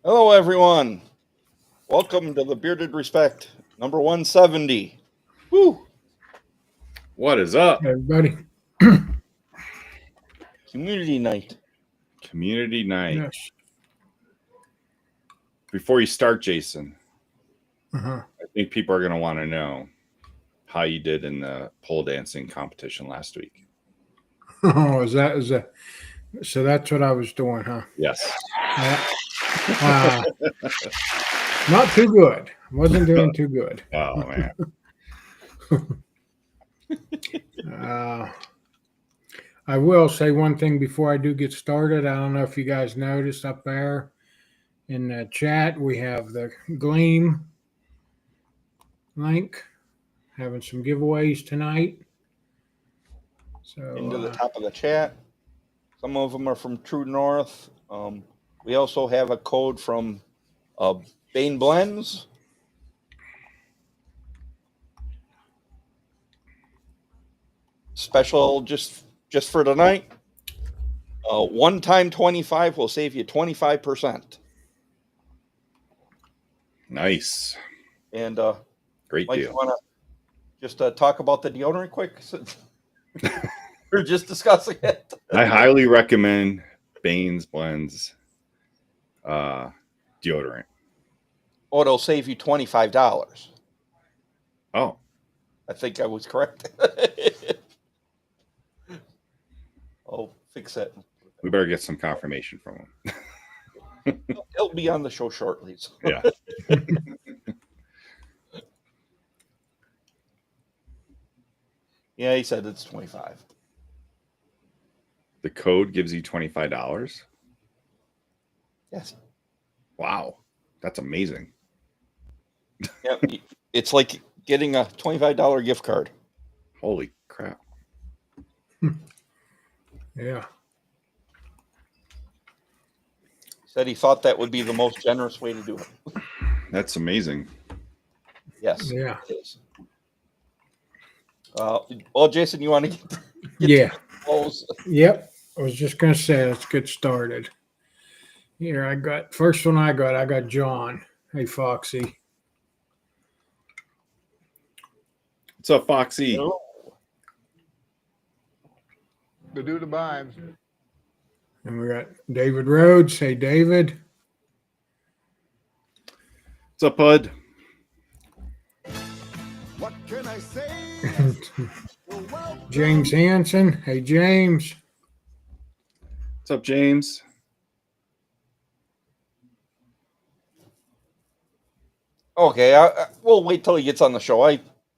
Hello, everyone. Welcome to the Bearded Respect, number 170. Woo! What is up? Everybody. Community night. Community night. Yes. Before you start, Jason, Uh-huh. I think people are going to want to know how you did in the pole dancing competition last week. Oh, is that? So that's what I was doing, huh? Yes. Not too good. Wasn't doing too good. Oh, man. I will say one thing before I do get started. I don't know if you guys noticed up there in the chat, we have the Gleam link, having some giveaways tonight. So Into the top of the chat. Some of them are from True North. We also have a code from Bane Blends. Special just for tonight. One time 25 will save you 25%. Nice. And Great Mike, deal. you want to just talk about the deodorant quick? We're just discussing it. I highly recommend Bane's Blends deodorant. Oh, it'll save you $25. Oh, I think I was correct. I'll fix that. we better get some confirmation from him. It'll be on the show shortly. So. Yeah. Yeah, he said it's 25. The code gives you $25. Yes. Wow. That's amazing. Yeah, it's like getting a $25 gift card. Holy crap. yeah. Said he thought that would be the most generous way to do it. That's amazing. Yes. Yeah. It is. Well, Jason, you want to get Yeah. to the close? Yep. I was just gonna say let's get started. Here I got John. Hey Foxy. What's up, Foxy? Hello. The dude abides. And we got David Rhodes. Hey David. What's up, Bud? What can I say? James Hanson. Hey James. What's up, James? Okay, we'll wait till he gets on the show.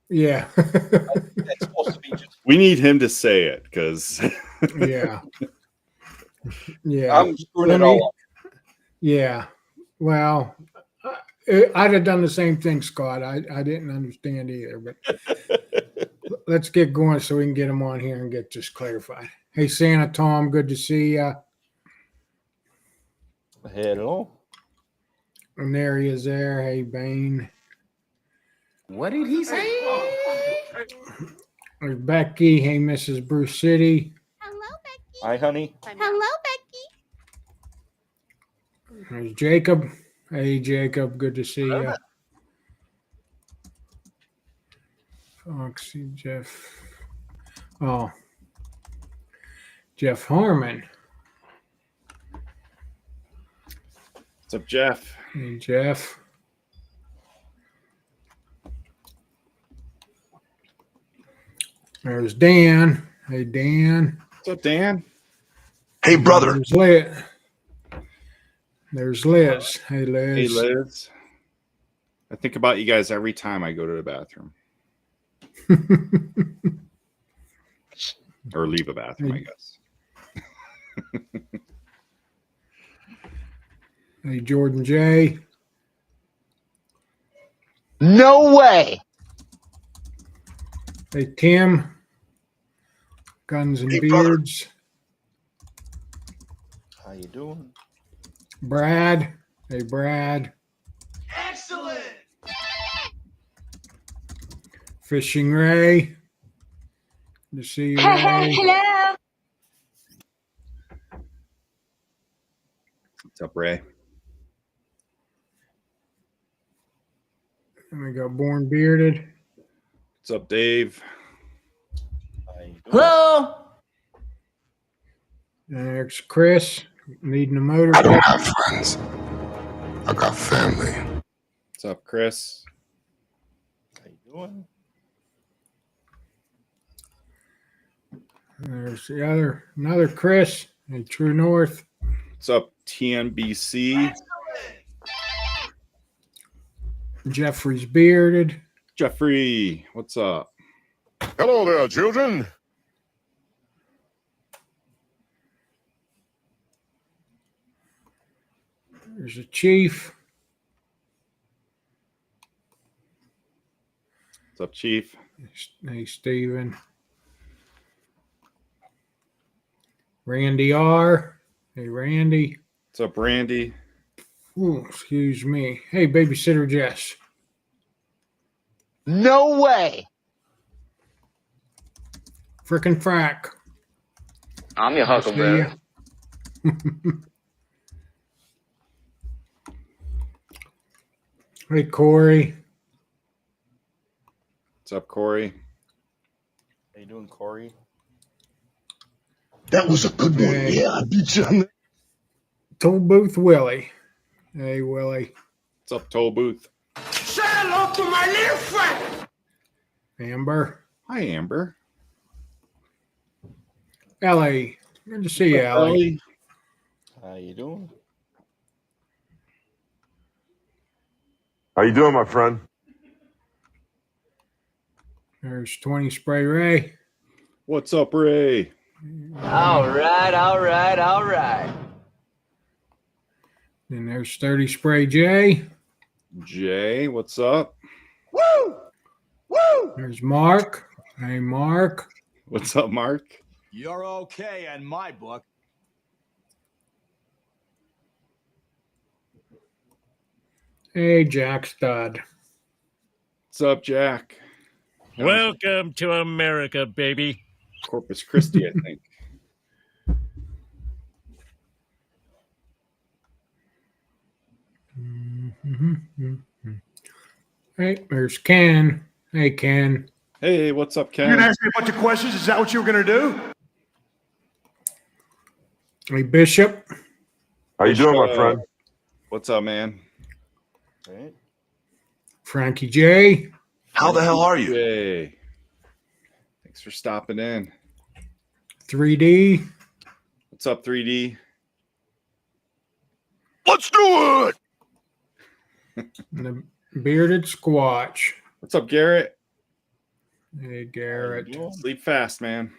Yeah. That's supposed to be just. We need him to say it because yeah. Yeah. I'm screwing it all up. Yeah. Well, I'd have done the same thing, Scott. I didn't understand either, but let's get going so we can get him on here and get this clarified. Hey, Santa Tom, good to see you. Hello. And there he is there. Hey, Bane. What did he say? There's Becky. Hey, Mrs. Bruce City. Hello, Becky. Hi, honey. Hello, Becky. There's Jacob. Hey, Jacob. Good to see you. Foxy, Jeff. Oh, Jeff Harmon. what's up, Jeff? Hey, Jeff. There's Dan. Hey, Dan. What's up, Dan? Hey, brother. There's Liz. There's Liz. Hey, Liz. Hey, Liz. I think about you guys every time I go to the bathroom or leave a bathroom, I guess. Hey, Jordan J. No way. Hey, Tim. Guns and Hey, brother. Beards. How you doing? Brad. Hey, Brad. Excellent. Fishing Ray. Good to see you, Ray. Hello. What's up, Ray? And we got Born Bearded. What's up, Dave? How you doing? Hello. And there's Chris leading the I motor. don't have friends. I got family. What's up, Chris? How you doing? There's another Chris in True North. What's up, TNBC? Jeffrey's Bearded. Jeffrey, what's up? Hello there, children. There's a Chief. What's up, Chief? Hey, Steven. Randy R. Hey, Randy. What's up, Randy? Ooh, excuse me. Hey, Babysitter Jess. No way. Frickin' Frack. I'm your huckleberry. Hey, Corey. What's up, Corey? How you doing, Corey? That was a good one. Hey. Yeah, I beat you on that. Toll Booth Willie. Hey, Willie. What's up, Toll Booth? Say hello to my little friend. Amber. Hi, Amber. Ellie. Good to see you, What's up, Ellie. Ellie? How you doing? How you doing, my friend? There's 20 Spray Ray. What's up, Ray? All right. And there's 30 Spray J. Jay, what's up? Woo! Woo! There's Mark. Hey, Mark. What's up, Mark? You're okay in my book. Hey, Jack Stud. What's up, Jack? Welcome to America, baby. Corpus Christi, I think. Hey, there's Ken. Hey, Ken. Hey, what's up, You're gonna Ken? ask me a bunch of questions? Is that what you were gonna do? Hey, Bishop. How you doing, my friend? What's up, man? Right? Frankie J. How the hell are you? Jay. Thanks for stopping in. 3D. What's up, 3D? Let's do it. And the Bearded Squatch. What's up, Garrett? Hey, How you Garrett. doing? Sleep fast, man.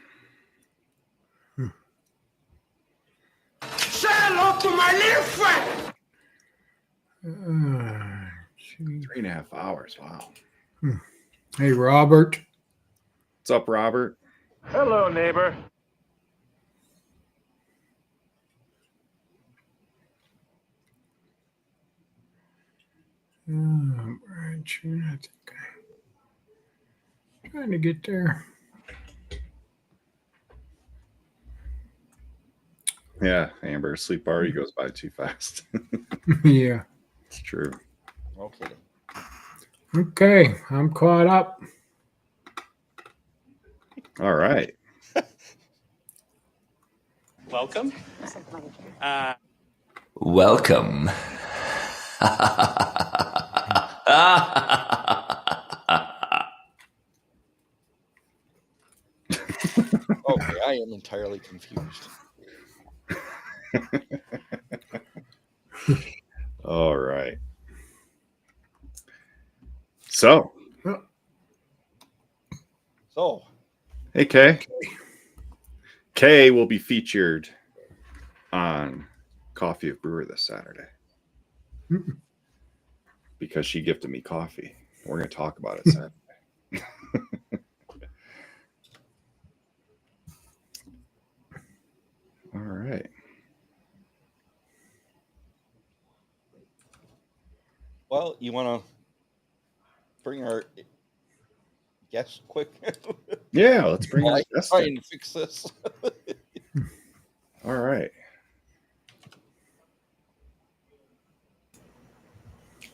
Say hello to my little friend. Gee. 3.5 hours. Wow. Hey, Robert. What's up, Robert? Hello, neighbor. Brian June, I think I'm trying to get there. Yeah, Amber, sleep already goes by too fast. Yeah. It's true. Okay. Okay, I'm caught up. All right. Welcome. Welcome. Okay, I am entirely confused. All right. So, So, hey, Kay. Kay will be featured on Coffee of Brewer this Saturday because she gifted me coffee. We're going to talk about it Saturday. All right. well, you want to bring our guest quick? Yeah, let's bring While our I guest try in. and fix this. All right.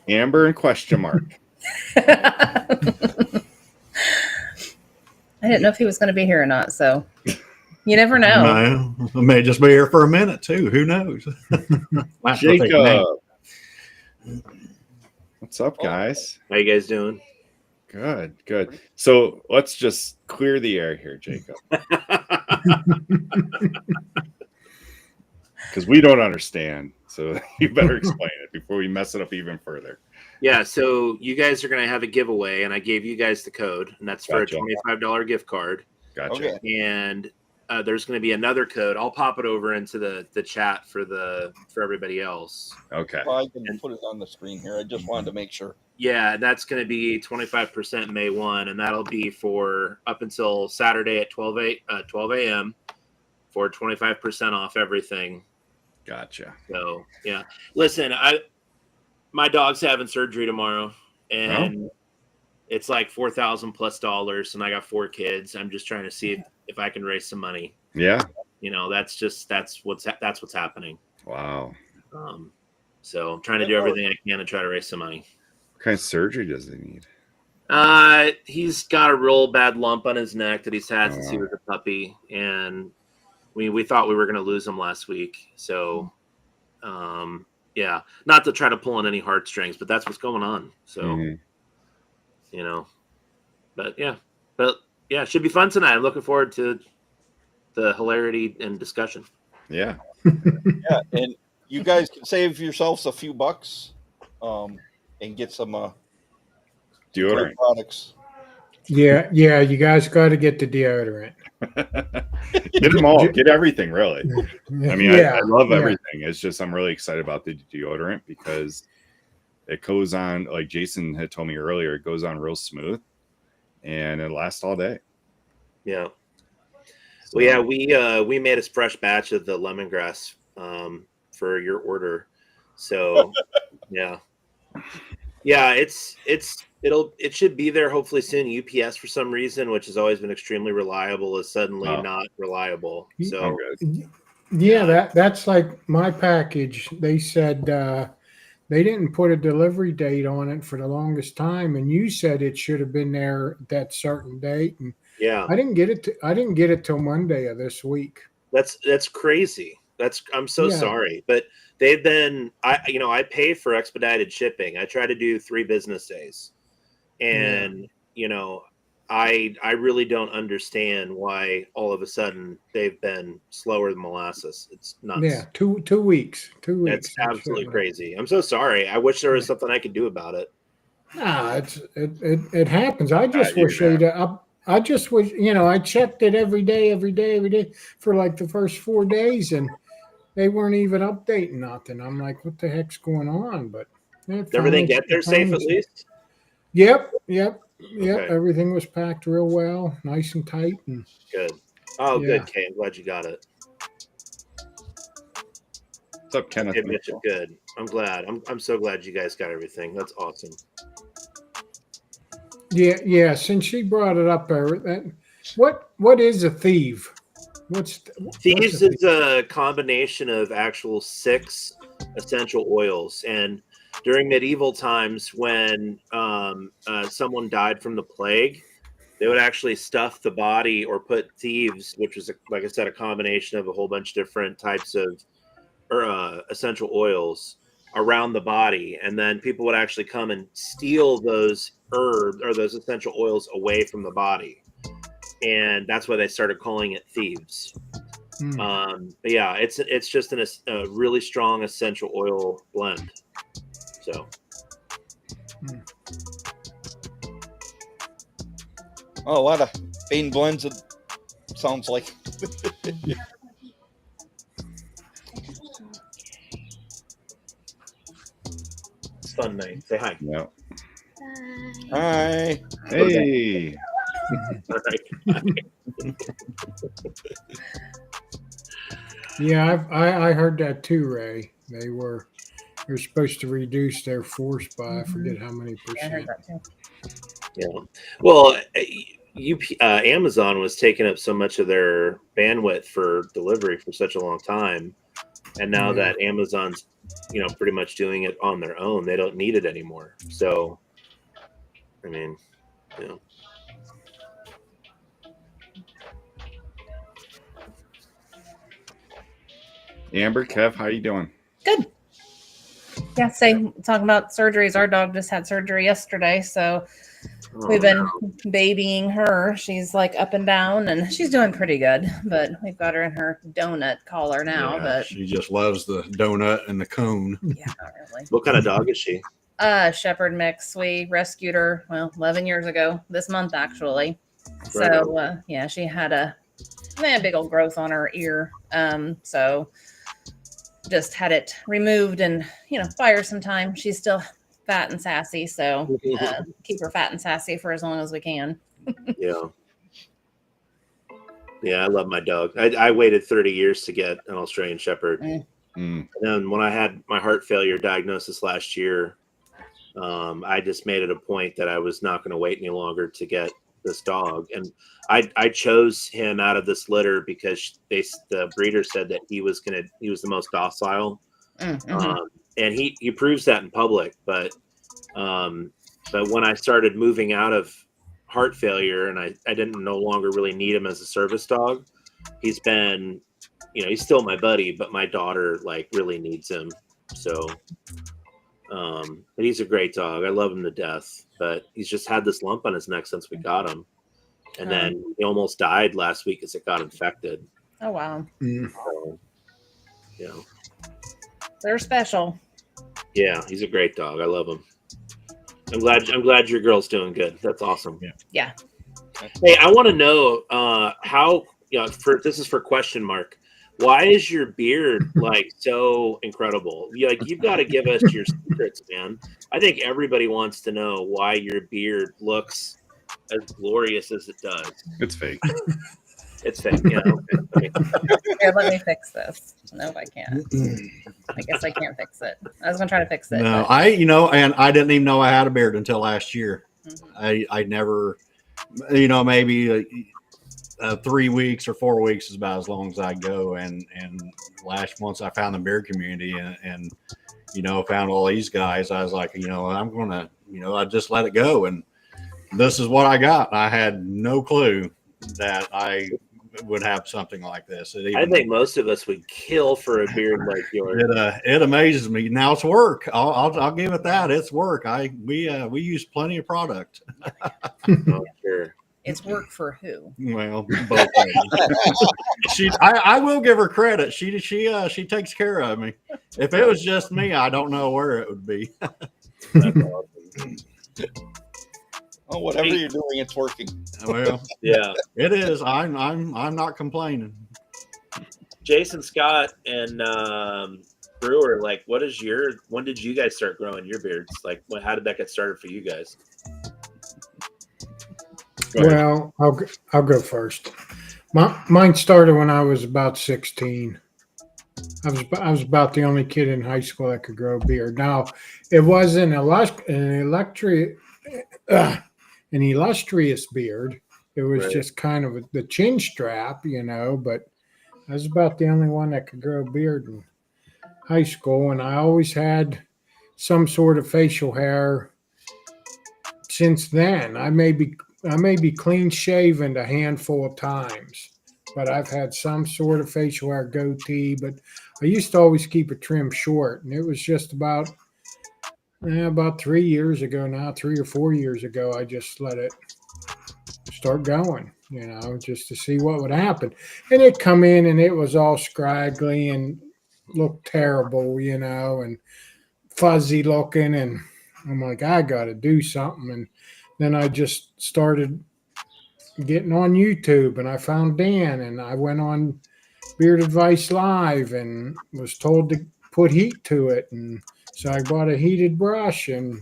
Amber and question mark. I didn't know if he was going to be here or not, so you never know. No, I may just be here for a minute too. Who knows? Might have to take a nap. Jacob. What's up, guys? How you guys doing? Good, good. So let's just clear the air here, Jacob. Because we don't understand. So you better explain it before we mess it up even further. Yeah, so you guys are going to have a giveaway, and I gave you guys the code, and that's for Gotcha. a $25 gift card. Gotcha. Okay. And there's going to be another code. I'll pop it over into the chat for everybody else. Okay. Well, I can put it on the screen here. I just wanted to make sure. Yeah, that's going to be 25% May 1, and that'll be for up until Saturday at 12 a.m. for 25% off everything. Gotcha. So, yeah. Listen, my dog's having surgery tomorrow, and it's like $4,000+ and I got 4 kids. I'm just trying to see if I can raise some money. Yeah. You know, that's what's happening. Wow. So I'm trying to do everything I can to try to raise some money. What kind of surgery does he need? He's got a real bad lump on his neck that he's had since he was a puppy, and we thought we were going to lose him last week. So, yeah, not to try to pull on any heartstrings, but that's what's going on. So, you know, but yeah, it should be fun tonight. I'm looking forward to the hilarity and discussion. Yeah. Yeah, and you guys can save yourselves a few bucks, and get some deodorant great products. Yeah, you guys got to get the deodorant. Get them all. Get everything, really. I mean, Yeah, I love yeah. everything. It's just I'm really excited about the deodorant because it goes on, like Jason had told me earlier, it goes on real smooth and it lasts all day. Yeah. Well, yeah, we made a fresh batch of the lemongrass for your order. So, yeah. Yeah, it should be there hopefully soon. UPS for some reason, which has always been extremely reliable, is suddenly not reliable. So Yeah, that's like my package. They said they didn't put a delivery date on it for the longest time, and you said it should have been there that certain date. And yeah, I didn't get it till Monday of this week. that's crazy. I'm so Yeah. sorry, but they've been I pay for expedited shipping. I try to do 3 business days, and I really don't understand why all of a sudden they've been slower than molasses. It's nuts. Yeah, 2 weeks. 2 weeks. That's absolutely crazy. I'm so sorry. I wish there was something I could do about it. Nah, it happens. I just you wish they'd. I just wish I checked it every day for like the first 4 days, and they weren't even updating nothing. I'm like, what the heck's going on? But Did everything get there safe at least? Yep. Okay. Everything was packed real well, nice and tight, and Good. Oh, Yeah. good, Kay. I'm glad you got it. What's up, Kenneth? Hey, Bishop, good. I'm glad. I'm so glad you guys got everything. That's awesome. yeah. Since she brought it up, what is a thief? Thieves is a combination of actual 6 essential oils, and during medieval times, when someone died from the plague, they would actually stuff the body or put thieves, which was, like I said, a combination of a whole bunch of different types of essential oils around the body, and then people would actually come and steal those herbs or those essential oils away from the body, and that's why they started calling it thieves. But yeah, it's just a really strong essential oil blend. So, Oh, a lot of Bane blends. It sounds like. it's fun night. Say hi. Yeah. Hi. Hey. All right. Yeah, I heard that too, Ray. They're supposed to reduce their force by I forget how many I heard percent. that too. Yeah. Well, Amazon was taking up so much of their bandwidth for delivery for such a long time, and now that Amazon's, pretty much doing it on their own, they don't need it anymore. So, I mean, you know. Amber, Kev, how you doing? Good. Yeah, talking about surgeries. Our dog just had surgery yesterday, so we've been babying her. She's like up and down, and she's doing pretty good. But we've got her in her donut collar now. Yeah, but she just loves the donut and the cone. yeah, not really. What kind of dog is she? Shepherd mix. We rescued her 11 years ago this month actually. Right So yeah, she had a big old growth on her ear. So just had it removed and buy her some time. She's still fat and sassy, so keep her fat and sassy for as long as we can. Yeah. Yeah, I love my dog. I waited 30 years to get an Australian Shepherd. And then when I had my heart failure diagnosis last year, I just made it a point that I was not going to wait any longer to get this dog. And I chose him out of this litter because the breeder said that he was the most docile. And he proves that in public. But when I started moving out of heart failure and I didn't no longer really need him as a service dog, he's been, he's still my buddy, but my daughter like really needs him. So, but he's a great dog. I love him to death, but he's just had this lump on his neck since we got him. And then he almost died last week as it got infected. Oh, wow. So, they're special. Yeah, he's a great dog. I love him. I'm glad your girl's doing good. That's awesome. Yeah. Hey, I want to know how. This is for question mark. Why is your beard like so incredible? You've got to give us your secrets, man. I think everybody wants to know why your beard looks as glorious as it does. It's fake. It's fake. Yeah. Okay. Here, let me fix this. No, I can't. I guess I can't fix it. I was gonna try to fix it. No, but... and I didn't even know I had a beard until last year. I never, maybe 3 weeks or 4 weeks is about as long as I go. And once I found the beard community and found all these guys, I was like, I'm gonna, I just let it go. And this is what I got. I had no clue that I would have something like this. I think most of us would kill for a beard like yours. It amazes me. Now it's work. I'll give it that. It's work. We use plenty of product. Oh, sure. It's work for who? Well, both ways. I will give her credit. She takes care of me. If it was just me, I don't know where it would be. That's awesome. Oh, whatever you're doing, it's working. Well, yeah, it is. I'm not complaining. Jason Scott and Brewer, like, when did you guys start growing your beards? Like, how did that get started for you guys? Well, I'll go first. Mine started when I was about 16. I was about the only kid in high school that could grow a beard. Now, it wasn't an illustrious beard. It was just kind of the chin strap, but I was about the only one that could grow a beard in high school. And I always had some sort of facial hair since then. I may be clean shaven a handful of times, but I've had some sort of facial hair, goatee, but I used to always keep it trimmed short. And it was just about 3 years ago now, 3 or 4 years ago, I just let it start going, just to see what would happen. And it come in and it was all scraggly and looked terrible, and fuzzy looking. And I'm like, I got to do something. And then I just started getting on YouTube and I found Dan and I went on Beard Advice Live and was told to put heat to it. And so I bought a heated brush and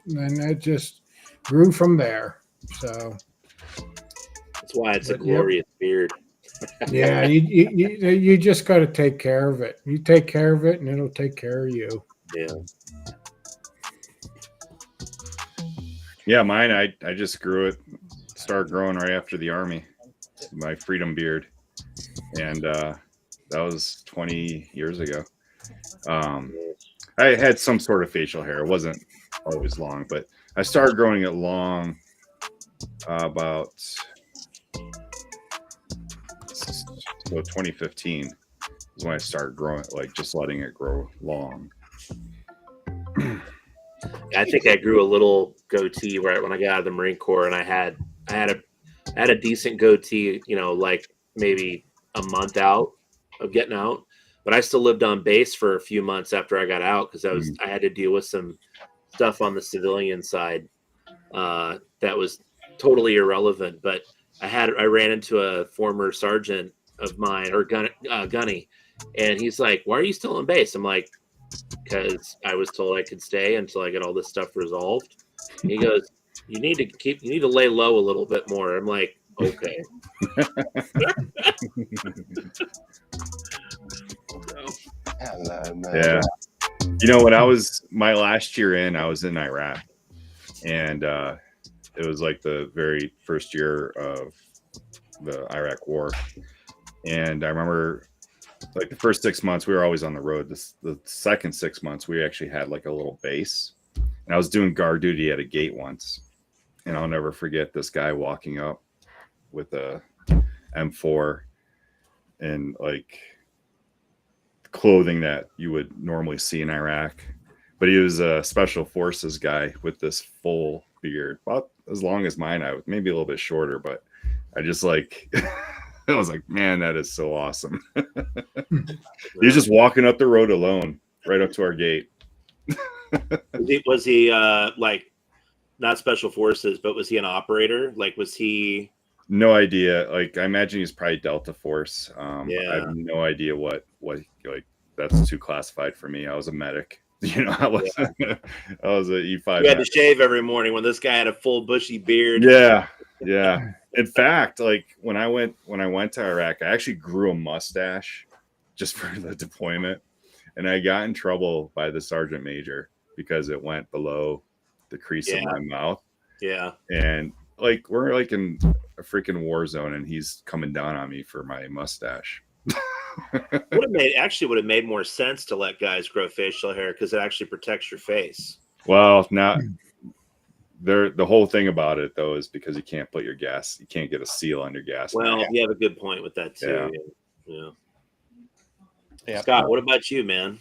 then it just grew from there. So that's why it's a glorious beard. Yeah, you just got to take care of it. You take care of it and it'll take care of you. Yeah. Yeah, mine, I just started growing right after the Army, my freedom beard. And that was 20 years ago. I had some sort of facial hair. It wasn't always long, but I started growing it long about 2015 is when I started growing it, like just letting it grow long. I think I grew a little goatee right when I got out of the Marine Corps, and I had a decent goatee, you know, like maybe a month out of getting out. But I still lived on base for a few months after I got out because I had to deal with some stuff on the civilian side that was totally irrelevant. But I ran into a former sergeant of mine, or Gunny, and he's like, "Why are you still on base?" I'm like, "Because I was told I could stay until I get all this stuff resolved." And he goes, you need to lay low a little bit more. I'm like, okay. Yeah. You know, when I was my last year in, I was in Iraq, and it was like the very first year of the Iraq war. And I remember like the first 6 months we were always on the road. The second 6 months we actually had like a little base, and I was doing guard duty at a gate once, and I'll never forget this guy walking up with a M4 and like clothing that you would normally see in Iraq, but he was a special forces guy with this full beard, about as long as mine. I was maybe a little bit shorter, but I just like I was like, man, that is so awesome. He's just walking up the road alone, right up to our gate. Was he like not special forces, but was he an operator? Like, was he? No idea. Like, I imagine he's probably Delta Force. Yeah. I have no idea what like that's too classified for me. I was a medic. You know, I was an E5. You had to shave every morning when this guy had a full bushy beard. Yeah. In fact, like when I went to Iraq, I actually grew a mustache just for the deployment, and I got in trouble by the sergeant major because it went below the crease of my mouth. Yeah. And like we're like in a freaking war zone, and he's coming down on me for my mustache. would have made more sense to let guys grow facial hair because it actually protects your face. Well, now the whole thing about it though is because you can't put your gas, you can't get a seal on your gas. Well, you have a good point with that too. Yeah. Scott, what about you, man?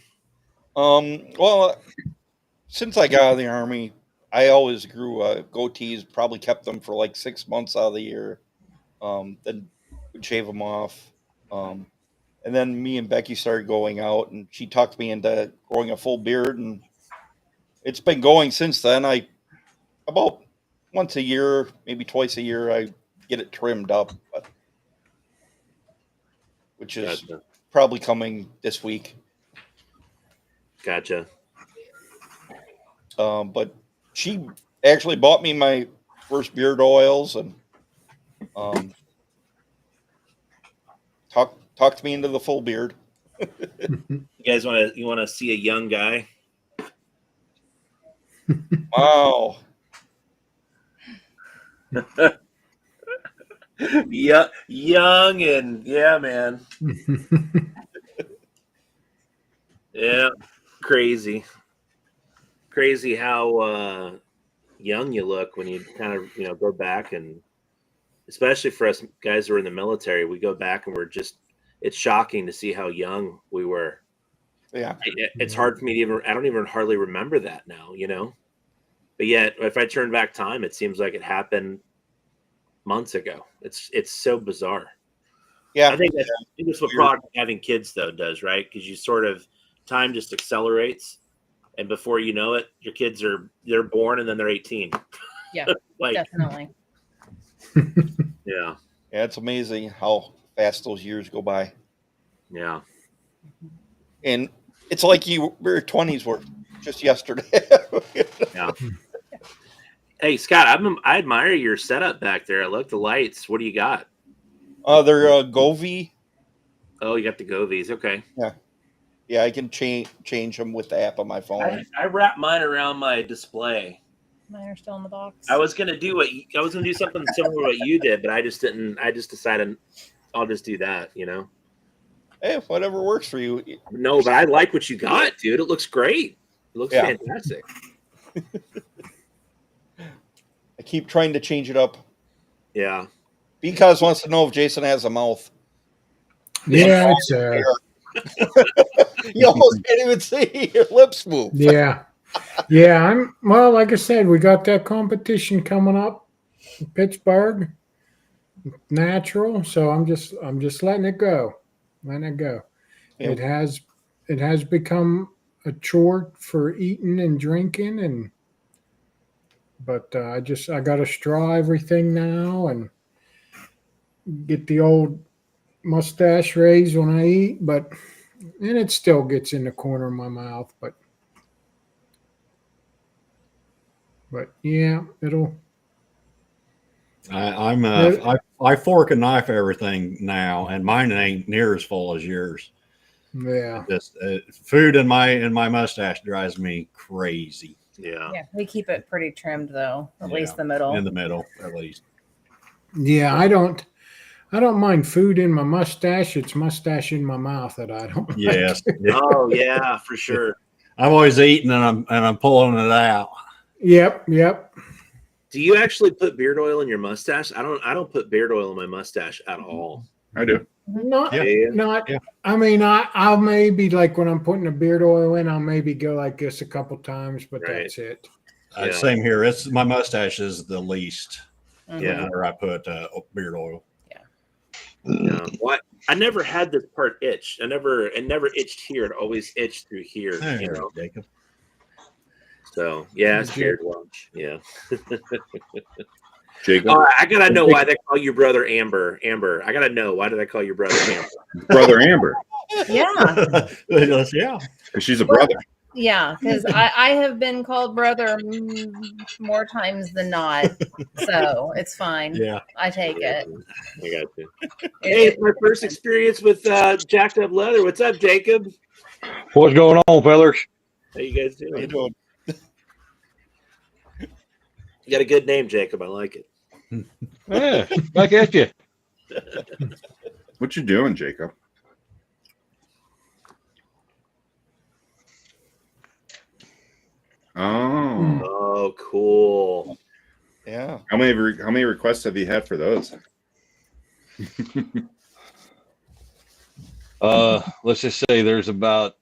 Well, since I got out of the Army, I always grew goatees, probably kept them for like 6 months out of the year. Then would shave them off. And then me and Becky started going out, and she talked me into growing a full beard, and it's been going since then. About once a year, maybe twice a year, I get it trimmed up, which is probably coming this week. Gotcha. But she actually bought me my first beard oils, and talked me into the full beard. You guys want to see a young guy? Wow. Yeah, young and yeah, man. Yeah, crazy how young you look when you kind of go back, and especially for us guys who are in the military, we go back and it's shocking to see how young we were. Yeah, it's hard for me to I don't even hardly remember that now, but yet if I turn back time, it seems like it happened months ago. It's so bizarre. Yeah, I think that's what product of having kids though does, right? Because you sort of time just accelerates, and before you know it, your kids they're born and then they're 18. Yeah, like definitely. Yeah, it's amazing how fast those years go by. Yeah, and it's like your 20s were just yesterday. Yeah. Hey, Scott, I admire your setup back there. I like the lights. What do you got? They're Govee. Oh, you got the Govees. Okay. Yeah, I can change them with the app on my phone. I wrapped mine around my display. Mine are still in the box. I was gonna do something similar to what you did, but I just didn't. I just decided I'll just do that. Hey, whatever works for you. No, but I like what you got, dude. It looks great. It looks fantastic. keep trying to change it up. Yeah. Because wants to know if Jason has a mouth. Yeah, it's You almost can't even see your lips move. yeah. Yeah, well, like I said, we got that competition coming up in Pittsburgh. Natural, so I'm just letting it go. Letting it go. Yep. It has become a chore for eating and drinking, but I got to straw everything now and get the old mustache raised when I eat, and it still gets in the corner of my mouth, but yeah, it'll. I fork and knife everything now, and mine ain't near as full as yours. Yeah, Just food in my mustache drives me crazy. Yeah. Yeah, we keep it pretty trimmed though, at least the middle. In the middle, at least. Yeah, I don't mind food in my mustache. It's mustache in my mouth that I don't. Yes. Like. Oh yeah, for sure. I'm always eating and I'm pulling it out. Yep. Do you actually put beard oil in your mustache? I don't put beard oil in my mustache at all. I do. Not. Yeah. I mean, I'll maybe like when I'm putting the beard oil in, I'll maybe go like this a couple times, but that's it. Same here. It's my mustache is the least. Yeah. Where I put beard oil. Yeah. What? I never had this part itch. It never itched here. It always itched through here. There you know. Jacob. So yeah, it's beard watch. Yeah. Jacob. I gotta know why they call you brother Amber. Amber. I gotta know why do they call you brother Amber? Brother Amber. Yeah. Yeah. Because she's a brother. Yeah, because I have been called brother more times than not, so it's fine. Yeah, I take it. I got you. Hey, it's my first experience with jacked up leather. What's up, Jacob? What's going on, fellas? How you guys doing? How you doing? You got a good name, Jacob. I like it. Yeah, back at you. What you doing, Jacob? Oh. Oh, cool. Yeah. How many requests have you had for those? Let's just say there's about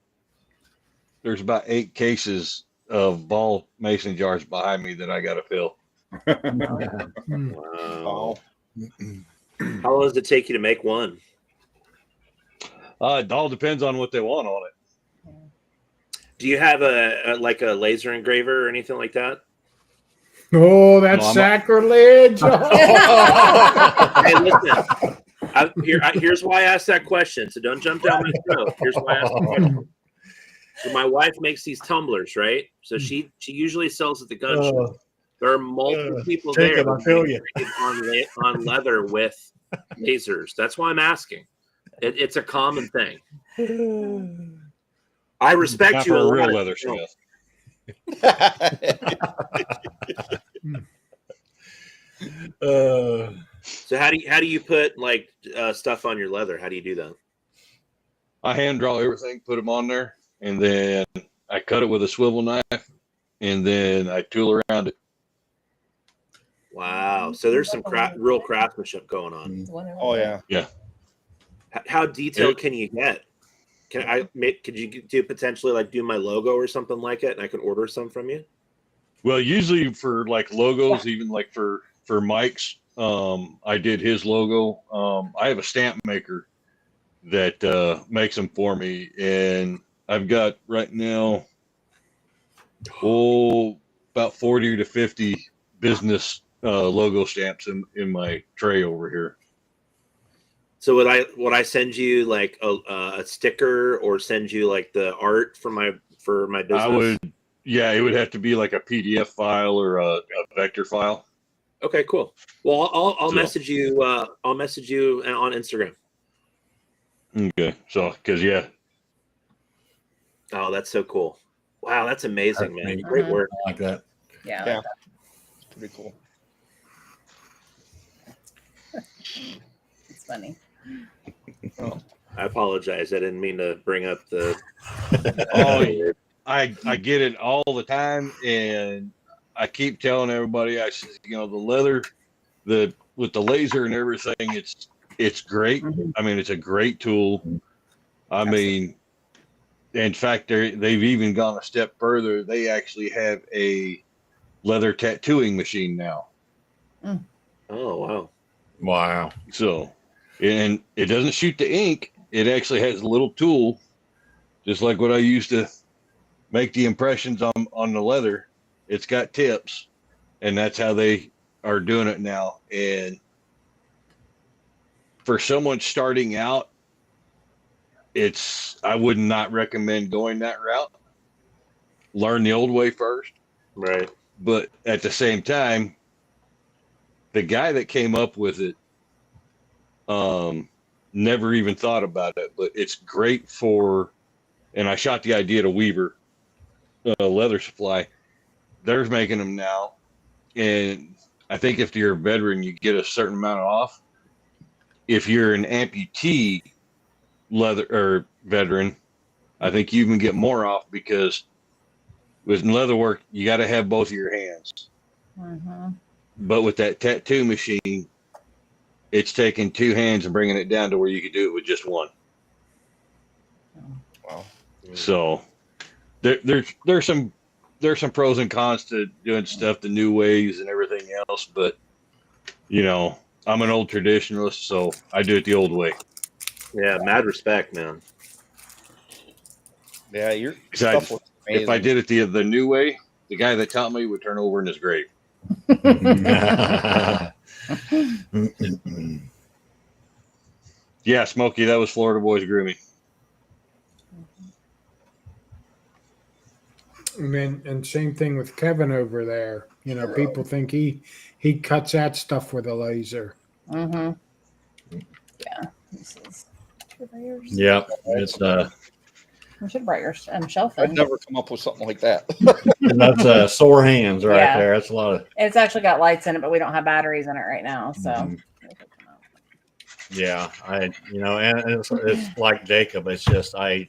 8 cases of ball mason jars behind me that I got to fill. Wow. How long does it take you to make one? It all depends on what they want on it. Do you have a laser engraver or anything like that? Oh, that's sacrilege! Hey, listen. Here's why I asked that question. So don't jump down my throat. Here's why I asked the question. So my wife makes these tumblers, right? So she usually sells at the gun shop. There are multiple people there on leather with lasers. That's why I'm asking. It's a common thing. I respect Not you for a a real lot. leather smith. So how do you put like stuff on your leather? How do you do that? I hand draw everything, put them on there, and then I cut it with a swivel knife, and then I tool around it. Wow. So there's some real craftsmanship going on. Oh yeah. Yeah. How detailed can you get? Could you do potentially like do my logo or something like it, and I could order some from you? Well, usually for like logos, even like for Mike's, I did his logo. I have a stamp maker that makes them for me, and I've got right now about 40 to 50 business logo stamps in my tray over here. So would I send you like a sticker or send you like the art for my business? I would, yeah, it would have to be like a PDF file or a vector file. Okay, cool. Well, I'll message you. I'll message you on Instagram. Okay, so because yeah. Oh, that's so cool! Wow, that's amazing, man. Great work. I like that. Yeah. It's pretty cool. It's funny. Oh. I apologize. I didn't mean to bring up the. Oh, I get it all the time, and I keep telling everybody, I says, you know, the leather, with the laser and everything, it's great. I mean, it's a great tool. I mean, in fact, they've even gone a step further. They actually have a leather tattooing machine now. Oh wow. Wow. So, and it doesn't shoot the ink. It actually has a little tool, just like what I used to make the impressions on the leather. It's got tips, and that's how they are doing it now. And for someone starting out, I would not recommend going that route. Learn the old way first. Right. But at the same time, the guy that came up with it never even thought about it, but it's great for, and I shot the idea to Weaver Leather Supply. They're making them now, and I think if you're a veteran, you get a certain amount off. If you're an amputee leather or veteran, I think you even get more off, because with leather work, you got to have both of your hands. But with that tattoo machine, it's taking two hands and bringing it down to where you could do it with just one. Wow. So there's some pros and cons to doing stuff the new ways and everything else, but you know, I'm an old traditionalist, so I do it the old way. Yeah, mad respect, man. Yeah, your Besides, stuff looks amazing. if I did it the new way, the guy that taught me would turn over in his grave. Yeah, Smokey, that was Florida Boys Grooming. And same thing with Kevin over there. You know, people think he cuts that stuff with a laser. Yeah. This is Yep. It's I should have brought your shelf in. I'd never come up with something like that. and that's sore hands right Yeah. there. That's a lot of. It's actually got lights in it, but we don't have batteries in it right now. So Yeah, and it's like Jacob. It's just I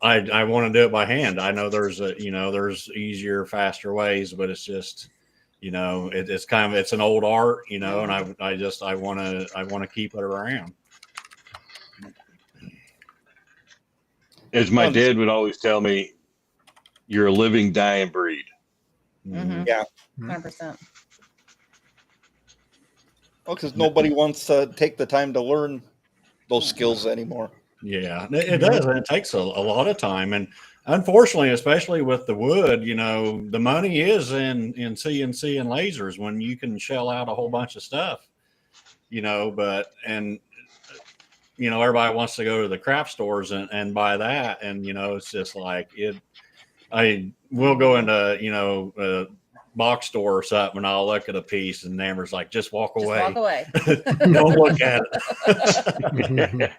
want to do it by hand. I know there's there's easier, faster ways, but it's just it's kind of, it's an old art, and I want to keep it around. As my dad would always tell me, you're a living, dying breed. Yeah. 100%. Well, because nobody wants to take the time to learn those skills anymore. Yeah, it does, and it takes a lot of time, and unfortunately, especially with the wood, the money is in CNC and lasers when you can shell out a whole bunch of stuff, but everybody wants to go to the craft stores and buy that, and it's just like I will go into a box store or something, and I'll look at a piece, and Amber's like, just walk away. Walk away. Don't look at it.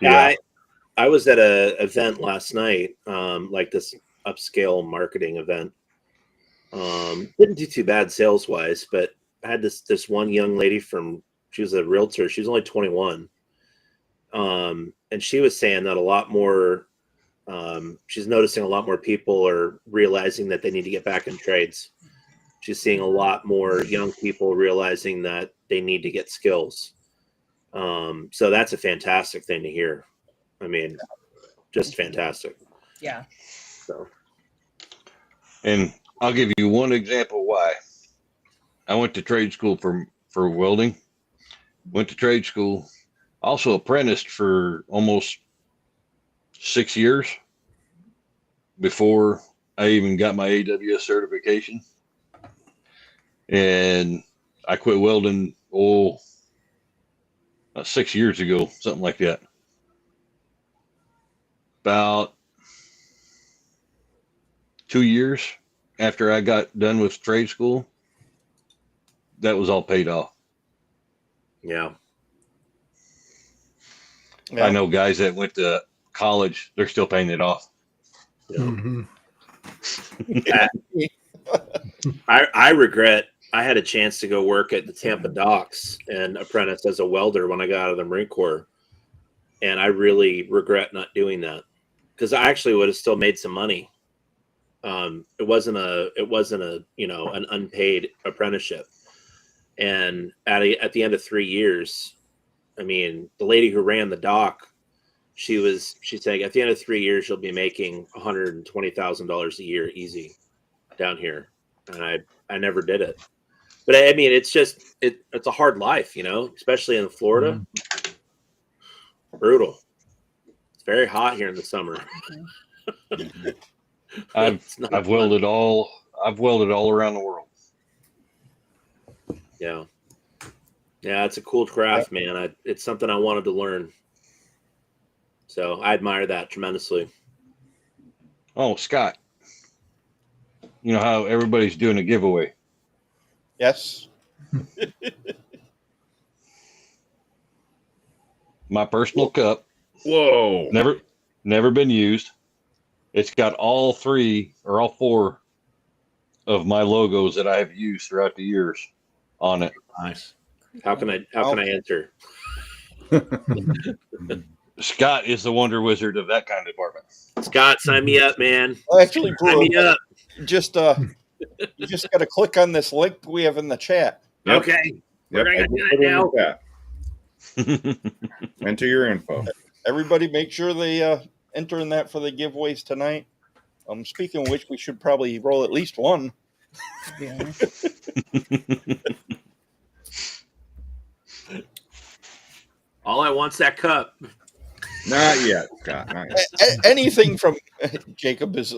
Yeah, I was at a event last night, like this upscale marketing event. Didn't do too bad sales wise, but I had this one young lady she was a realtor. She was only 21. And she was saying that a lot more, she's noticing a lot more people are realizing that they need to get back in trades. She's seeing a lot more young people realizing that they need to get skills. So that's a fantastic thing to hear. I mean, just fantastic. Yeah. So, and I'll give you one example why. I went to trade school for welding. Went to trade school, also apprenticed for almost 6 years before I even got my AWS certification. And I quit welding 6 years ago, something like that. About 2 years after I got done with trade school, that was all paid off. Yeah. I know guys that went to college, they're still paying it off. Mm-hmm. I regret I had a chance to go work at the Tampa docks and apprentice as a welder when I got out of the Marine Corps. And I really regret not doing that, because I actually would have still made some money. It wasn't a an unpaid apprenticeship. And at the end of 3 years, I mean, the lady who ran the dock, she's saying at the end of 3 years you'll be making $120,000 a year easy down here. And I never did it. But I mean, it's a hard life, especially in Florida. Brutal. It's very hot here in the summer. I've welded all around the world. Yeah. Yeah, it's a cool craft, man. It's something I wanted to learn. So I admire that tremendously. Oh, Scott. You know how everybody's doing a giveaway. Yes. My personal cup. Whoa. Never been used. It's got all 3 or all 4 of my logos that I have used throughout the years on it. Nice. How can I answer? Scott is the wonder wizard of that kind of department. Scott, sign me up, man. Actually, sign me up. Just you just got to click on this link we have in the chat. Yep. Okay. Yep. We're gonna do it now. Enter your info. Everybody, make sure they enter in that for the giveaways tonight. Speaking of which, we should probably roll at least one. Yeah. All I want's that cup. Not yet, Scott. Not yet. Anything from Jacob is.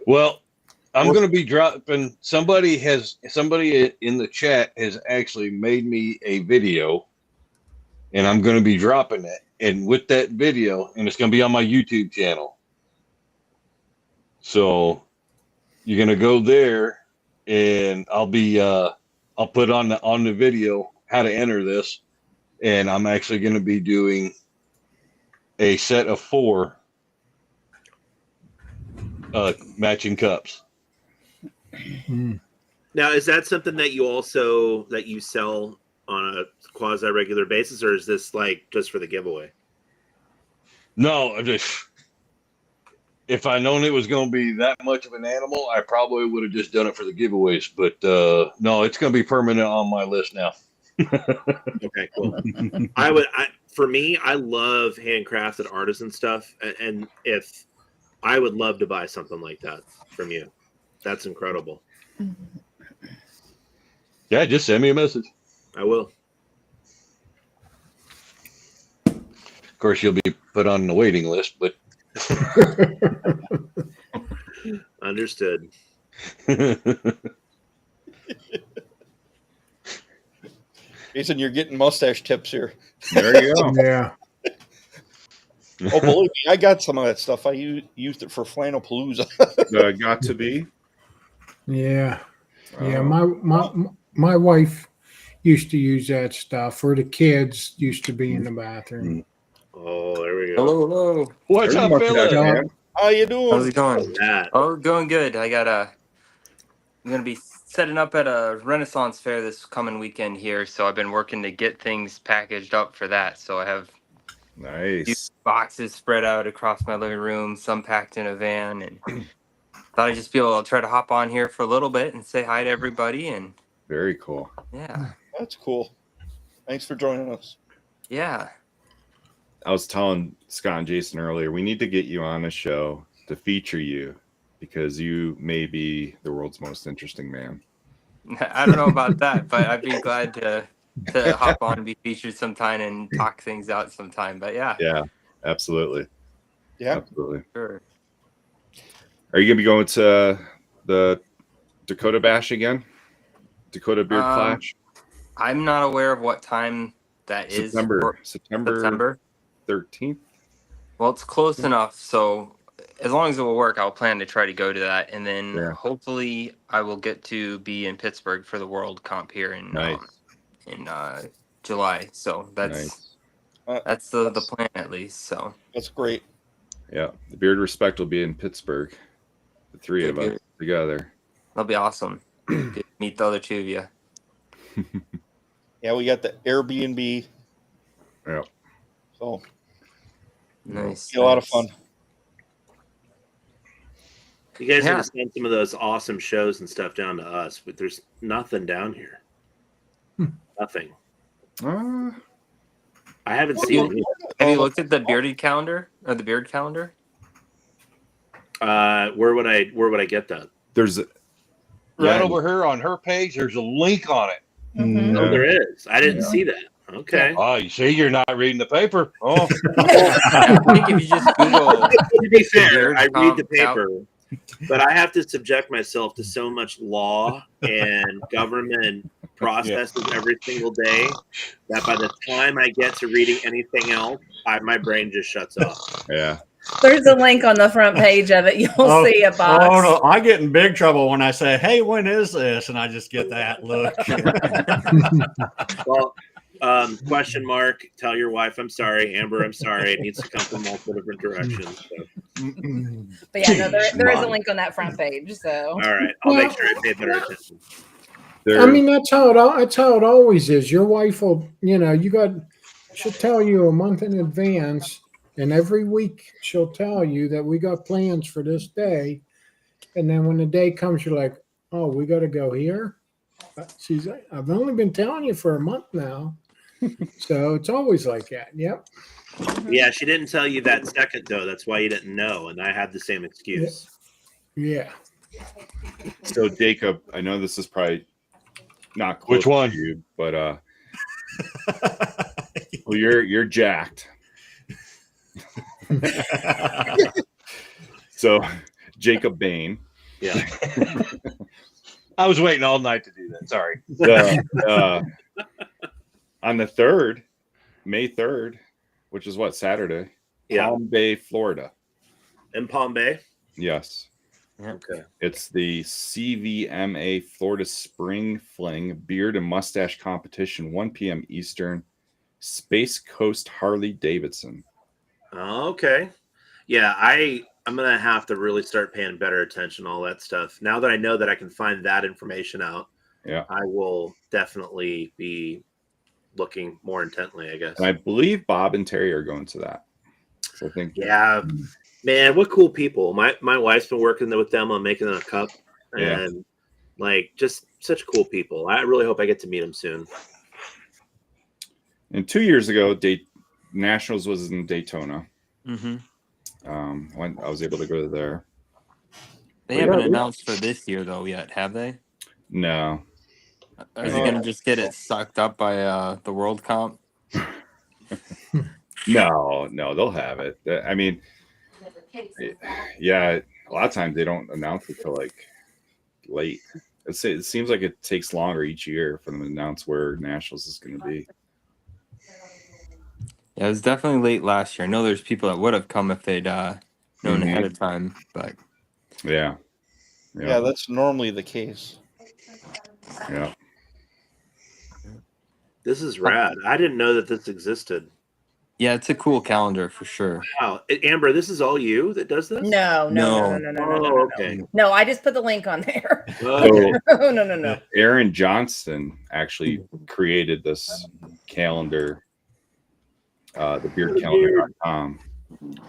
Well, I'm going to be dropping. Somebody in the chat has actually made me a video, and I'm going to be dropping it. And with that video, and it's going to be on my YouTube channel. So you're going to go there, and I'll put on the video how to enter this, and I'm actually going to be doing a set of 4 matching cups. Now, is that something that you sell on a quasi regular basis, or is this like just for the giveaway? No, if I known it was going to be that much of an animal, I probably would have just done it for the giveaways. But no, it's going to be permanent on my list now. Okay, cool. For me, I love handcrafted artisan stuff, and if I would love to buy something like that from you, that's incredible. Yeah, just send me a message. I will. Of course, you'll be put on the waiting list, but understood. Jason, you're getting mustache tips here. There you go. Yeah. Oh, believe me, I got some of that stuff. I used it for Flannelpalooza. Got to be. Yeah. Yeah. My wife used to use that stuff for the kids. Used to be in the bathroom. Oh, there we go. Hello. What's up, Philip? How you doing? How's it going? That. Oh, going good. I'm gonna be setting up at a Renaissance fair this coming weekend here, so I've been working to get things packaged up for that. So I have Nice. boxes spread out across my living room, some packed in a van, and thought I'd just be able to try to hop on here for a little bit and say hi to everybody. And Very cool. yeah, That's cool. Thanks for joining us. yeah. I was telling Scott and Jason earlier, we need to get you on a show to feature you because you may be the world's most interesting man. I don't know about that, but I'd be glad to hop on and be featured sometime and talk things out sometime. But yeah, Yeah, absolutely. Yeah. Absolutely. sure. Are you going to be going to the Dakota Bash again? Dakota Beard Clash? I'm not aware of what time that is. September 13th. Well, it's close enough, so as long as it will work, I'll plan to try to go to that, and then hopefully I will get to be in Pittsburgh for the World Comp here in July. So that's the plan at least. So that's great. Yeah, the Beard Respect will be in Pittsburgh. The three of us together. That'll be awesome. Good to meet the other two of you. Yeah, we got the Airbnb. Yeah. So nice. Be a lot of fun. You guys Yeah. need to send some of those awesome shows and stuff down to us, but there's nothing down here. Nothing. I haven't seen it. Have you looked at the bearded calendar or the beard calendar? Where would I get that? There's Right over here on her page, there's a link on it. Mhm. Oh, there is. I didn't see that. Okay. Oh, you see, you're not reading the paper. Oh, I think if you just Google To be fair, beard I read comp the paper, but I have to subject myself to so much law and government processes every single day that by the time I get to reading anything else, my brain just shuts off. Yeah. There's a link on the front page of it. You'll see a box. Oh no, I get in big trouble when I say, "Hey, when is this?" And I just get that look. Well, question mark. Tell your wife I'm sorry, Amber. I'm sorry. It needs to come from multiple different directions. So. But yeah, no, there is a link on that front page. So All right, I'll make sure I pay better attention. I mean, that's how it always is. Your wife will, she'll tell you a month in advance, and every week she'll tell you that we got plans for this day. And then when the day comes, you're like, oh, we got to go here. She's like, I've only been telling you for a month now. So it's always like that. Yep. Yeah, she didn't tell you that second though. That's why you didn't know, and I had the same excuse. Yeah. So Jacob, I know this is probably not close Which one? to you, but well, you're jacked. So Jacob Bain. Yeah. I was waiting all night to do that. Sorry. On the 3rd, May 3rd, which is what, Saturday? Yeah. Palm Bay, Florida. In Palm Bay? Yes. Okay. It's the CVMA Florida Spring Fling Beard and Mustache Competition, 1 p.m. Eastern, Space Coast Harley Davidson. Okay. Yeah, I'm gonna have to really start paying better attention to all that stuff. Now that I know that I can find that information out, Yeah. I will definitely be looking more intently, I guess. And I believe Bob and Terry are going to that. So I think. Yeah, man, what cool people. My wife's been working with them on making a cup, and like just such cool people. I really hope I get to meet them soon. And 2 years ago, Nationals was in Daytona. Mm-hmm. I was able to go there. They haven't announced for this year though yet, have they? No. Is he gonna just get it sucked up by the World Comp? No, they'll have it. I mean, yeah, a lot of times they don't announce it till like late. It seems like it takes longer each year for them to announce where Nationals is going to be. Yeah, it was definitely late last year. I know there's people that would have come if they'd known ahead of time, but yeah, that's normally the case. Yeah. This is rad. I didn't know that this existed. Yeah, it's a cool calendar for sure. Wow, Amber, this is all you that does this? No. Oh, okay. No, I just put the link on there. Okay. No. Aaron Johnston actually created this calendar, the beardcalendar.com,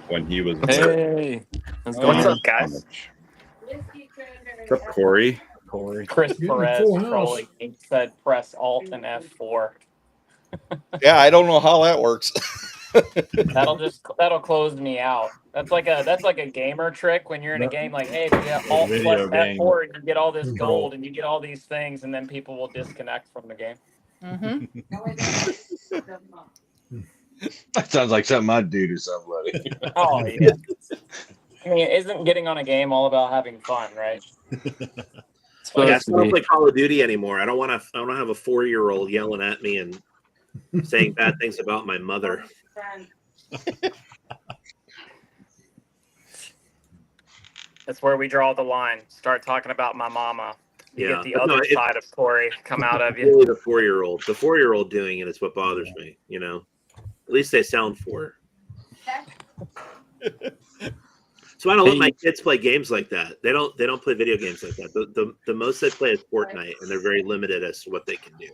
when he was. Hey, what's going What's on? up, guys? What's up, Corey? Chris Perez full house. trolling me said press Alt and F4. Yeah, I don't know how that works. That'll close me out. That's like a gamer trick when you're in a game. Like, hey, if you get Alt plus F4, you get all this gold and you get all these things, and then people will disconnect from the game. Mm-hmm. That sounds like something I'd do to somebody. Oh yeah. I mean, isn't getting on a game all about having fun, right? Yeah, I don't play Call of Duty anymore. I don't have a 4-year-old yelling at me and saying bad things about my mother. That's where we draw the line. Start talking about my mama. You Yeah. get the other side of Corey come out of you. Really the 4-year-old. The 4-year-old doing it is what bothers me. You know, at least they sound for it. So I don't let my kids play games like that. They don't play video games like that. The most they play is Fortnite, and they're very limited as to what they can do.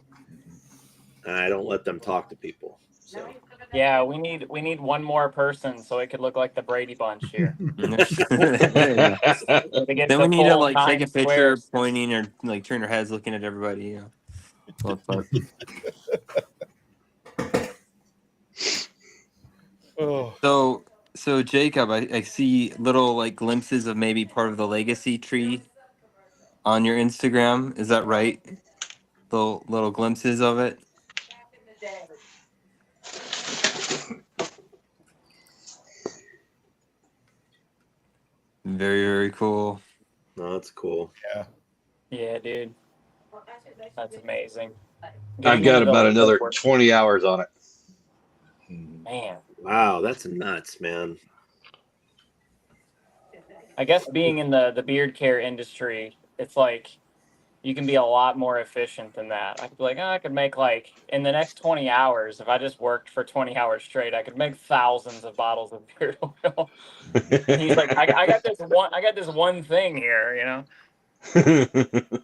And I don't let them talk to people. Yeah, we need one more person so it could look like the Brady Bunch here. Then To get we the need to full like take 9 a picture squares. pointing or like turn our heads looking at everybody. You know. Well, fun. Oh, So Jacob, I see little like glimpses of maybe part of the legacy tree on your Instagram. Is that right? Little glimpses of it. Very, very cool. No, that's cool. yeah. Yeah, dude. That's amazing. I've Getting got into the about another woodwork. 20 hours on it. Man. Wow, that's nuts, man. I guess being in the beard care industry, it's like you can be a lot more efficient than that. I could be like, oh, I could make like in the next 20 hours, if I just worked for 20 hours straight, I could make thousands of bottles of beard oil. And he's like, I got this one thing here, you know.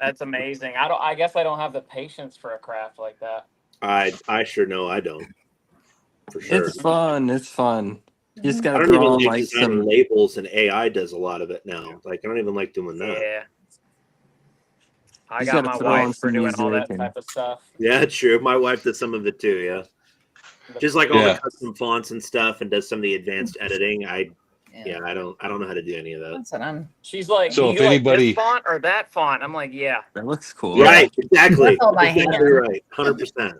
That's amazing. I guess I don't have the patience for a craft like that. I sure know I don't. For sure. It's fun. It's fun. You just I gotta don't throw even on like like designing some. labels, and AI does a lot of it now. Like I don't even like doing that. Yeah. I You just got gotta my throw on wife for some doing all music that type of stuff. Yeah, true. My wife does some of it too. Yeah, just like all Yeah. the custom fonts and stuff, and does some of the advanced editing. I don't know how to do any of that. That's what I'm. She's like, So do if you like anybody- this font or that font? I'm like, yeah. That looks cool. Right, exactly. That's all by Exactly hand. right. 100%.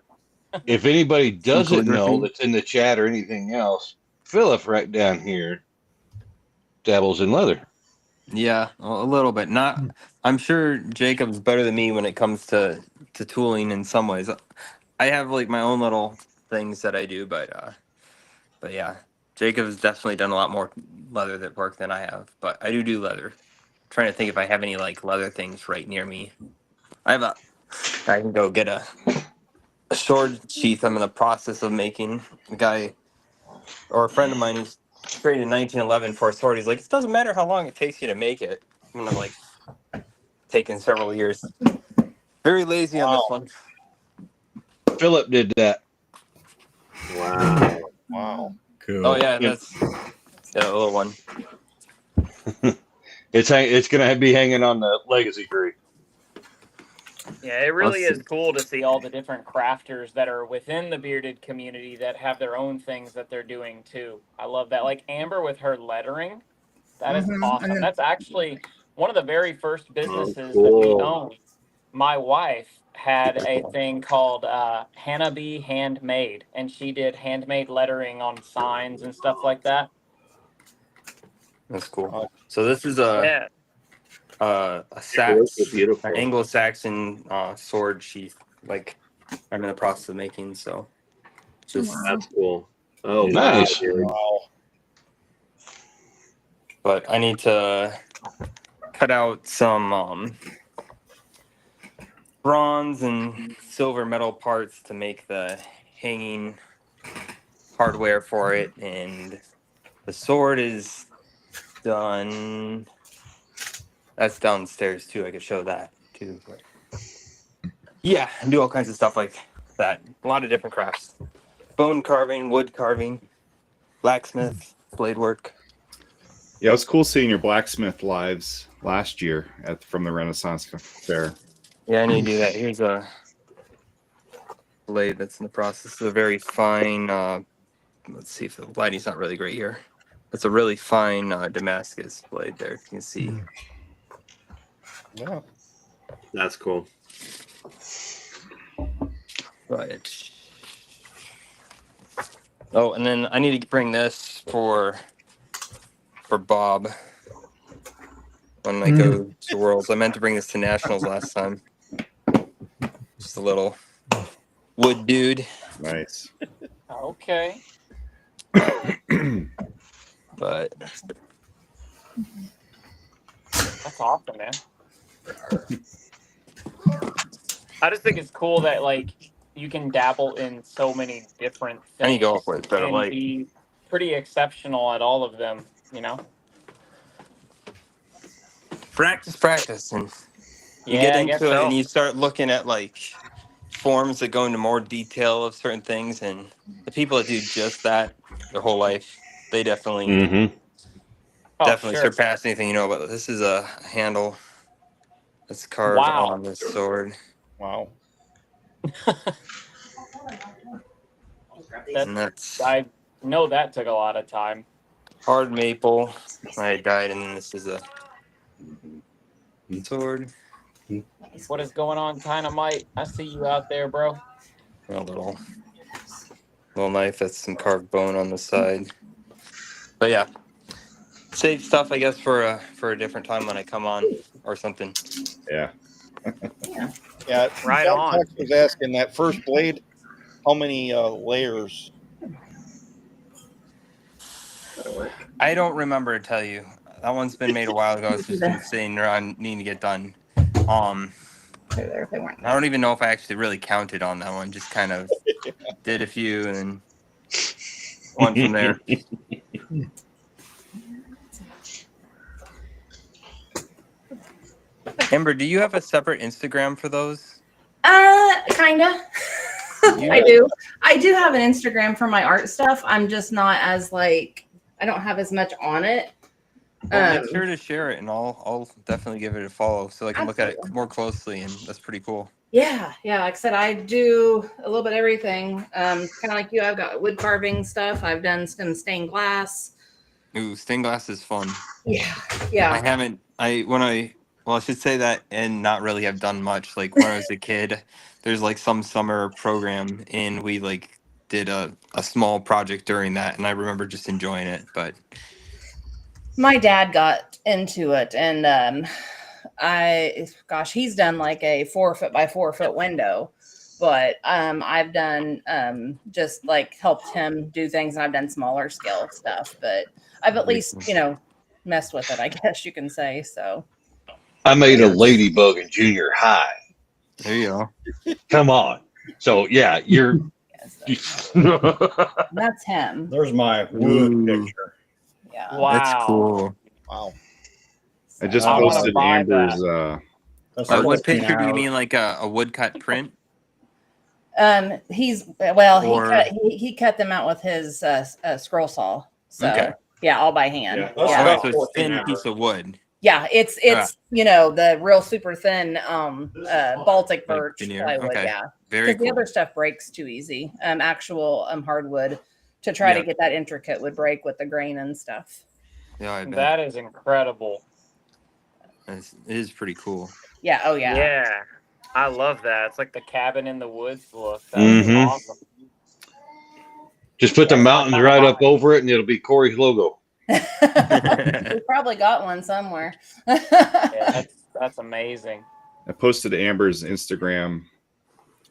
If anybody doesn't know calligraphy. that's in the chat or anything else, Philip right down here dabbles in leather. Yeah, a little bit. Not. I'm sure Jacob's better than me when it comes to tooling in some ways. I have like my own little things that I do, but yeah, Jacob's definitely done a lot more leather work than I have. But I do leather. Trying to think if I have any like leather things right near me. I can go get a sword sheath. I'm in the process of making. A guy or a friend of mine who's created in 1911 for a sword. He's like, it doesn't matter how long it takes you to make it. I'm gonna like taken several years. Very lazy on this one. Philip did that. Wow. Wow. Cool. Oh yeah, that's a little one. It's gonna be hanging on the legacy tree. Yeah, it really Awesome. is cool to see all the different crafters that are within the bearded community that have their own things that they're doing too. I love that. Like Amber with her lettering. That is Mhm. awesome. And- That's actually one of the very first businesses that cool. we owned. My wife had a thing called Hannah B Handmade, and she did handmade lettering on signs and stuff like that. That's cool. So this is a Those are beautiful. an Anglo-Saxon sword sheath. Like I'm in the process of making. So just, That's cool. Oh, Nice. wow, dude. Wow. but I need to cut out some bronze and silver metal parts to make the hanging hardware for it, and the sword is done. That's downstairs too. I could show that too. But yeah, I do all kinds of stuff like that. A lot of different crafts: bone carving, wood carving, blacksmith, blade work. Yeah, it was cool seeing your blacksmith lives last year from the Renaissance Fair. Yeah, I need to do that. Here's a blade that's in the process. It's a very fine. Let's see if the lighting's not really great here. It's a really fine Damascus blade there. If you can see. Yeah. That's cool. Right. Oh, and then I need to bring this for Bob when I go to Worlds. I meant to bring this to Nationals last time. Just a little wood dude. Nice. Okay. But That's awesome, man. I just think it's cool that like you can dabble in so many different things. I need to go for it better and light. be pretty exceptional at all of them, you know? practice, and you Yeah, get I into guess it so. and you start looking at like forms that go into more detail of certain things, and the people that do just that their whole life, they definitely Mm-hmm. definitely surpass anything you know about. This is a handle that's carved on this sword. Wow. And that's I know that took a lot of time. hard maple. I died, and then this is a sword. What is going on, Dynamite? I see you out there, bro. A little knife. That's some carved bone on the side. But yeah, save stuff, I guess, for a different time when I come on or something. Yeah. Yeah. Right John on. Cox was asking that first blade, how many layers? I don't remember to tell you. That one's been made a while ago. It's just been sitting around needing to get done. I don't even know if I actually really counted on that one. Just kind of did a few and then one from there. Amber, do you have a separate Instagram for those? Kinda. I do. I do have an Instagram for my art stuff. I'm just not as like, I don't have as much on it. Well, make sure to share it, and I'll definitely give it a follow so I can look at it more closely, and that's pretty cool. Yeah. Like I said, I do a little bit of everything. Kind of like you, I've got wood carving stuff. I've done some stained glass. Ooh, stained glass is fun. Yeah. I should say that and not really have done much. Like when I was a kid, there's like some summer program and we like did a small project during that, and I remember just enjoying it. But my dad got into it, and he's done like a 4 foot by 4 foot window. But I've done just like helped him do things, and I've done smaller scale stuff. But I've at least, messed with it, I guess you can say. So I made a ladybug in junior high. There you go. Come on. So yeah, you're. That's him. There's my wood picture. Yeah. Wow. That's cool. Wow. I just I wanna posted buy Amber's. That's A wood 14 picture? Do you hours. mean like a woodcut print? He cut them out with his scroll saw. So Okay. yeah, all by hand. Yeah, Yeah, that's All right, about so it's 14 thin hours. piece of wood. it's the real super thin Baltic birch veneer. plywood. Okay. Yeah, Very because the cool. other stuff breaks too easy. Actual hardwood to try to get that intricate would break with the grain and stuff. Yeah, I bet. That is incredible. It is pretty cool. Yeah. Oh yeah. Yeah. I love that. It's like the cabin in the woods look. That's awesome. Just put the mountains right up over it, and it'll be Corey's logo. We probably got one somewhere. Yeah, that's amazing. I posted Amber's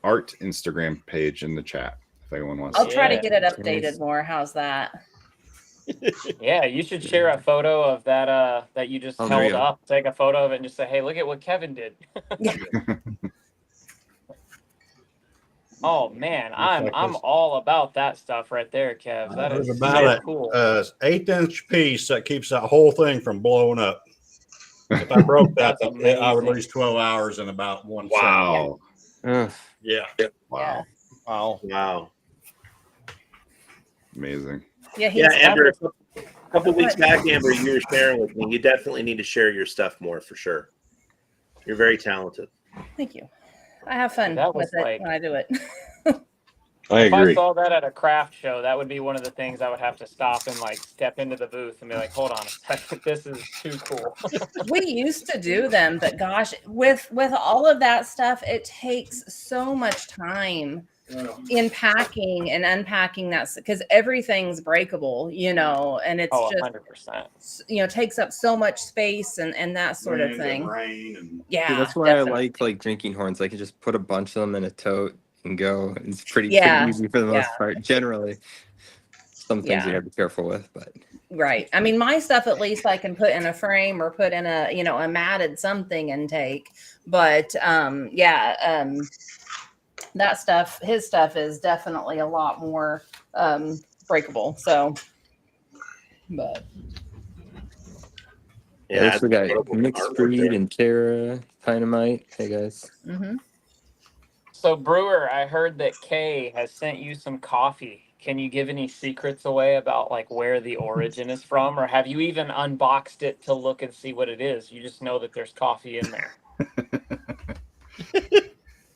art Instagram page in the chat if anyone wants. I'll to try to Yeah. get it updated more. How's that? Yeah, you should share a photo of that that you just there you held go. up. Take a photo of it and just say, "Hey, look at what Kevin did." Oh man, I'm all about that stuff right there, Kev. That There's is about so cool. an 1/8-inch piece that keeps that whole thing from blowing up. If I broke that, That's I would amazing. lose 12 hours in about 1 Wow. Ugh. second. Yeah. Wow. Wow. Wow. Amazing. Yeah. Yeah, Amber. A couple weeks back, Amber, you were sharing with me. You definitely need to share your stuff more for sure. You're very talented. Thank you. I have fun That was with it like- when I do it. I If I agree. saw that at a craft show, that would be one of the things I would have to stop and like step into the booth and be like, "Hold on a second, this is too cool." We used to do them, but gosh, with all of that stuff, it takes so much time in packing and unpacking that, because everything's breakable, and it's Oh, just 100%. takes up so much space and that sort of thing. Yeah, See, that's why definitely. I like drinking horns. I can just put a bunch of them in a tote and go. It's pretty Yeah, easy for the most yeah. part. Generally, some things you Yeah. have to be careful with, but Right. I mean, my stuff at least I can put in a frame or put in a matted something and take. But that stuff, his stuff is definitely a lot more breakable. So, but yeah, this we got incredible mixed artwork breed there. and Terra Dynamite. Hey guys. mhm. So Brewer, I heard that Kay has sent you some coffee. can you give any secrets away about like where the origin is from, or have you even unboxed it to look and see what it is? You just know that there's coffee in there.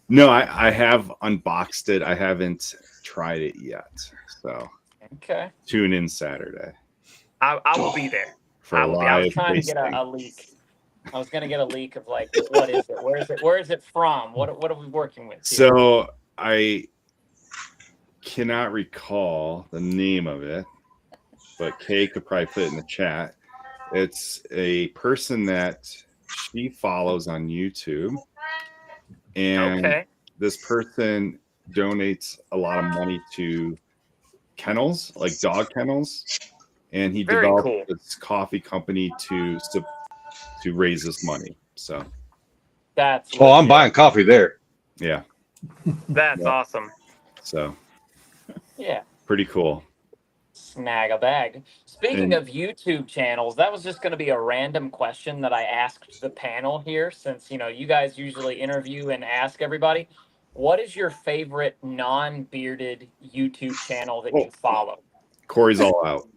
No, I have unboxed it. I haven't tried it yet. So Okay. tune in Saturday. I will be there. For I will be. I was live trying to get tasting. a leak. I was going to get a leak of like, what is it? Where is it from? What are we working with here? So I cannot recall the name of it, but Kay could probably put it in the chat. It's a person that she follows on YouTube. And Okay. this person donates a lot of money to kennels, like dog kennels. And he Very developed cool. this coffee company to raise this money. So That's Oh, I'm legit. buying coffee there. yeah. That's awesome. So Yeah. pretty cool. Snag a bag. Speaking And- of YouTube channels, that was just going to be a random question that I asked the panel here, since you guys usually interview and ask everybody. What is your favorite non-bearded YouTube channel that you follow? Corey's all out.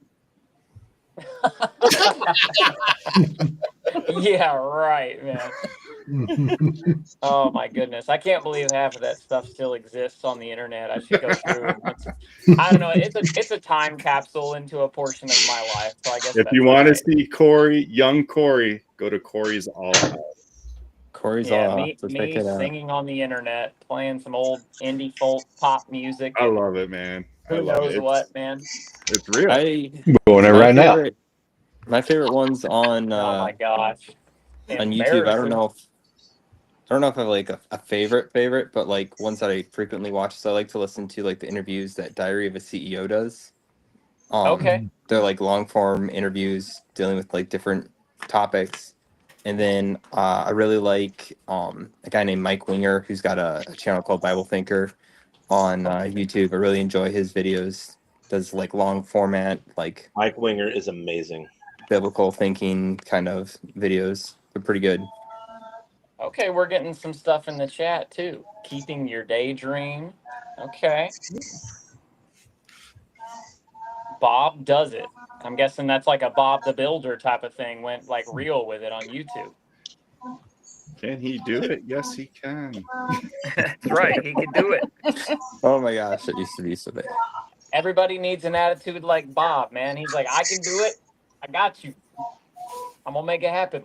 Yeah, right, man. Oh my goodness, I can't believe half of that stuff still exists on the internet. I should go through. I don't know. It's a time capsule into a portion of my life. So I guess If that's you want to okay. see Corey, young Corey, go to Corey's All Out. Corey's Yeah, all out. me So check it out. singing on the internet, playing some old indie folk pop music. I love it, man. Who I love knows it. what, man? It's real. I'm going there my right now. favorite, my favorite one's on Oh my gosh. on YouTube. I don't know if I have like a favorite, but like ones that I frequently watch. So I like to listen to like the interviews that Diary of a CEO does. Okay. They're like long form interviews dealing with like different topics. And then I really like a guy named Mike Winger, who's got a channel called Bible Thinker on YouTube. I really enjoy his videos. Does like long format, like Mike Winger is amazing. biblical thinking kind of videos. They're pretty good. Okay, we're getting some stuff in the chat too. Keeping your daydream. Okay. Bob does it. I'm guessing that's like a Bob the Builder type of thing. Went like real with it on YouTube. Can he do it? Yes, he can. That's right. He can do it. Oh my gosh, it used to be so bad. Everybody needs an attitude like Bob, man. He's like, I can do it. I got you. I'm gonna make it happen.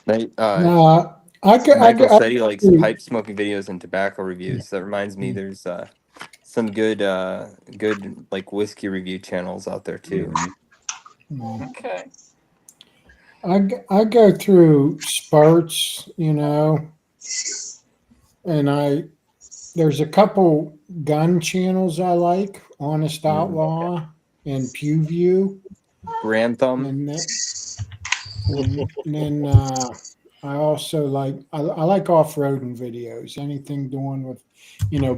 No, Michael said he likes pipe smoking videos and tobacco reviews. That reminds me, there's some good like whiskey review channels out there too. Okay. I go through spurts, and there's a couple gun channels I like, Honest Outlaw and Pew View. Grantham. And then I also like I like off-roading videos, anything doing with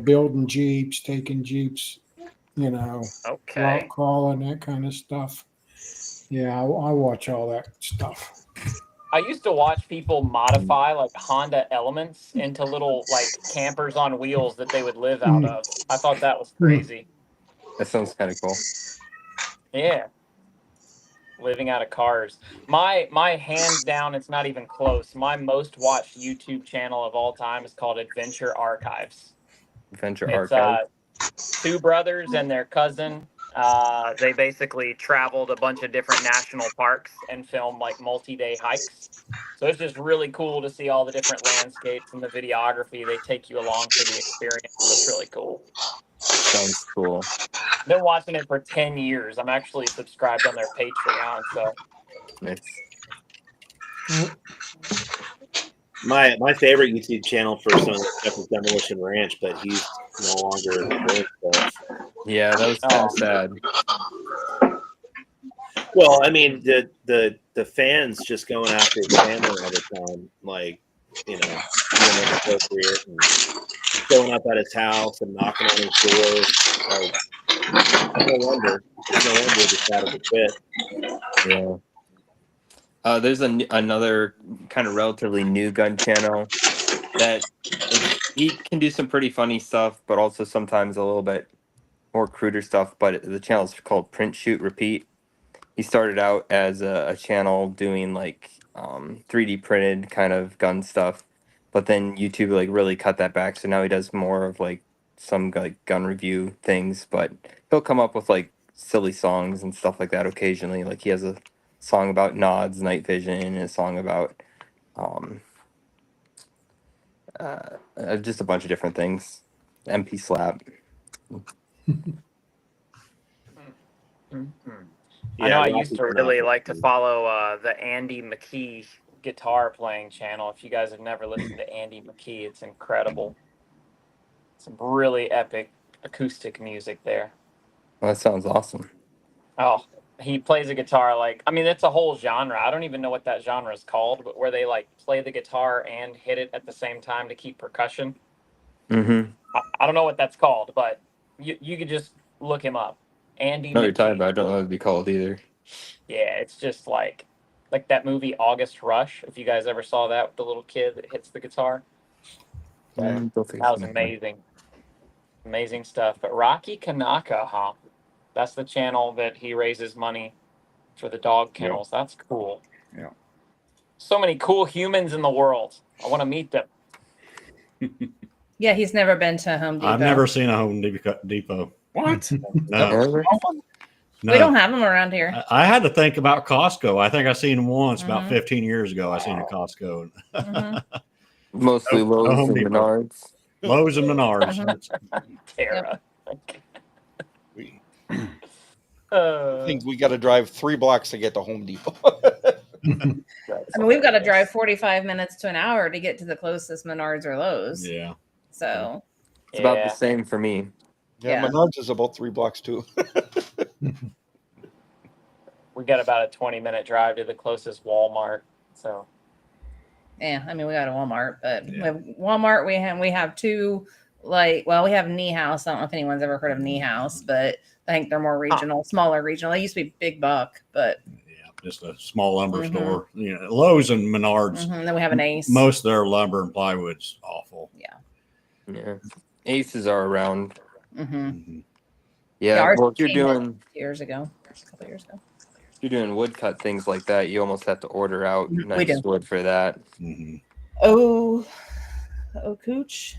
building Jeeps, taking Jeeps, Okay. crawling, that kind of stuff. Yeah, I watch all that stuff. I used to watch people modify like Honda Elements into little like campers on wheels that they would live out of. I thought that was crazy. That sounds kind of cool. Yeah. Living out of cars. My hands down, it's not even close. My most watched YouTube channel of all time is called Adventure Archives. Adventure It's Archive. two brothers and their cousin. They basically traveled a bunch of different national parks and filmed like multi-day hikes. So it's just really cool to see all the different landscapes and the videography. They take you along for the experience. It's really cool. Sounds cool. Been watching it for 10 years. I'm actually subscribed on their Patreon. So Nice. My favorite YouTube channel for some of the stuff is Demolition Ranch, but he's no longer doing stuff. Yeah, that was kind of sad. Well, I mean, the fans just going after his family all the time, like doing it appropriate and showing up at his house and knocking on his door. Like, no wonder it's out of the pit. Yeah. There's another kind of relatively new gun channel that he can do some pretty funny stuff, but also sometimes a little bit more cruder stuff. But the channel is called Print Shoot Repeat. He started out as a channel doing like 3D printed kind of gun stuff, but then YouTube like really cut that back. So now he does more of like some like gun review things, but he'll come up with like silly songs and stuff like that occasionally. Like he has a song about nods, night vision, and a song about just a bunch of different things. MP slap. I know I used to really like to follow the Andy McKee guitar playing channel. If you guys have never listened to Andy McKee, it's incredible. Some really epic acoustic music there. Well, that sounds awesome. Oh, he plays a guitar like, I mean, it's a whole genre. I don't even know what that genre is called, but where they like play the guitar and hit it at the same time to keep percussion. Mm-hmm. I don't know what that's called, but you could just look him up. Andy No, you're McKee. talking about. I don't know what it'd be called either. Yeah, it's just like that movie August Rush. If you guys ever saw that with the little kid that hits the guitar, Don't think that was so. amazing, amazing stuff. But Rocky Kanaka, huh? That's the channel that he raises money for the dog kennels. Yeah. That's cool. Yeah. So many cool humans in the world. I want to meet them. Yeah, he's never been to Home Depot. I've never seen a Home Depot. What? No. No. We don't have them around here. I had to think about Costco. I think I seen them once about 15 years ago. I seen a Costco. Mostly Lowe's and Menards. Lowe's and Menards. Tara. I think we got to drive 3 blocks to get to Home Depot. I mean, we've got to drive 45 minutes to an hour to get to the closest Menards or Lowe's. Yeah. So it's about the same for me. Yeah, Menards is about 3 blocks too. We got about a 20-minute drive to the closest Walmart. So yeah, I mean, we got a Walmart, but Walmart we have 2 we have Knee House. I don't know if anyone's ever heard of Knee House, but I think they're more regional, smaller regional. They used to be Big Buck, but just a small lumber store. You know, Lowe's and Menards. Then we have an Ace. Most of their lumber and plywood's awful. Yeah. Aces are around. Yeah, Yeah. ours Well, if you're came doing a couple years ago. If you're doing woodcut things like that, you almost have to order out nice wood for that. Oh, Cooch.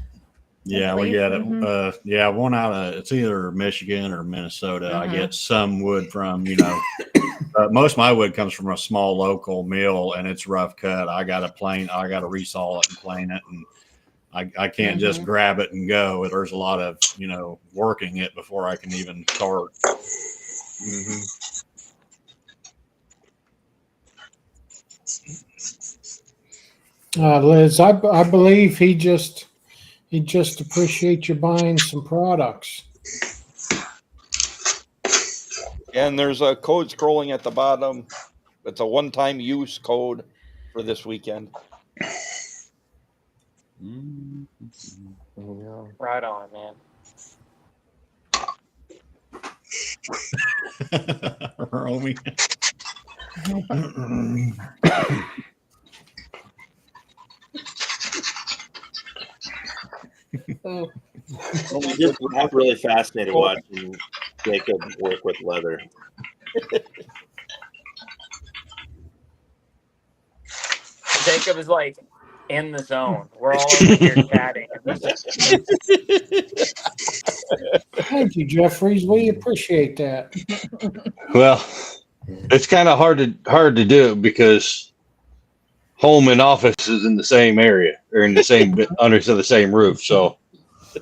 Yeah, we get it. One out of it's either Michigan or Minnesota. I get some wood from, most of my wood comes from a small local mill, and it's rough cut. I got to resaw it and plane it, and I can't just grab it and go. There's a lot of working it before I can even start. Liz, I believe he just appreciates you buying some products. And there's a code scrolling at the bottom. It's a one-time use code for this weekend. right on, man. Romy. I'm really fascinated watching Jacob work with leather. Jacob is like in the zone. We're all over here chatting. Thank you, Jeffries. We appreciate that. Well, it's kind of hard to do because home and office is in the same area or in the same under the same roof. So.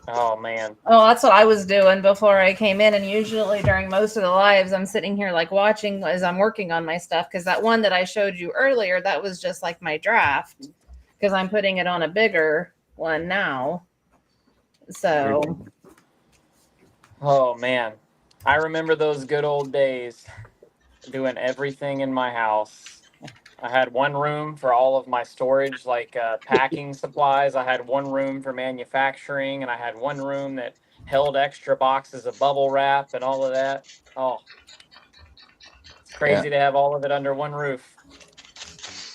Oh man. Oh, that's what I was doing before I came in, and usually during most of the lives, I'm sitting here like watching as I'm working on my stuff, because that one that I showed you earlier, that was just like my draft, because I'm putting it on a bigger one now. So. Oh man, I remember those good old days, doing everything in my house. I had one room for all of my storage, like packing supplies. I had one room for manufacturing, and I had one room that held extra boxes of bubble wrap and all of that. Oh, it's crazy to have all of it under one roof.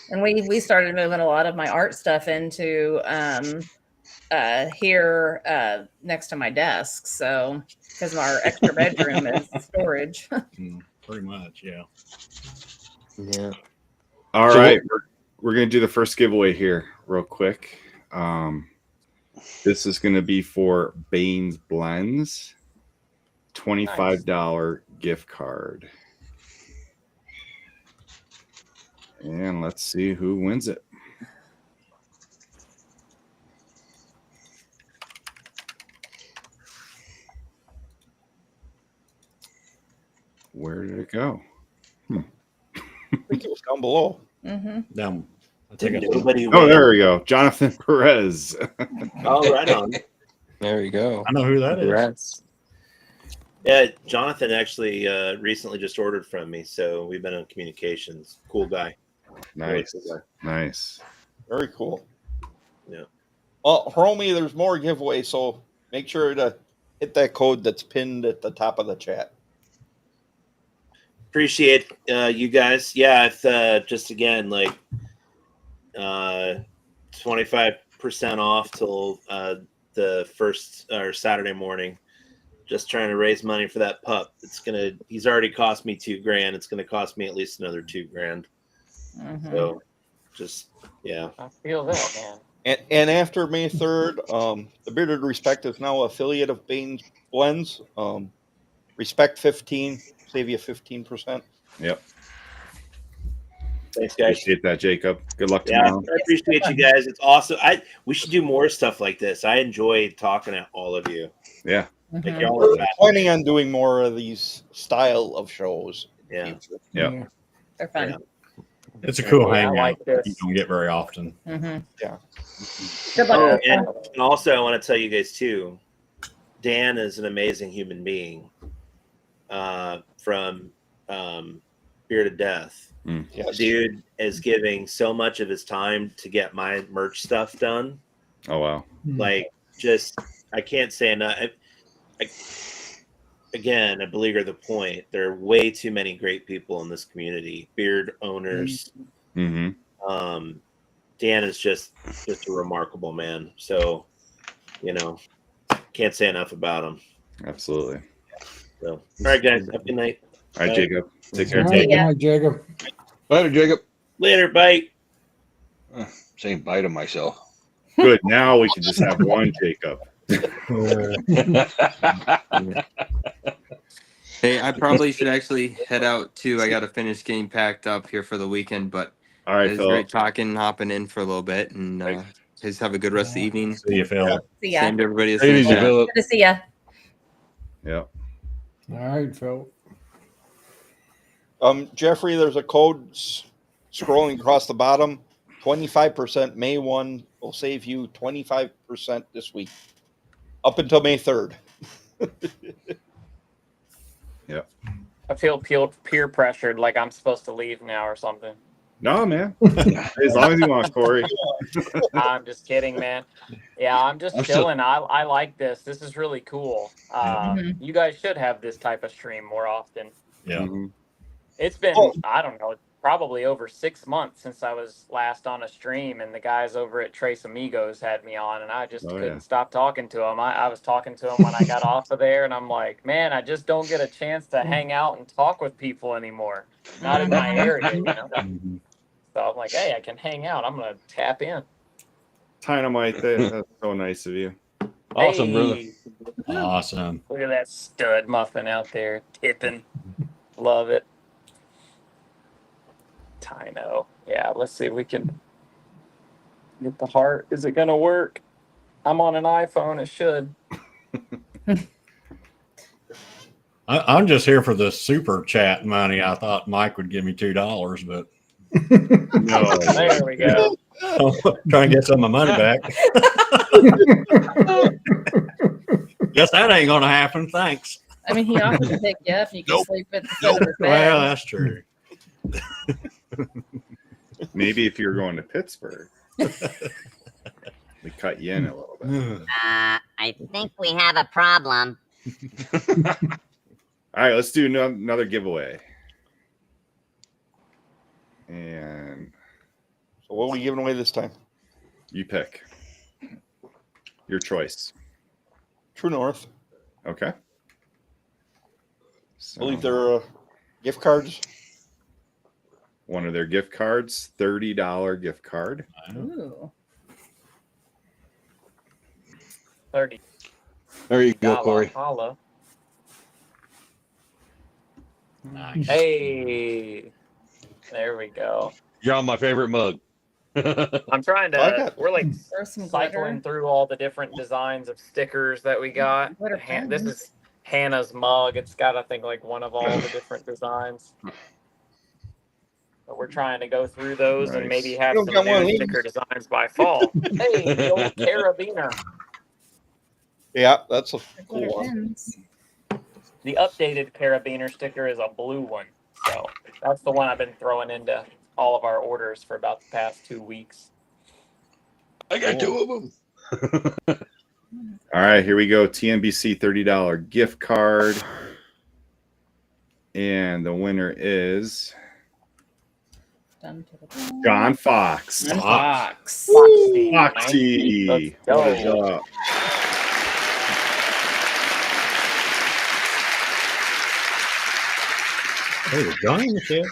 And we started moving a lot of my art stuff into here next to my desk. So, because our extra bedroom is storage. Pretty much, yeah. Yeah. All So right, we're gonna do the first giveaway here real quick. This is gonna be for Baines Blends, $25 gift card, and let's see who wins it. Where did it go? I think it was down below. Down. Oh, there we go. Jonathan Perez. Oh, right on. There we go. I know who that is. Congrats. Yeah, Jonathan actually recently just ordered from me, so we've been in communications. Cool guy. Nice. Really cool guy. Nice. Very cool. Yeah. Well, Romy, there's more giveaways, so make sure to hit that code that's pinned at the top of the chat. Appreciate you guys. Yeah, it's just again like 25% off till the first or Saturday morning. Just trying to raise money for that pup. He's already cost me $2,000. It's gonna cost me at least another $2,000. So just yeah. I feel that, man. And after May 3rd, the Bearded Respect is now affiliate of Baines Blends. Respect 15, save you 15%. Yep. Thanks, guys. Appreciate that, Jacob. Good luck Yeah, tomorrow. I appreciate you guys. It's awesome. We should do more stuff like this. I enjoy talking to all of you. Yeah. Like y'all We're are planning on doing more of these style of shows. Yeah. Yeah. They're fun. Yeah. It's a cool Yeah, I hangout. like this. You don't get very often. Yeah. Good Oh, luck. and also I want to tell you guys too, Dan is an amazing human being from Bearded Death. Yes. Dude is giving so much of his time to get my merch stuff done. Oh, wow. Like, just, I can't say enough. Again, I beleaguer the point. There are way too many great people in this community, beard owners. Mm-hmm. Dan is just a remarkable man. So, can't say enough about him. Absolutely. So, all right, guys. Have a good night. All right, Bye. Jacob. Take care. All right, good night, Jacob. Later, Jacob. Later. Bye. Saying bye to myself. Good. Now we can just have one Jacob. Hey, I probably should actually head out too. I got to finish getting packed up here for the weekend, but all right, it was Phil. great talking, hopping in for a little bit, and guys have a good rest of the evening. See you, Phil. See ya. Same to everybody. Take it easy, Phil. Good to see ya. Yeah. All right, Phil. Jeffrey, there's a code scrolling across the bottom. 25% May 1 will save you 25% this week. Up until May 3rd. Yeah. I feel peer pressured, like I'm supposed to leave now or something. No, man. As long as you want, Corey. I'm just kidding, man. Yeah, I'm just chilling. I like this. This is really cool. You guys should have this type of stream more often. Yeah. Mm-hmm. It's been, I don't know, probably over 6 months since I was last on a stream, and the guys over at Trace Amigos had me on, and I just couldn't stop talking to them. I was talking to them when I got off of there, and I'm like, man, I just don't get a chance to hang out and talk with people anymore. Not in my area, you know? So I'm like, hey, I can hang out. I'm going to tap in. Dynamite, that's so nice of you. Awesome, brother. Awesome. Look at that stud muffin out there tipping. Love it. Tino. Yeah, let's see if we can get the heart. Is it going to work? I'm on an iPhone. It should. I'm just here for the super chat money. I thought Mike would give me $2, but No. There we go. trying to get some of my money back. Guess that ain't gonna happen. Thanks. I mean, he offered to pick you up. You can sleep at the foot of his bed. Well, that's true. Maybe if you're going to Pittsburgh, we cut you in a little bit. I think we have a problem. All right, let's do another giveaway. And so what are we giving away this time? You pick. Your choice. True North. Okay. I believe they're gift cards. One of their gift cards, $30 gift card. Ooh. 30. There you go, Holla, Corey. holla. Nice. Hey, there we go. You're on my favorite mug. I'm trying I to. got- We're like There's some cycling glitter. through all the different designs of stickers that we got. Glitter This pens. is Hannah's mug. It's got, I think, like one of all the different designs. But we're trying to go through those and maybe Nice. have You some don't got one of new these? sticker designs by fall. Hey, the old carabiner. Yeah, that's a The cool glitter one. pens. The updated carabiner sticker is a blue one. So that's the one I've been throwing into all of our orders for about the past 2 weeks. I got two of them. All right, here we go. TNBC $30 gift card. And the winner is Done to the John Fox. Fox. Foxy. Foxy. Let's What is go. up? Oh, was Johnny in the chat?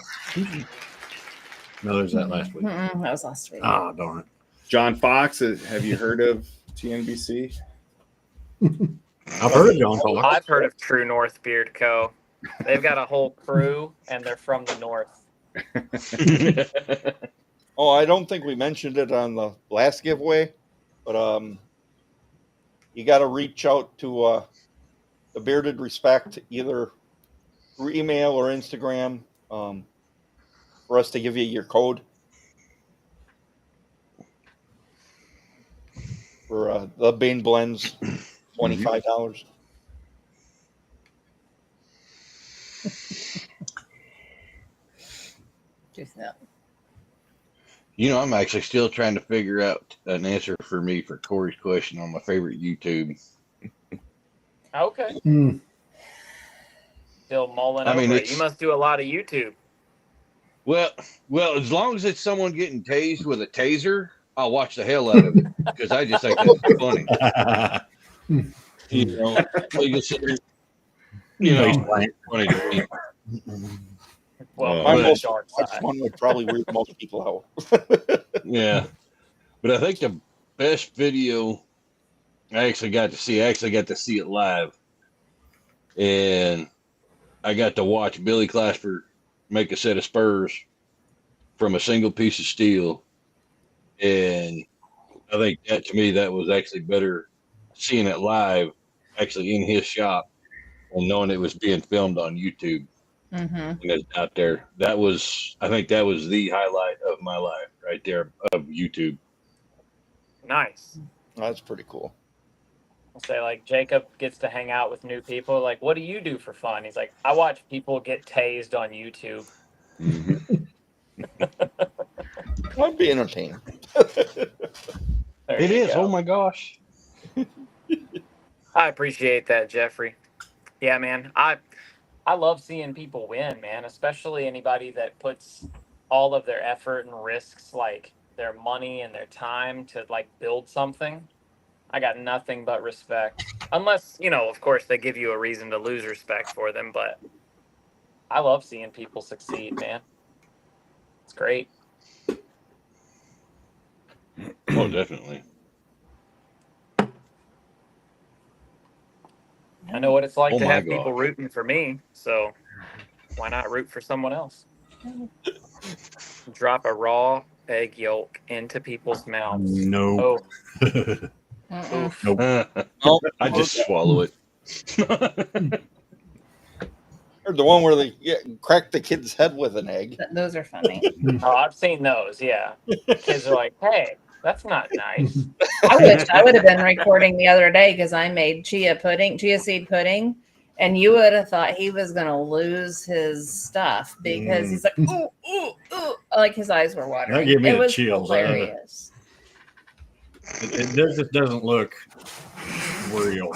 No, there's that last week. That was last week. Ah, darn it. John Fox, have you heard of TNBC? I've heard of John Fox. I've heard of True North Beard Co. They've got a whole crew, and they're from the north. Oh, I don't think we mentioned it on the last giveaway, but you got to reach out to the Bearded Respect either through email or Instagram for us to give you your code for the Bane blends, $25. You know, I'm actually still trying to figure out an answer for me for Corey's question on my favorite YouTube. Okay. Still mulling I mean, over it. You must do a lot of YouTube. Well, as long as it's someone getting tased with a taser, I'll watch the hell out of it because I just think that's funny. You know, funny to me. Well, My but- most dark that's side. one would probably weird most people out. Yeah, but I think the best video I actually got to see it live, and I got to watch Billy Clasper make a set of spurs from a single piece of steel, and I think that to me that was actually better seeing it live, actually in his shop, and knowing it was being filmed on YouTube. And it's out there. I think that was the highlight of my life right there of YouTube. Nice. That's pretty cool. I'll say, like, Jacob gets to hang out with new people. Like, what do you do for fun? He's like, I watch people get tased on YouTube. I'd be entertained. It is. Oh my gosh. I appreciate that, Jeffrey. Yeah, man. I love seeing people win, man, especially anybody that puts all of their effort and risks, like their money and their time to like build something. I got nothing but respect. Unless, you know, of course they give you a reason to lose respect for them, but I love seeing people succeed, man. It's great. Oh, definitely. I know what it's like Oh to my have people gosh. rooting for me, so why not root for someone else? Drop a raw egg yolk into people's mouths. No. Oh. Nope. I just swallow it. Or the one where they crack the kid's head with an egg. Those are funny. Oh, I've seen those. Yeah, kids are like, "Hey, that's not nice." I wish I would have been recording the other day because I made chia seed pudding, and you would have thought he was going to lose his stuff because he's like, ooh, ooh, ooh, like his eyes were watering. That gave me it the was chills. hilarious. It just doesn't look real.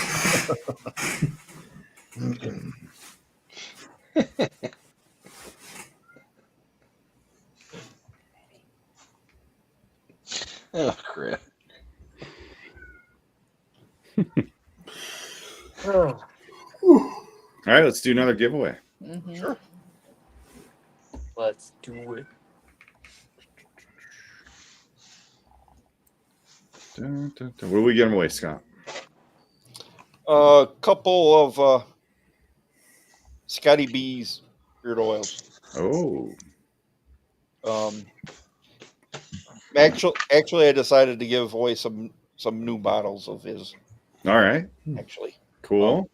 Oh crap. Oh. All right, let's do another giveaway. Sure. Let's do it. Dun, dun, dun. What are we giving away, Scott? A couple of Scotty B's beard oils. Oh, Actually, I decided to give away some new bottles of his. all right. Actually, Cool.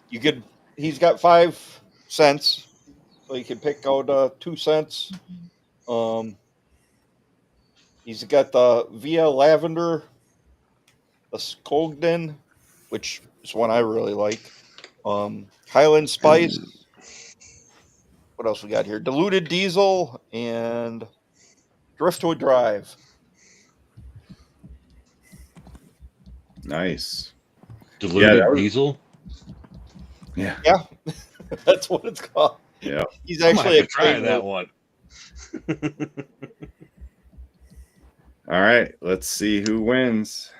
He's got 5 cents, so you can pick out 2 cents. He's got the Via Lavender, the Skogden, which is one I really like. Highland Spice. What else we got here? Diluted Diesel and Driftwood Drive. Nice. Diluted that was- diesel. Yeah. Yeah, that's what it's called. Yeah. He's I might actually have a to try claim that of- one. All right, let's see who wins.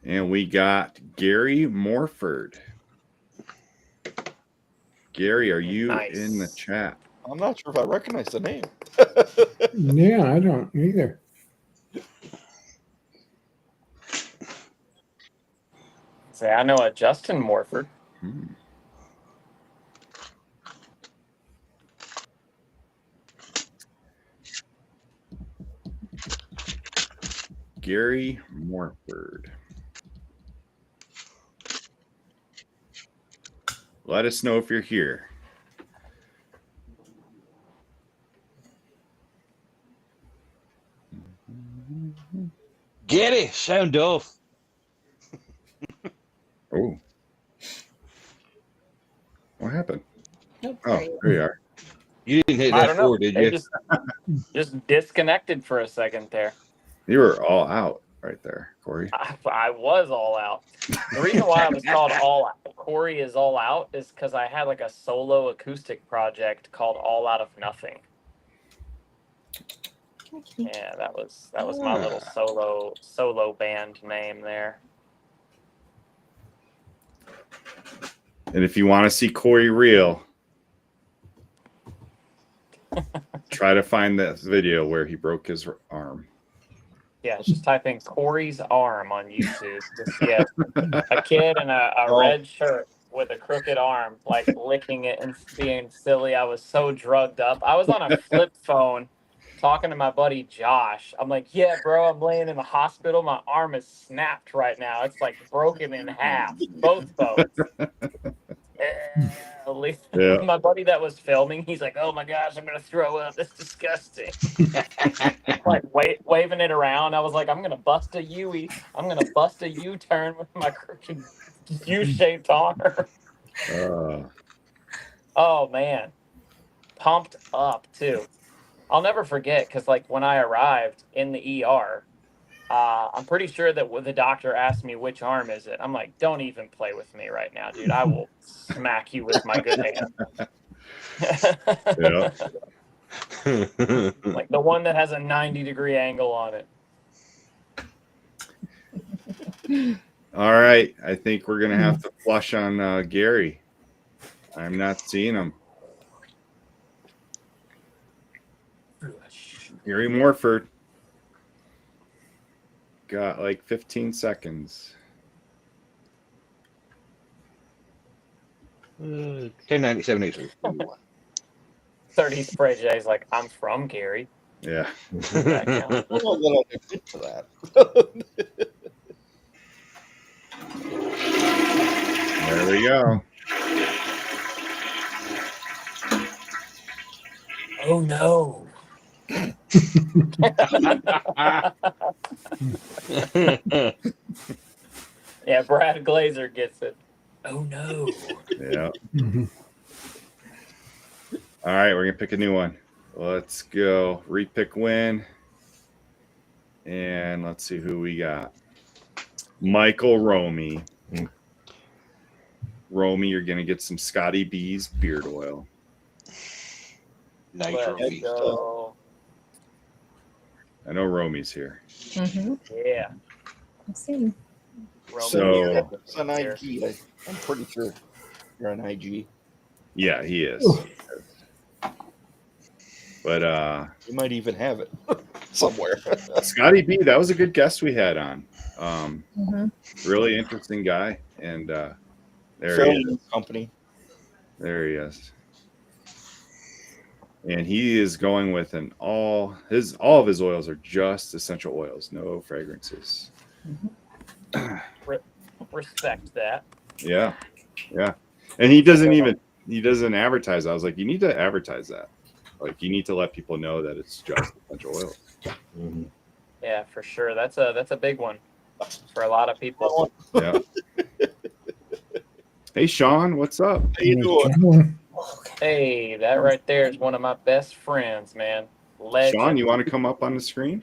And we got Gary Morford. Gary, are you Nice. in the chat? I'm not sure if I recognize the name. Yeah, I don't either. Say, I know a Justin Morford. Gary Morford. Let us know if you're here. Get it. Sound off. Oh. What happened? Nope, Oh, there you there you are. You didn't hit I don't know. F4, did They you? just disconnected for a second there. You were all out right there, Corey. I was all out. The reason why I was called All Out, Corey is All Out, is because I had like a solo acoustic project called All Out of Nothing. Yeah, that was my little solo band name there. And if you want to see Corey real, try to find that video where he broke his arm. Yeah, just type in Corey's arm on YouTube to see a kid in a red shirt with a crooked arm, like licking it and being silly. I was so drugged up. I was on a flip phone talking to my buddy Josh. I'm like, yeah, bro, I'm laying in the hospital. My arm is snapped right now. It's like broken in half, both phones. Yeah. My buddy that was filming, he's like, oh my gosh, I'm going to throw up. That's disgusting. Like waving it around. I was like, I'm going to bust a U-E. I'm going to bust a U-turn with my crooked U-shaped arm. Oh, man. Pumped up, too. I'll never forget, because, like, when I arrived in the ER, I'm pretty sure that the doctor asked me, which arm is it? I'm like, don't even play with me right now, dude. I will smack you with my good hand. Yeah. Like the one that has a 90-degree angle on it. All right. I think we're going to have to flush on Gary. I'm not seeing him. Gary Morford. Got like 15 seconds. 1097. 30 spray J's like, I'm from Gary. Yeah. I don't know that I could get to that. There we go. Oh no. Yeah, Brad Glazer gets it. Oh no. Yeah. All right, we're gonna pick a new one. Let's go. Repick win. And let's see who we got. Michael Romy. Romy, you're gonna get some Scotty B's beard oil. Nitro Let's go. I know Romy's here. Mm-hmm. Yeah. Let's see. So it's on IG. I'm pretty sure you're on IG. yeah, he is. But you might even have it somewhere. Scotty B, that was a good guest we had on. Mm-hmm. Really interesting guy, and there Fairly he is. new company. There he is. And he is going with all of his oils are just essential oils, no fragrances. Respect that. Yeah. And he doesn't advertise. I was like, you need to advertise that. Like, you need to let people know that it's just essential oils. Mm-hmm. Yeah, for sure. That's a big one for a lot of people. Yeah. Hey, Sean, what's up? How you doing? Hey, that right there is one of my best friends, man. Legend. Sean, you want to come up on the screen?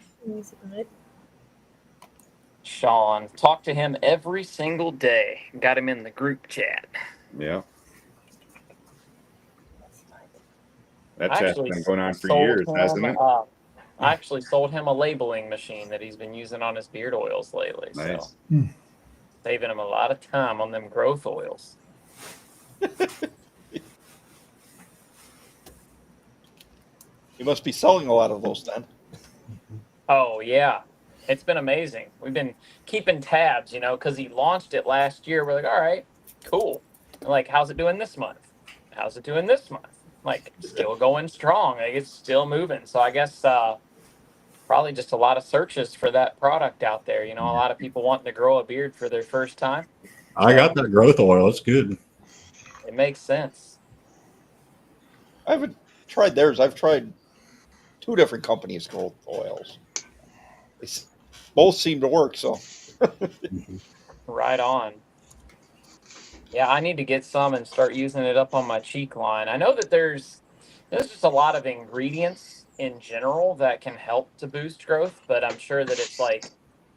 Sean, talk to him every single day. Got him in the group chat. Yeah. That chat's been going on for sold years, him, hasn't it? I actually sold him a labeling machine that he's been using on his beard oils lately. Nice. So saving him a lot of time on them growth oils. You must be selling a lot of those then. Oh, yeah. It's been amazing. We've been keeping tabs, because he launched it last year. We're like, all right, cool. And like, how's it doing this month? How's it doing this month? Like, still going strong. Like, it's still moving. So I guess probably just a lot of searches for that product out there. A lot of people wanting to grow a beard for their first time. I got that growth oil. It's good. It makes sense. I haven't tried theirs. I've tried 2 different companies' growth oils. Both seem to work, so. Right on. Yeah, I need to get some and start using it up on my cheek line. I know that there's just a lot of ingredients in general that can help to boost growth, but I'm sure that it's like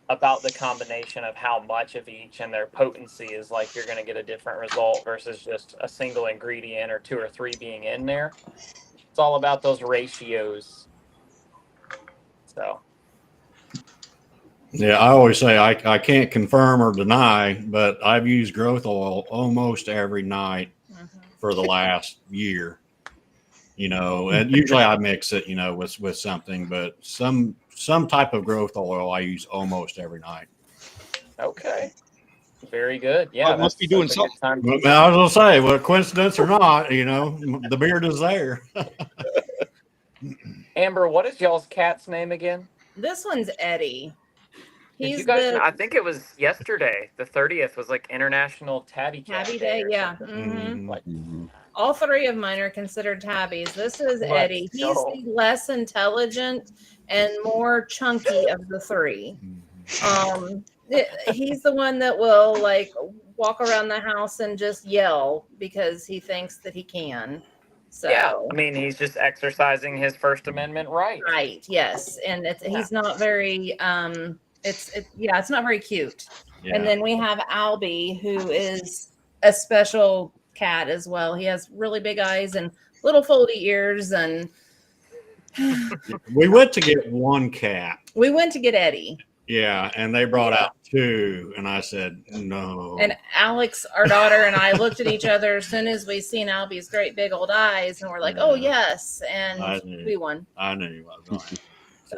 about the combination of how much of each and their potency is like you're going to get a different result versus just a single ingredient or 2 or 3 being in there. It's all about those ratios. So. Yeah, I always say I can't confirm or deny, but I've used growth oil almost every night for the last year. And usually I mix it, with something, but some type of growth oil I use almost every night. Okay. Very good. Yeah, I must be doing something. I was gonna say, well, coincidence or not, the beard is there. Amber, what is y'all's cat's name again? This one's Eddie. Did you guys know? I think it was yesterday. The 30th was like International Tabby Cat Day. Yeah. Mm-hmm. All 3 of mine are considered tabbies. This is Eddie. He's the less intelligent and more chunky of the 3. He's the one that will like walk around the house and just yell because he thinks that he can. So yeah, I mean, he's just exercising his First Amendment right. Right. Yes, and he's not very. It's not very cute. Yeah. And then we have Albie, who is a special cat as well. He has really big eyes and little foldy ears. And we went to get 1 cat. We went to get Eddie. Yeah, and they brought out 2, and I said no. And Alex, our daughter, and I looked at each other as soon as we seen Albie's great big old eyes, and we're like, "Oh yes!" And we won. I knew you was right.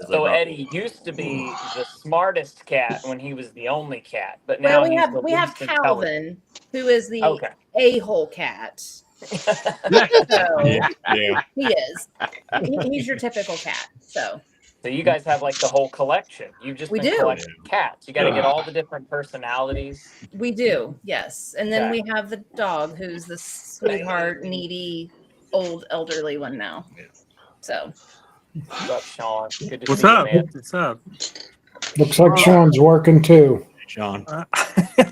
So Eddie used to be the smartest cat when he was the only cat, but now we have Calvin, who is the a-hole cat. So yeah, he is. He's your typical cat. So you guys have like the whole collection. You've just been collecting cats. You got to get all the different personalities. We do, yes. And then we have the dog, who's the sweetheart, needy, old, elderly one now. So. What's up, Sean? Good to What's see up? you, man. What's up? Looks like Sean's working too. Sean. I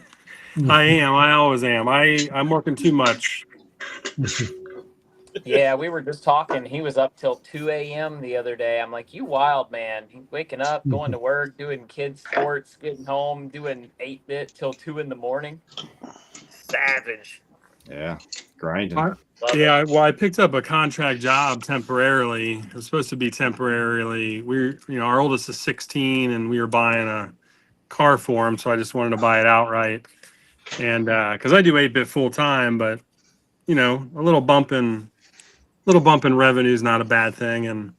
am. I always am. I'm working too much. Yeah, we were just talking. He was up till 2 a.m. the other day. I'm like, you wild man. He's waking up, going to work, doing kids sports, getting home, doing 8-bit till 2 in the morning. Savage. Yeah, grinding. I picked up a contract job temporarily. It was supposed to be temporarily. Our oldest is 16, and we were buying a car for him, so I just wanted to buy it outright. And because I do 8-bit full time, but a little bump in revenue is not a bad thing. And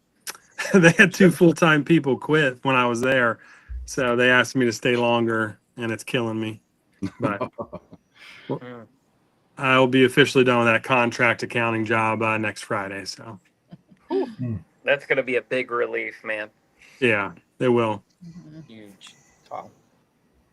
they had 2 full-time people quit when I was there, so they asked me to stay longer, and it's killing me. But I'll be officially done with that contract accounting job next Friday. So That's gonna be a big relief, man. yeah, they will. Huge.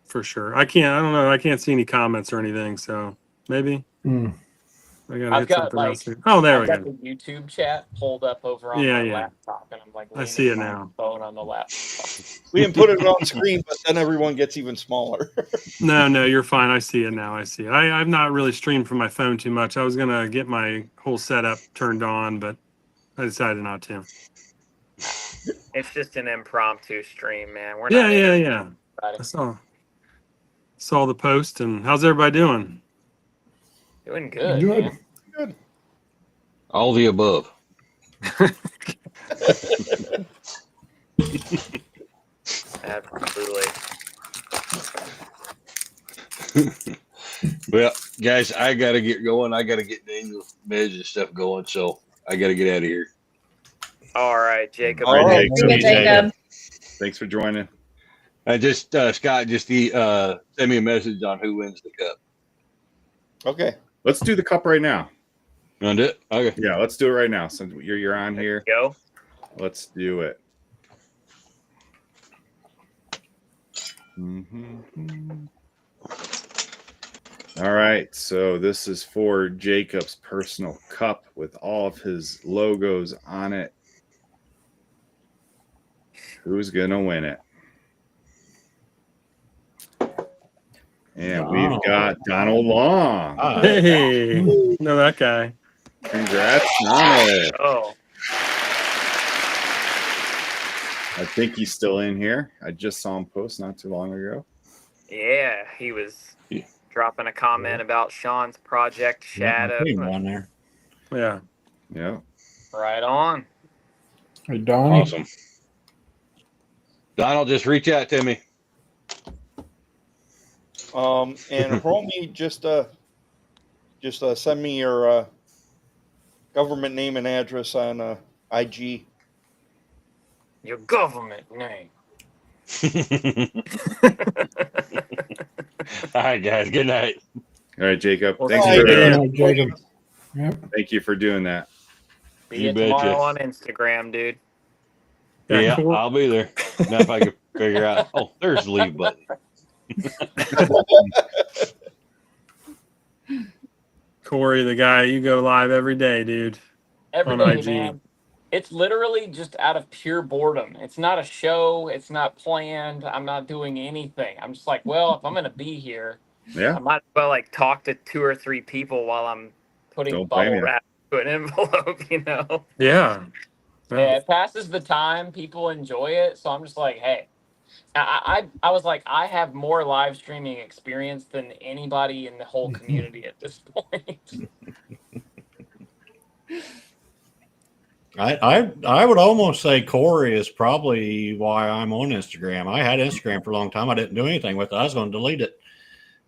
For sure. I don't know. I can't see any comments or anything, so maybe. I gotta I've hit got something like, else here. Oh, there I've we got go. the YouTube chat pulled up over on my laptop, and I'm like, I see it my now. phone on the laptop. We didn't put it on screen, but then everyone gets even smaller. No, you're fine. I see it now. I see it. I've not really streamed from my phone too much. I was gonna get my whole setup turned on, but I decided not to. It's just an impromptu stream, man. We're Yeah, not. yeah. I saw the post, and how's everybody doing? Doing good. Good. Man. Good. All the above. Absolutely. Well, guys, I got to get going. I got to get Daniel's meds and stuff going, so I got to get out of here. All right, Jacob. All right, Jacob. Thanks for joining. I just Scott just send me a message on who wins the cup. Okay. Let's do the cup right now. You want to do it? Okay. Yeah, let's do it right now. Since you're on here. Go. Let's do it. Mm-hmm. All right, so this is for Jacob's personal cup with all of his logos on it. Who's gonna win it? And we've got Donald Long. Hey, know that guy. Congrats, Donald. Oh. I think he's still in here. I just saw him post not too long ago. Yeah, he was dropping a comment about Sean's project Shadow. On there. Yeah. Yeah. Right on. Hey, Donnie. Awesome. Donald, just reach out to me. And Romy, just send me your government name and address on IG. Your government name. All right, guys. Good night. All right, Jacob. Well, Thanks bye, for Good night, Jacob. Yep. Thank you for doing that. See You you betcha. tomorrow on Instagram, dude. Yeah, cool. I'll be there. Now if I could figure out. Oh, there's the leave button. Corey, the guy, you go live every day, dude. Every On day, IG. man. It's literally just out of pure boredom. It's not a show. It's not planned. I'm not doing anything. I'm just like, well, if I'm going to be here, Yeah. I might as well like talk to 2 or 3 people while I'm putting Don't blame bubble you. wrap to an envelope, you know? Yeah. Yeah, it passes the time. People enjoy it. So I'm just like, hey, I was like, I have more live streaming experience than anybody in the whole community at this point. I would almost say Corey is probably why I'm on Instagram. I had Instagram for a long time. I didn't do anything with it. I was going to delete it.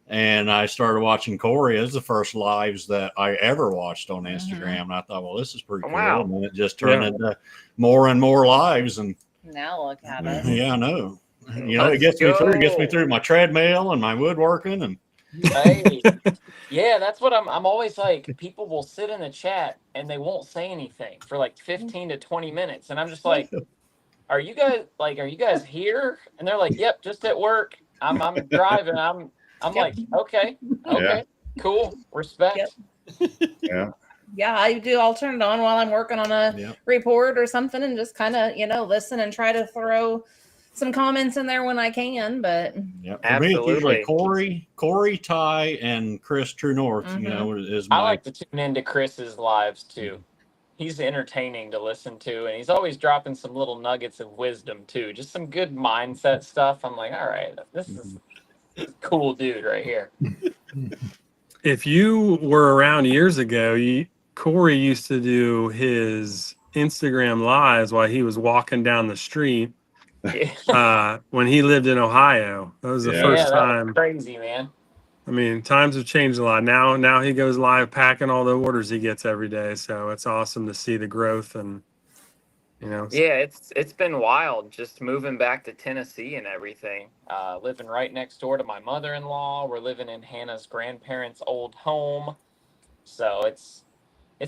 And I started watching Corey as the first lives that I ever watched on Instagram. And I thought, well, this is pretty cool. Wow. And then it just turned into more and more lives. And Now look at it. yeah, I know. You know, it gets me through. It gets me through my treadmill and my woodworking. And Hey, yeah, that's what I'm always like. People will sit in the chat and they won't say anything for like 15 to 20 minutes. And I'm just like, are you guys here? And they're like, yep, just at work. I'm driving. I'm like, okay, cool, respect. Yeah. Yeah, I do. I'll turn it on while I'm working on a report or something and just kind of, listen and try to throw some comments in there when I can. But for me, it's usually Corey, Ty, and Chris True North, is my. I like to tune into Chris's lives too. He's entertaining to listen to, and he's always dropping some little nuggets of wisdom too. Just some good mindset stuff. I'm like, all right, this is a cool dude right here. if you were around years ago, Corey used to do his Instagram lives while he was walking down the street when he lived in Ohio. That was the first that was time. crazy, man. I mean, times have changed a lot. Now he goes live packing all the orders he gets every day. So it's awesome to see the growth and, you know. Yeah, it's been wild just moving back to Tennessee and everything. Living right next door to my mother-in-law. We're living in Hannah's grandparents' old home. So it's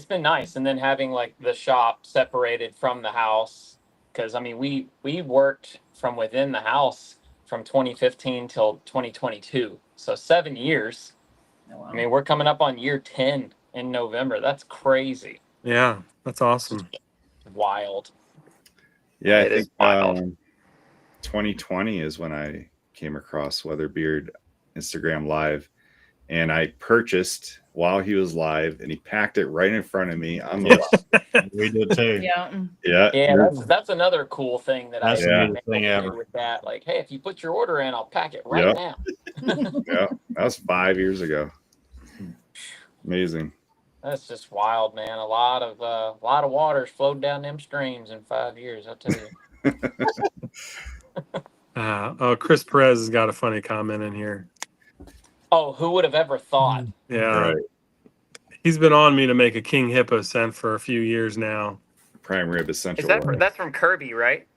been nice. And then having like the shop separated from the house. Because I mean we worked from within the house from 2015 till 2022. So 7 years. Oh, wow. I mean, we're coming up on year 10 in November. That's crazy. Yeah, that's awesome. Wild. Yeah, It I is think wild. 2020 is when I came across Weatherbeard Instagram Live, and I purchased while he was live, and he packed it right in front of me on the We did too. Yeah. Yeah, that's another cool thing that That's I the been neatest able thing to ever. do with that. Like, hey, if you put your order in, I'll pack it right Yep. now. Yeah, that was 5 years ago. Amazing. That's just wild, man. A lot of water's flowed down them streams in 5 years. I'll tell you. Chris Perez has got a funny comment in here. Oh, who would have ever thought? Yeah. Right. He's been on me to make a King Hippo scent for a few years now. Prime rib essential. That's from Kirby, right?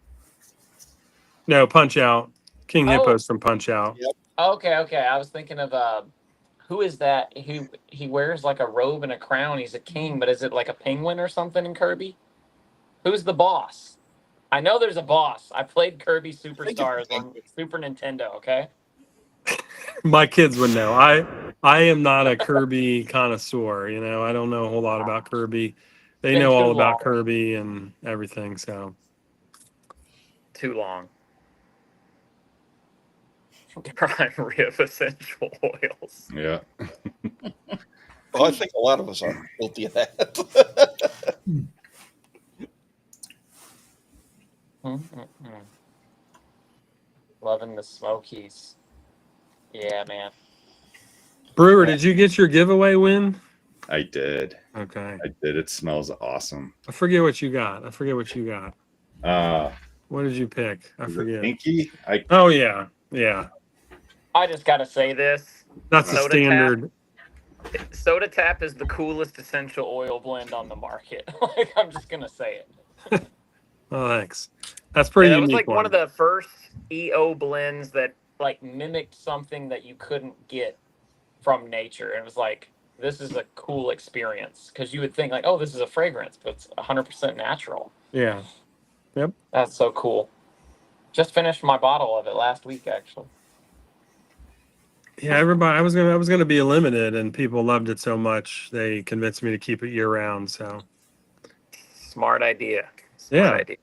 No, Punch Out. King Oh. Hippo's from Punch Out. Okay. I was thinking of who is that? He wears like a robe and a crown. He's a king, but is it like a penguin or something in Kirby? Who's the boss? I know there's a boss. I played Kirby Superstars on Super Nintendo. Okay. My kids would know. I am not a Kirby connoisseur. You know, I don't know a whole lot about Kirby. They Been know all too about long. Kirby and everything. So Too long. Prime rib essential oils. Yeah. Well, I think a lot of us are guilty of that. Loving the Smokies. Yeah, man. Brewer, did you get your giveaway win? I did. Okay. I did. It smells awesome. I forget what you got. What did you pick? I Is it forget. Pinky? Oh yeah. Yeah. I just gotta say this. That's a Soda standard. Soda Tap is the coolest essential oil blend on the market. Like, I'm just gonna say it. Oh, thanks. That's pretty That was unique like one of the first EO blends that like mimicked something that you couldn't get from nature. And it was like, this is a cool experience, because you would think like, oh, this is a fragrance, but it's 100% natural. Yeah. Yep. That's so cool. Just finished my bottle of it last week, actually. Yeah, everybody. I was gonna be limited, and people loved it so much they convinced me to keep it year round. So Smart idea. yeah, Idea.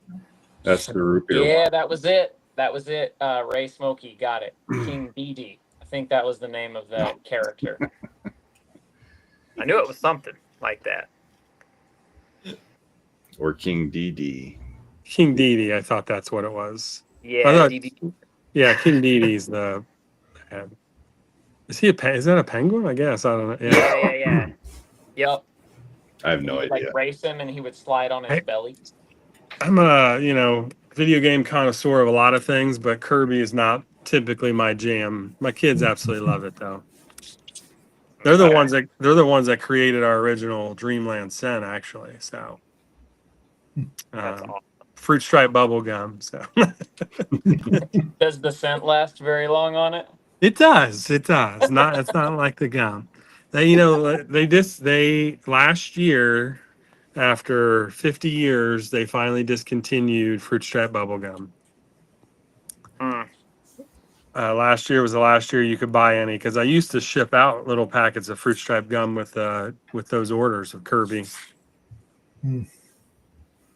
That's the root beer. Yeah, that was it. Ray Smokey got it. King BD. I think that was the name of that character. I knew it was something like that. Or King DD. King Didi. I thought that's what it was. Yeah, I thought- DD. Yeah, King Didi's the. Is he is that a penguin? I guess I don't know. Yeah. Yeah. Yep. I have no Like idea. race him, and he would slide on his belly. I'm a video game connoisseur of a lot of things, but Kirby is not typically my jam. My kids absolutely love it though. They're the ones that created our original Dreamland scent, actually. So, That's awesome. fruit stripe bubble gum. So Does the scent last very long on it? it does. It's not like the gum. They last year, after 50 years, they finally discontinued fruit stripe bubble gum. Last year was the last year you could buy any, because I used to ship out little packets of fruit stripe gum with those orders of Kirby.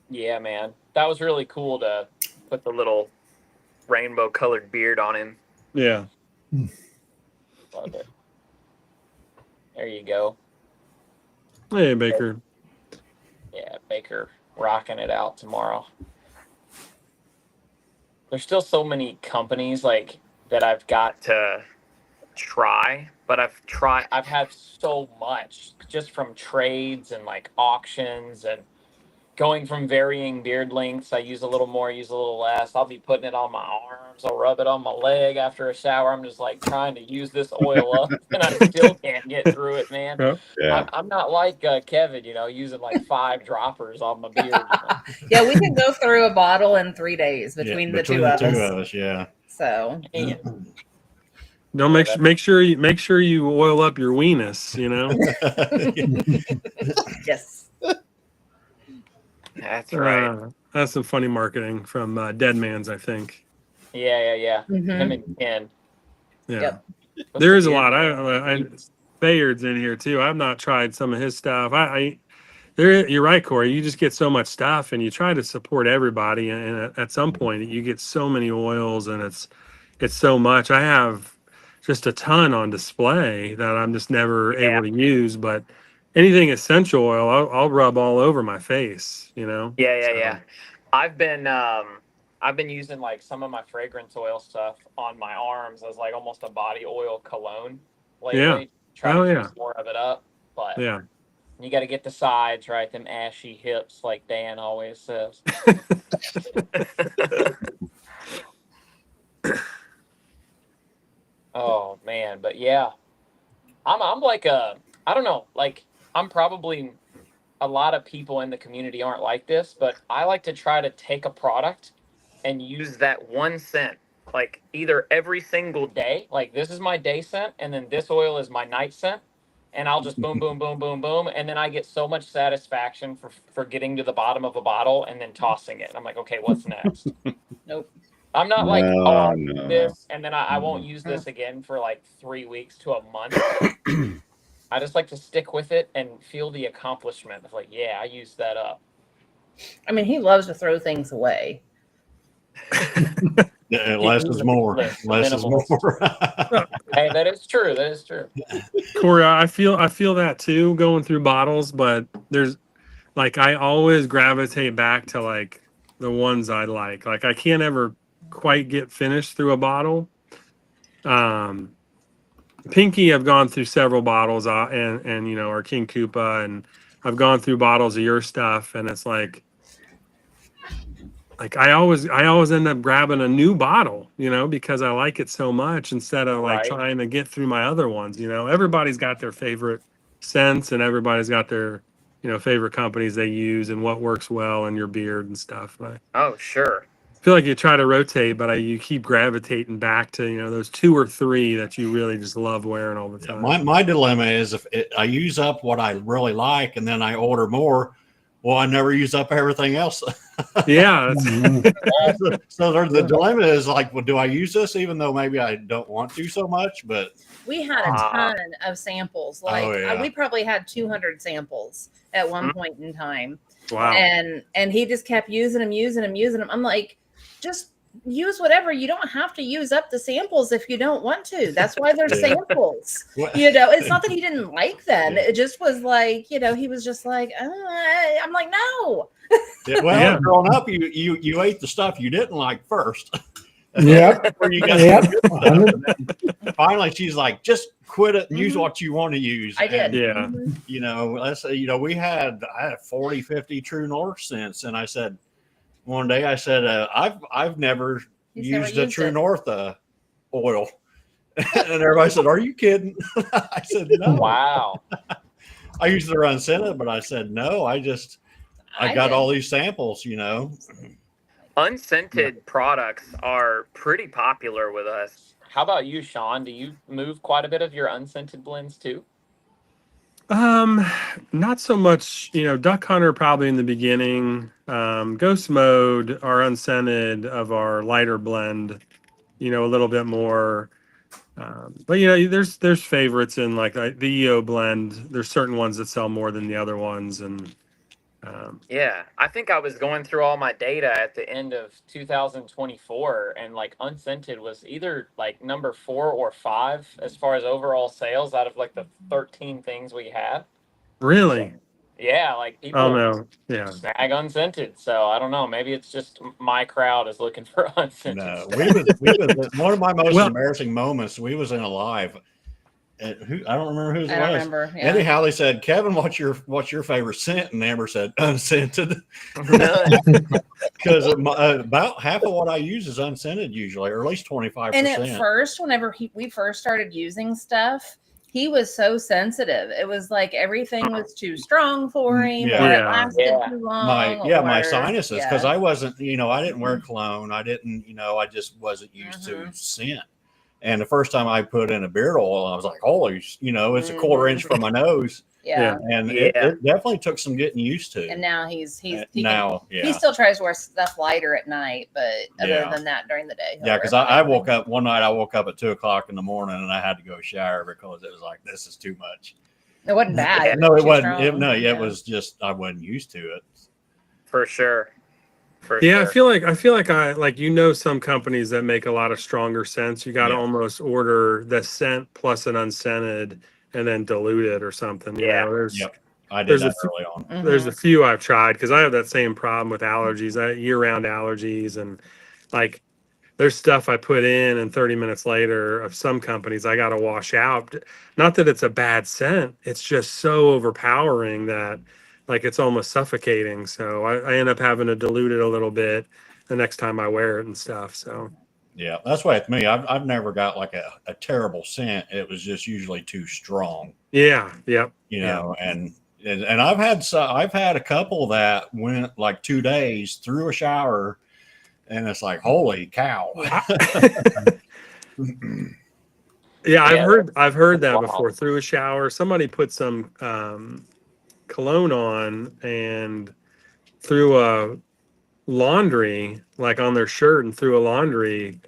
Yeah, man. That was really cool to put the little rainbow colored beard on him. Yeah. Love it. There you go. Hey, Baker. Yeah, Baker rocking it out tomorrow. There's still so many companies like that I've got to try but I've had so much just from trades and like auctions and going from varying beard lengths. I use a little more, use a little less. I'll be putting it on my arms. I'll rub it on my leg after a shower. I'm just like trying to use this oil up, and I still can't get through it, man. Yeah. I'm not like Kevin, using like 5 droppers on my beard. Yeah, we can go through a bottle in 3 days between the two of us. Yeah. So Don't make sure you oil up your weenus, yes. That's right. That's some funny marketing from Dead Man's, I think. Yeah. Mhm. Him and Ken. Yeah. Yep. There is a lot. I Bayard's in here too. I've not tried some of his stuff. You're right, Corey. You just get so much stuff, and you try to support everybody, and at some point, you get so many oils, and it's so much. I have just a ton on display that I'm just never able to use. But anything essential oil, I'll rub all over my face. Yeah. I've been using like some of my fragrance oil stuff on my arms as like almost a body oil cologne lately. Yeah. Try to yeah. use more of it up, but Yeah. you got to get the sides right, them ashy hips, like Dan always says. Oh man, but yeah, I'm like I don't know, like I'm probably a lot of people in the community aren't like this, but I like to try to take a product and use that 1 scent, like either every single day, like this is my day scent, and then this oil is my night scent, and I'll just boom, boom, boom, boom, boom, and then I get so much satisfaction for getting to the bottom of a bottle and then tossing it. And I'm like, okay, what's next? Nope. I'm not like, I'll use no. this, and then I won't use this again for like 3 weeks to a month. I just like to stick with it and feel the accomplishment of like, yeah, I used that up. I mean, he loves to throw things away. Less is more. Less is more. Hey, that is true. That is true. Corey, I feel that too going through bottles, but there's like I always gravitate back to like the ones I like. Like I can't ever quite get finished through a bottle. Pinky, I've gone through several bottles, and our King Koopa, and I've gone through bottles of your stuff, and it's like I always end up grabbing a new bottle, because I like it so much instead of like trying to get through my other ones. Everybody's got their favorite scents, and everybody's got their favorite companies they use and what works well in your beard and stuff. Oh, sure. I feel like you try to rotate, but you keep gravitating back to those 2 or 3 that you really just love wearing all the time. My dilemma is if I use up what I really like and then I order more, well, I never use up everything else. Yeah. So the dilemma is like, well, do I use this even though maybe I don't want to so much? But we had a ton of samples. Like we probably had 200 samples at one point in time. Wow. And he just kept using them. I'm like, just use whatever. You don't have to use up the samples if you don't want to. That's why there's samples. It's not that he didn't like them. It just was like, he was just like, I'm like, no. Growing up, you ate the stuff you didn't like first. Yep. Finally, she's like, just quit it and use what you want to use. I did. Let's say, I had 40, 50 True North scents. And I said, one day I've never used a True North oil. And everybody said, are you kidding? I said, no. Wow. I used to run unscented, but I said, no, I got all these samples, Unscented products are pretty popular with us. How about you, Sean? Do you move quite a bit of your unscented blends too? Not so much, Duck Hunter probably in the beginning. Ghost Mode are unscented of our lighter blend, a little bit more. But there's favorites in like the EO blend. There's certain ones that sell more than the other ones, and yeah, I think I was going through all my data at the end of 2024, and like unscented was either like number 4 or 5 as far as overall sales out of like the 13 things we had. Really? Yeah, like people snag unscented. So I don't know. Maybe it's just my crowd is looking for unscented. No, we was one of my most embarrassing moments. We was in a live, who I don't remember who it was. I don't remember. Yeah. Anyhow, they said, Kevin, what's your favorite scent? And Amber said unscented. Because about half of what I use is unscented usually, or at least 25%. And at first, whenever we first started using stuff, he was so sensitive. It was like everything was too strong for him, or it lasted too long. My sinuses, because I wasn't, I didn't wear cologne. I didn't, I just wasn't used to scent. And the first time I put in a beard oil, I was like, holy, it's a quarter inch from my nose. Yeah. And it definitely took some getting used to. And now he he still tries to wear stuff lighter at night, but other than that, during the day. Yeah, because I woke up one night. I woke up at 2:00 in the morning, and I had to go shower because it was like, this is too much. It wasn't bad. No, it wasn't. It was just I wasn't used to it. For sure. I feel like some companies that make a lot of stronger scents. You got to almost order the scent plus an unscented and then dilute it or something. I did that early on. There's a few I've tried because I have that same problem with allergies. I have year-round allergies, and like there's stuff I put in, and 30 minutes later of some companies I got to wash out. Not that it's a bad scent, it's just so overpowering that like it's almost suffocating. So I end up having to dilute it a little bit the next time I wear it and stuff. So yeah, that's why with me, I've never got like a terrible scent. It was just usually too strong. Yeah. Yep. And I've had a couple that went like 2 days through a shower, and it's like, holy cow. I've heard that before. Through a shower, somebody put some cologne on and threw a laundry, like on their shirt, and threw a laundry,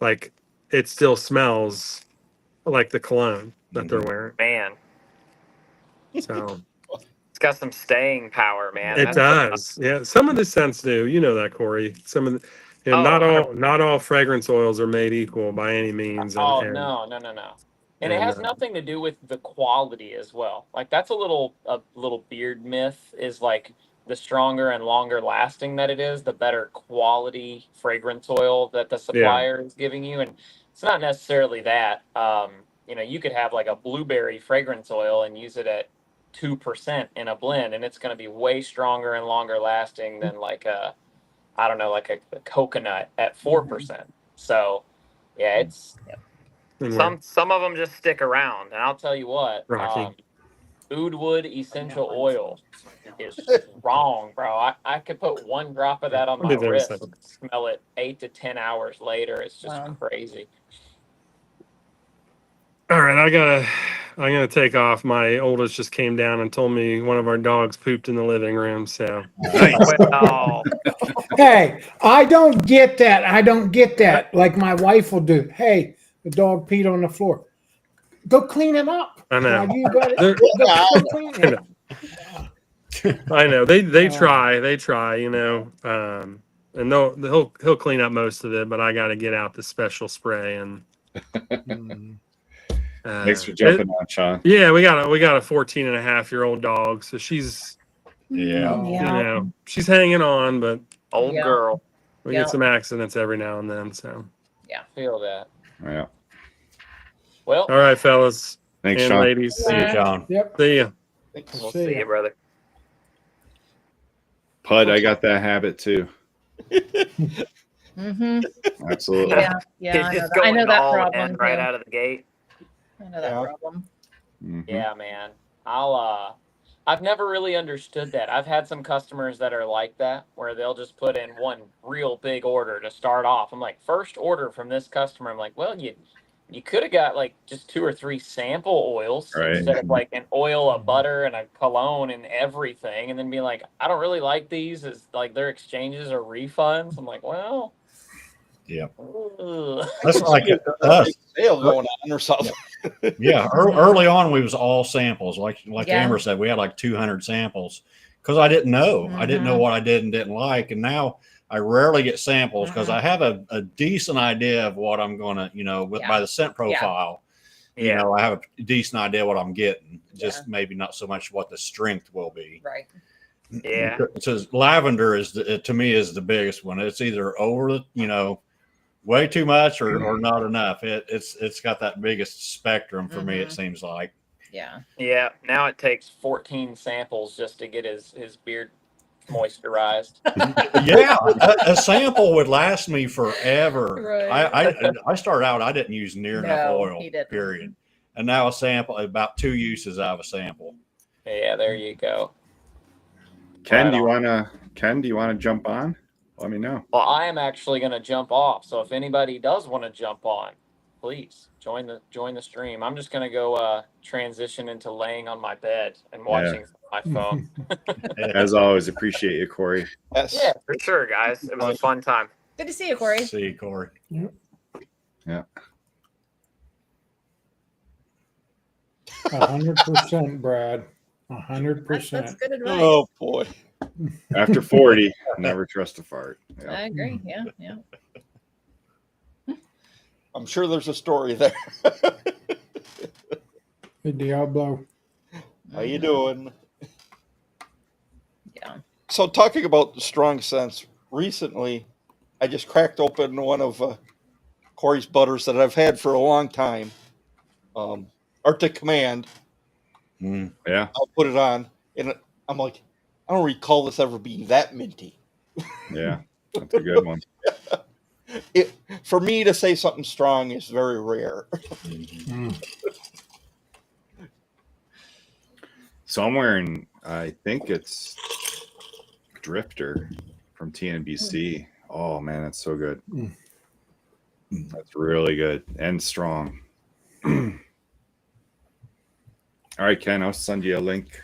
like it still smells like the cologne that they're wearing. Man. So it's got some staying power, man. It does. Yeah. Some of the scents do. You know that, Corey. Some of the, not all fragrance oils are made equal by any means. No. And it has nothing to do with the quality as well. Like that's a little beard myth, is like the stronger and longer lasting that it is, the better quality fragrance oil that the supplier is giving you. And it's not necessarily that. You could have like a blueberry fragrance oil and use it at 2% in a blend, and it's going to be way stronger and longer lasting than like a coconut at 4%. So yeah, it's some of them just stick around. And I'll tell you what, Oud Wood essential oil is strong, bro. I could put one drop of that on my wrist and smell it 8 to 10 hours later. It's just crazy. All right, I'm gonna take off. My oldest just came down and told me one of our dogs pooped in the living room. So, hey, I don't get that. Like my wife will do. Hey, the dog peed on the floor. Go clean it up. I know. Go clean it. I know. They try. And he'll clean up most of it, but I got to get out the special spray and. Thanks for jumping on, Sean. Yeah, we got a 14.5-year-old dog, so she's she's hanging on, but old girl. We get some accidents every now and then, so feel that. Yeah. Well, all right, fellas. Thanks, and Sean. ladies. See you, John. Yep. See ya. We'll see you, brother. Pud, I got that habit too. Absolutely. Yeah. I know that problem right out of the gate. I know that problem. Yeah, man. I've never really understood that. I've had some customers that are like that, where they'll just put in one real big order to start off. I'm like, first order from this customer. I'm like, well, you could have got like just 2 or 3 sample oils instead of like an oil, a butter, and a cologne and everything, and then be like, I don't really like these. As like their exchanges or refunds. I'm like, well. Yeah, ugh. that's like us. Sale going on or something. Yeah, early on we was all samples. Like Amber said, we had like 200 samples because I didn't know. I didn't know what I did and didn't like, and now I rarely get samples because I have a decent idea of what I'm gonna, by the scent profile. I have a decent idea what I'm getting. Just maybe not so much what the strength will be. Right. Yeah. It says lavender to me is the biggest one. It's either over the way too much or not enough. It's got that biggest spectrum for me. It seems like. Yeah. Yeah. Now it takes 14 samples just to get his beard moisturized. Yeah, a sample would last me forever. Right. I started out, I didn't use near enough No, oil, he didn't. period. And now a sample, about 2 uses out of a sample. Yeah, there you go. Ken, Right do you on. wanna jump on? Let me know. Well, I am actually going to jump off. So if anybody does want to jump on, please join the stream. I'm just going to go transition into laying on my bed and watching my phone. As always, appreciate you, Corey. Yes. Yeah, for sure, guys. It was a fun time. Good to see you, Corey. See you, Corey. Yeah. 100%, Brad. 100%. That's good advice. Oh boy. After 40, never trust a fart. Yeah. I agree. Yeah. I'm sure there's a story there. Hey, Diablo. How you doing? Yeah. So talking about the strong scents, recently I just cracked open one of Corey's butters that I've had for a long time. Arctic Command. Yeah. I'll put it on, and I'm like, I don't recall this ever being that minty. Yeah. That's a good one. For me to say something strong is very rare. So I'm wearing, I think it's Drifter from TNBC. Oh man, that's so good. That's really good and strong. All right, Ken, I'll send you a link.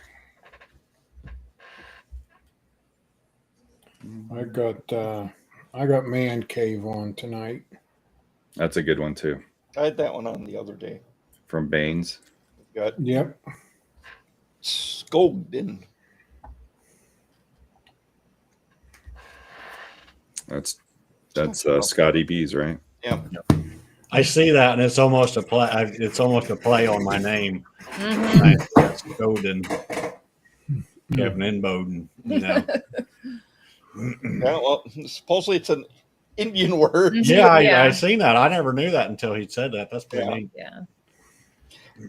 I got Man Cave on tonight. That's a good one too. I had that one on the other day. From Baines. Got Yep. Skoden. That's Scotty B's, right? Yeah. I see that, and it's almost a play. It's almost a play on my name. Godin, Kevin Inboden. You know. Yeah, well, supposedly it's an Indian word. Yeah, I seen that. I never knew that until he said that. That's pretty neat. Yeah.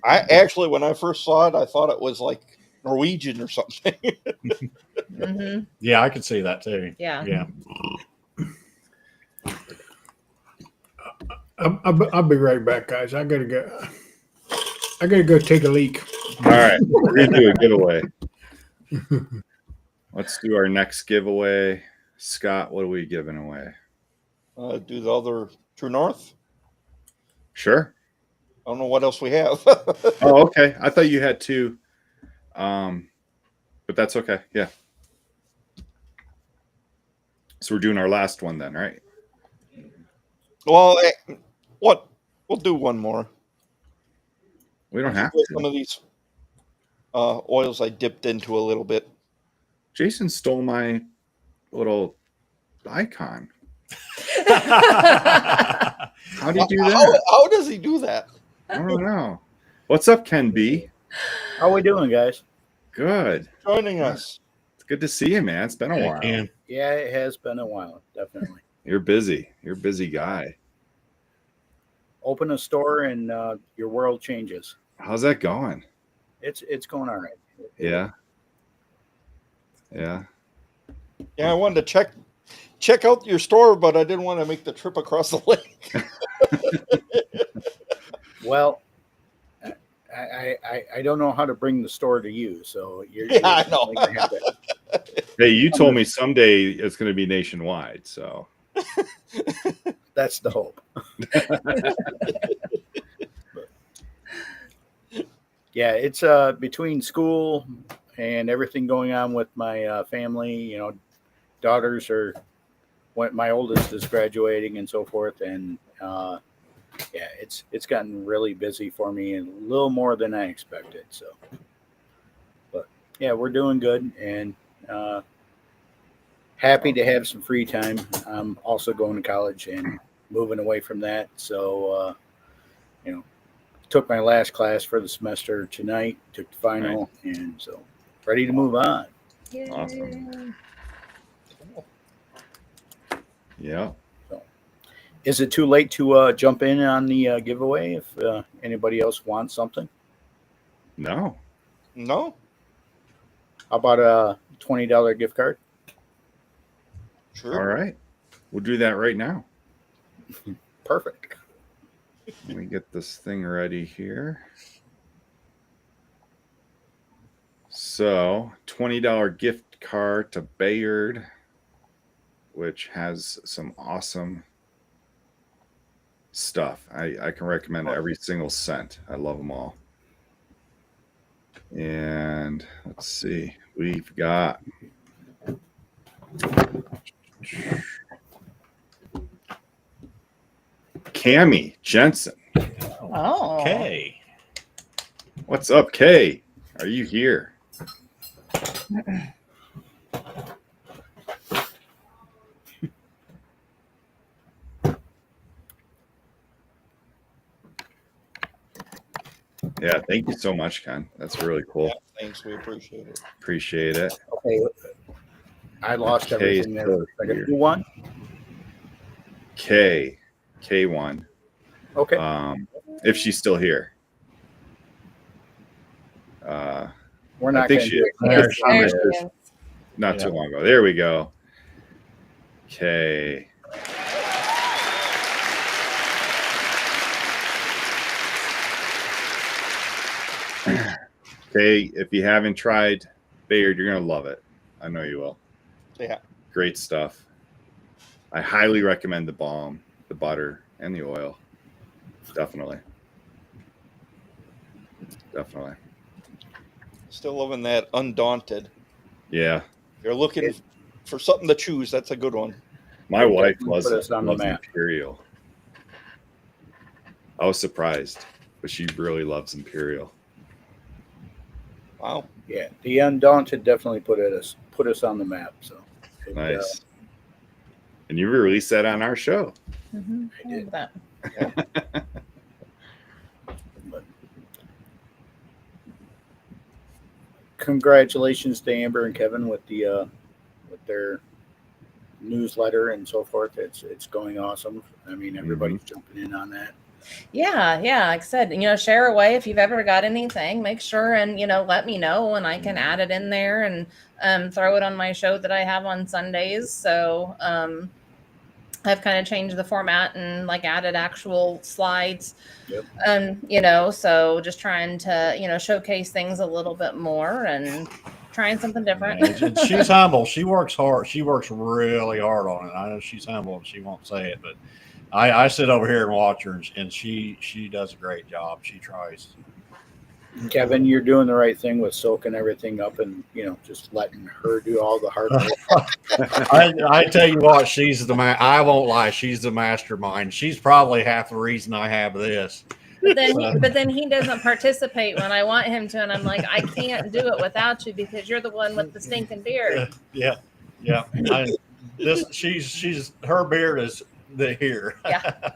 I actually, when I first saw it, I thought it was like Norwegian or something. Yeah, I could see that too. Yeah. Yeah. I'll be right back, guys. I gotta go take a leak. All right, we're gonna do a giveaway. Let's do our next giveaway. Scott, what are we giving away? Do the other True North. Sure. I don't know what else we have. Oh, okay. I thought you had two. But that's okay. Yeah. So we're doing our last one then, right? Well, what? We'll do one more. We don't have With to. some of these oils I dipped into a little bit. Jason stole my little icon. How do you do that? How does he do that? I don't know. What's up, Ken B? How we doing, guys? Good. Joining us. It's good to see you, man. It's been a while. Ken. Yeah, it has been a while, definitely. You're busy. You're a busy guy. Open a store and your world changes. How's that going? It's going all right. Yeah. Yeah. Yeah, I wanted to check out your store, but I didn't want to make the trip across the lake. Well, I don't know how to bring the store to you, so you're I know. gonna have to- Hey, you told me someday it's going to be nationwide, so that's the hope. Yeah, it's between school and everything going on with my family. You know, daughters are. My oldest is graduating and so forth, and yeah, it's gotten really busy for me and a little more than I expected. So, but yeah, we're doing good and happy to have some free time. I'm also going to college and moving away from that. So, you know, took my last class for the semester tonight, took the final, and so ready to move on. awesome. Yeah. So, Is it too late to jump in on the giveaway if anybody else wants something? No. No. How about a $20 gift card? Sure. All right. We'll do that right now. Perfect. Let me get this thing ready here. So, $20 gift card to Bayard, which has some awesome stuff. I can recommend every single scent. I love them all. And let's see. We've got Cammie Jensen. Oh. Okay. What's up, Kay? Are you here? Yeah, thank you so much, Ken. That's really cool. Yeah, thanks. We appreciate it. Appreciate it. Okay. I lost Kay's everything there. still For a second. here. Who won? K1. Okay. If she's still here. We're not I think gonna she do is. it. There Commented she is. not too long ago. There we go. Okay. Okay, if you haven't tried Bayard, you're gonna love it. I know you will. Yeah. Great stuff. I highly recommend the balm, the butter, and the oil. Definitely. Definitely. Still loving that Undaunted. Yeah. If you're looking for something to choose, that's a good one. My wife Put loves us on the loves map. Imperial. I was surprised, but she really loves Imperial. Wow. Yeah, the Undaunted definitely put us on the map. So Nice. And you released that on our show. Mm-hmm. I did. That. Congratulations to Amber and Kevin with with their newsletter and so forth. It's going awesome. I mean, everybody's jumping in on that. Yeah, like I said, share away if you've ever got anything. Make sure and let me know, and I can add it in there and throw it on my show that I have on Sundays. So I've kind of changed the format and added actual slides. Yep. So just trying to showcase things a little bit more and trying something different. And she's humble. She works hard. She works really hard on it. I know she's humble and she won't say it, but I sit over here and watch her, and she does a great job. She tries. Kevin, you're doing the right thing with soaking everything up and just letting her do all the hard work. I tell you what, she's the man. I won't lie, she's the mastermind. She's probably half the reason I have this. But then he doesn't participate when I want him to, and I'm like, I can't do it without you because you're the one with the stinking beard. Yeah. She's her beard is here. Yeah.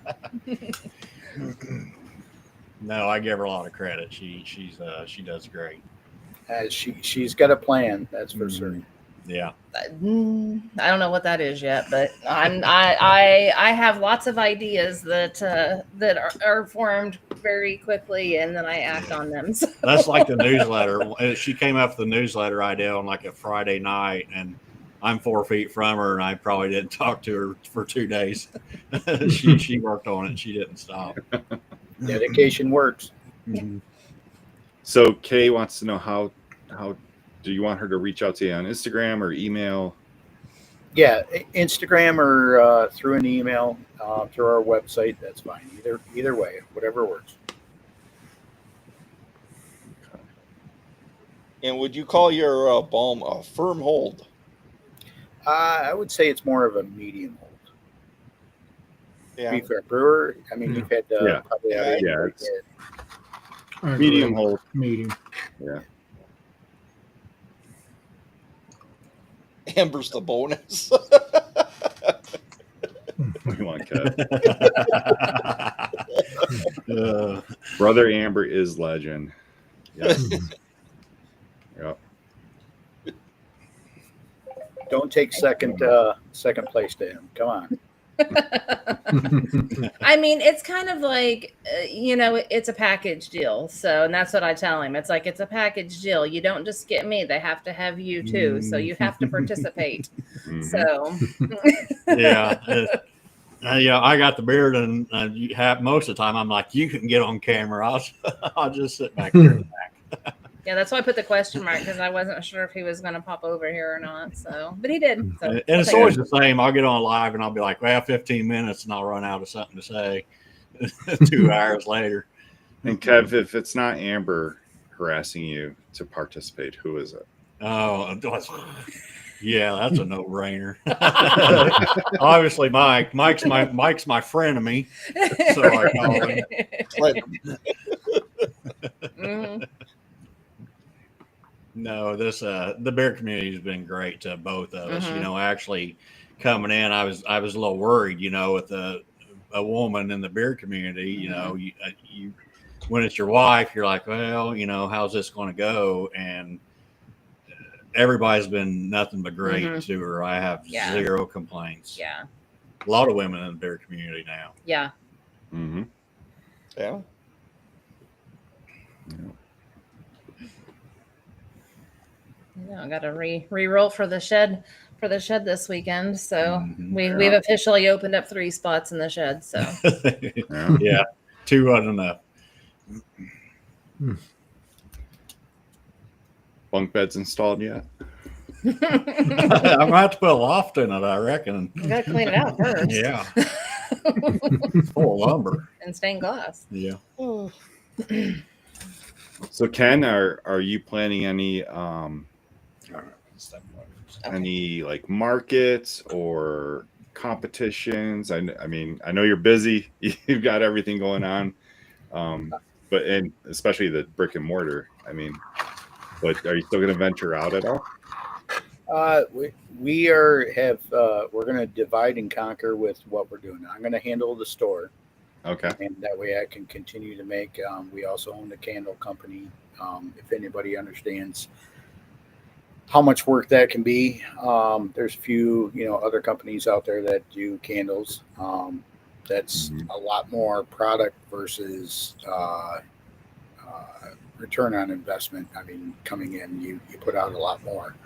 No, I give her a lot of credit. She does great. She's got a plan, that's for certain. Yeah. I don't know what that is yet, but I have lots of ideas that are formed very quickly, and then I act on them. So. That's like the newsletter. She came up with the newsletter idea on a Friday night, and I'm 4 feet from her, and I probably didn't talk to her for 2 days. She worked on it. And she didn't stop. Dedication works. Mm-hmm. So Kay wants to know how do you want her to reach out to you on Instagram or email? Yeah, Instagram or through an email, through our website. That's fine. Either way, whatever works. And would you call your balm a firm hold? I would say it's more of a medium hold. Yeah. Be fair, brewer. I mean, you've had probably it's medium hold. Medium. Yeah. Amber's the bonus. Come on, Kev. Brother Amber is legend. Yes. Yep. Don't take second place to him. Come on. I mean, it's kind of like, it's a package deal. So, and that's what I tell him. It's like, it's a package deal. You don't just get me, they have to have you too. So you have to participate. So, Yeah. Yeah, I got the beard, and you have most of the time. I'm like, you can get on camera. I'll just sit back there in the back. yeah, that's why I put the question mark, because I wasn't sure if he was going to pop over here or not. So, but he did. So, And it's always the same. I'll get on live and I'll be like, well, 15 minutes, and I'll run out of something to say 2 hours later. And Kev, if it's not Amber harassing you to participate, who is it? Oh, yeah, that's a no-brainer. Obviously, Mike. Mike's my frenemy, so I call him. Mhm. No, the beer community has been great to both of us. Mhm. Actually coming in, I was a little worried. With a woman in the beer community. You when it's your wife, you're like, well, how's this going to go? And everybody's been nothing but great to her. I have zero complaints. Yeah. A lot of women in the beer community now. Yeah. Mm-hmm. Yeah. Yeah, I got to re-roll for the shed this weekend. So we've Yeah. officially opened up 3 spots in the shed. So Yeah, 2 wasn't enough. Bunk beds installed yet? I'm gonna have to put a loft in it, I reckon. You gotta clean it out first. Yeah. Full of lumber. And stained glass. Yeah. So Ken, are you planning any like markets or competitions? I mean, I know you're busy. You've got everything going on, but especially the brick and mortar. I mean, but are you still going to venture out at all? We're going to divide and conquer with what we're doing. I'm going to handle the store. Okay. And that way I can continue to make. We also own the candle company. If anybody understands how much work that can be, there's a few, other companies out there that do candles. That's a lot more product versus return on investment. I mean, coming in, you put out a lot more.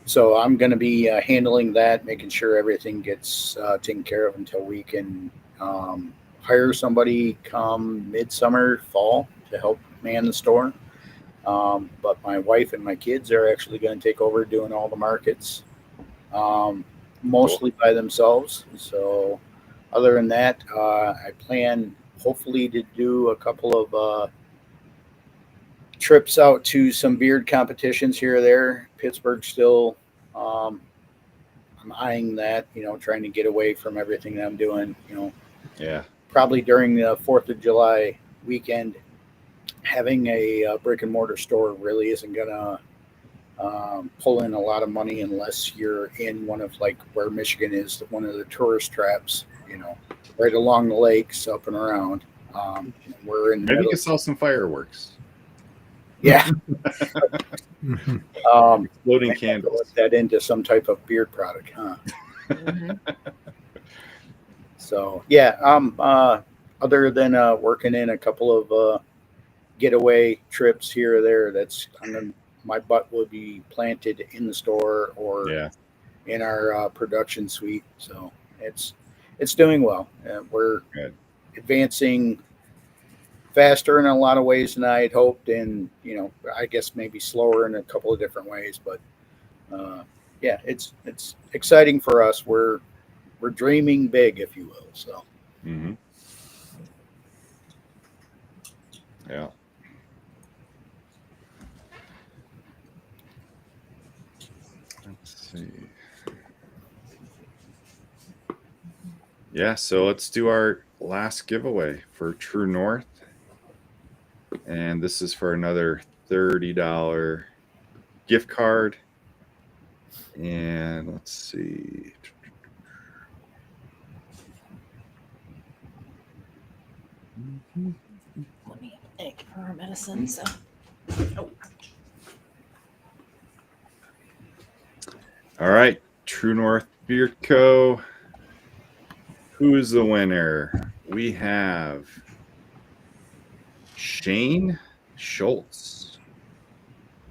So I'm going to be handling that, making sure everything gets taken care of until we can hire somebody come midsummer, fall to help man the store. But my wife and my kids are actually going to take over doing all the markets, mostly by themselves. So other than that, I plan hopefully to do a couple of trips out to some beard competitions here or there. Pittsburgh still, I'm eyeing that, trying to get away from everything that I'm doing, Yeah. Probably during the 4th of July weekend, having a brick and mortar store really isn't going to pull in a lot of money unless you're in one of like where Michigan is, one of the tourist traps, right along the lakes up and around. We're in the Maybe you middle. can sell some fireworks. Yeah. Exploding candles. Put that into some type of beard product, huh? So yeah, other than working in a couple of getaway trips here or there, my butt will be planted in the store or in our production suite. So it's doing well. We're advancing faster in a lot of ways than I had hoped, and I guess maybe slower in a couple of different ways, but it's exciting for us. We're dreaming big, if you will. So yeah. Let's see. Yeah, so let's do our last giveaway for True North. And this is for another $30 gift card. And let's see. Let me take for our medicine. So. All right. True North Beard Co. Who's the winner? We have Shane Schultz.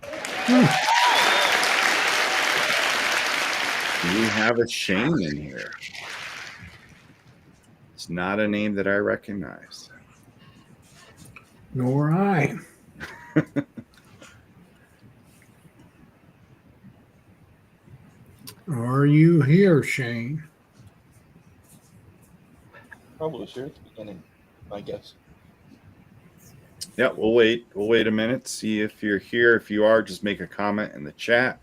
Do we have a Shane in here? It's not a name that I recognize. Nor I. Are you here, Shane? Probably was here at the beginning, I guess. Yeah, we'll wait. We'll wait a minute, see if you're here. If you are, just make a comment in the chat.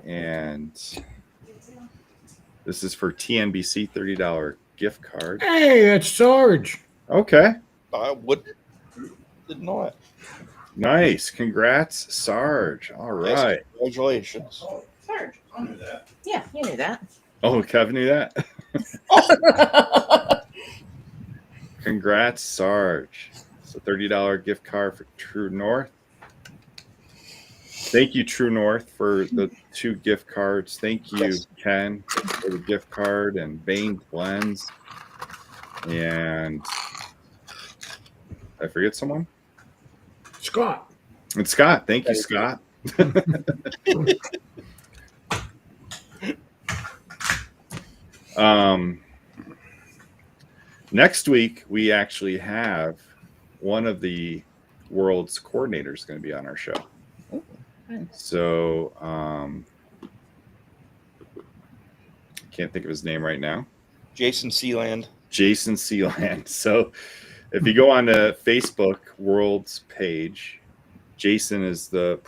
And this is for TNBC $30 gift card. Hey, that's Sarge. Okay. I didn't know it. Nice. Congrats, Sarge. All Yes, right. congratulations. Sarge. Yeah, you knew that. Oh, Kevin knew that. Congrats, Sarge. It's a $30 gift card for True North. Thank you, True North, for the 2 gift cards. Thank you, Ken, for the gift card, and Bane Blends. And I forget someone? Scott. And Scott. Thank you, Scott. Next week, we actually have one of the world's coordinators going to be on our show. So, can't think of his name right now. Jason Sealand. Jason Sealand. So, if you go on the Facebook Worlds page, Jason is the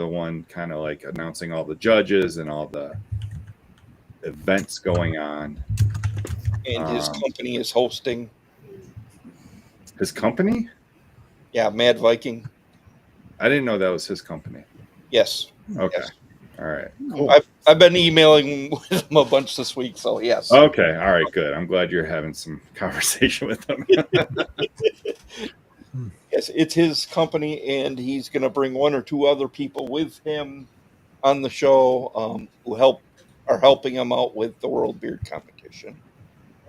one kind of like announcing all the judges and all the events going on. And his company is hosting. His company? Yeah, Mad Viking. I didn't know that was his company. Yes. Okay. Yes. All right. Cool. I've been emailing with him a bunch this week, so yes. Okay. All right. Good. I'm glad you're having some conversation with him. Yes, it's his company, and he's going to bring 1 or 2 other people with him on the show who are helping him out with the World Beard Competition.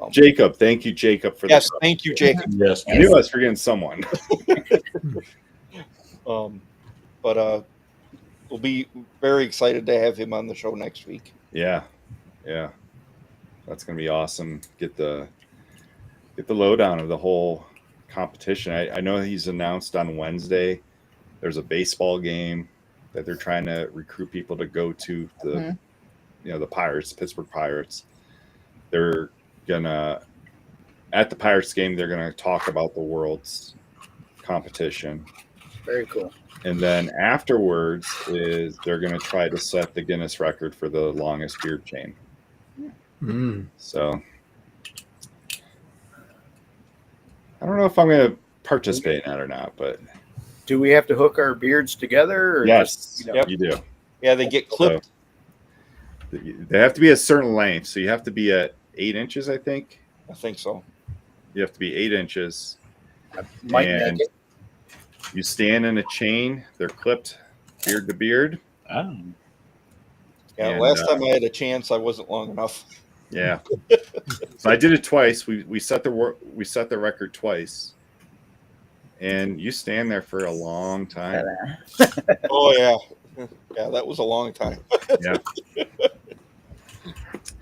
Jacob, thank you, Jacob, for yes. Thank you, Jacob. Yes, I knew I was forgetting someone. But we'll be very excited to have him on the show next week. Yeah, that's gonna be awesome. Get the lowdown of the whole competition. I know he's announced on Wednesday there's a baseball game that they're trying to recruit people to go to. The the Pirates, Pittsburgh Pirates. They're gonna at the Pirates game. They're gonna talk about the world's competition. Very cool. And then afterwards they're going to try to set the Guinness record for the longest beard chain. So I don't know if I'm going to participate in that or not, but do we have to hook our beards together? Or yes, just, you do. Yeah, they get clipped. So they have to be a certain length. So you have to be at 8 inches, I think. I think so. You have to be 8 inches. Might make it. You stand in a chain. They're clipped beard to beard. Yeah, And, last time I had a chance, I wasn't long enough. Yeah. So I did it twice. We set the record twice. And you stand there for a long time. Oh yeah. Yeah, that was a long time. Yeah.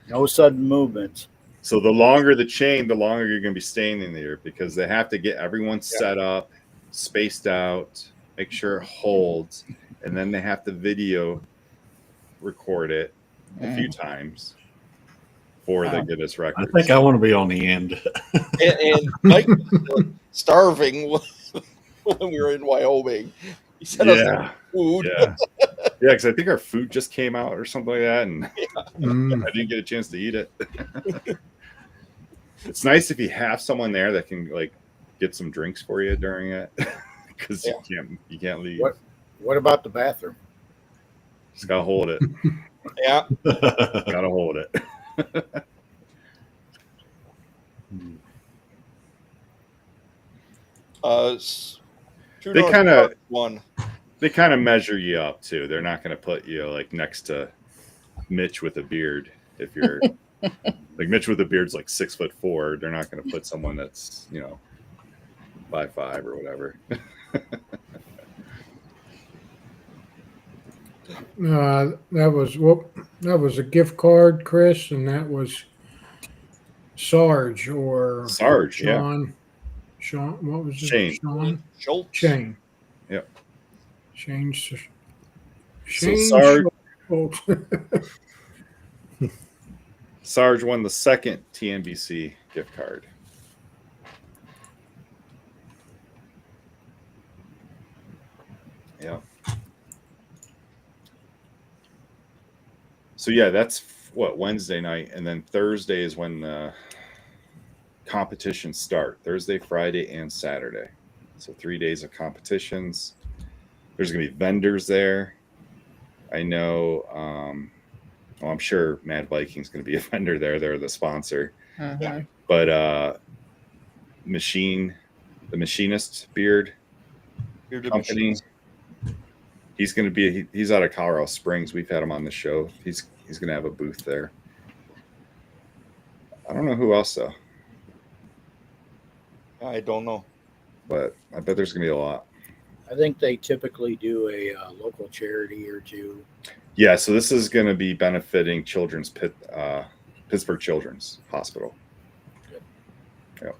No sudden movements. So the longer the chain, the longer you're going to be standing there, because they have to get everyone set up, spaced out, make sure it holds, and then they have to video record it a few times for the Guinness record. I think I want to be on the end. and Mike was starving when we were in Wyoming. He sent us food. Yeah, because I think our food just came out or something like that, and I didn't get a chance to eat it. It's nice if you have someone there that can like get some drinks for you during it, because you can't leave. What about the bathroom? Just gotta hold it. Yeah, gotta hold it. They kind of measure you up too. They're not going to put you like next to Mitch with a beard. If you're like Mitch with a beard's like 6'4", they're not going to put someone that's 5'5" or whatever. That was a gift card, Chris, and that was Sarge or Sarge, Sean. Sean, what was it? Shane. Sean Schultz. Shane. Yep. Shane. So Shane Schultz. Sarge won the second TNBC gift card. Yeah. So yeah, that's what, Wednesday night, and then Thursday is when the competitions start. Thursday, Friday, and Saturday. So 3 days of competitions. There's gonna be vendors there. I know. I'm sure Mad Viking's gonna be a vendor there. They're the sponsor. Uh-huh. But the machinist beard Bearded company. Machines. He's going to be. He's out of Colorado Springs. We've had him on the show. He's going to have a booth there. I don't know who else though, I don't know. but I bet there's going to be a lot. I think they typically do a local charity or two. Yeah. So this is going to be benefiting Pittsburgh Children's Hospital. Yep.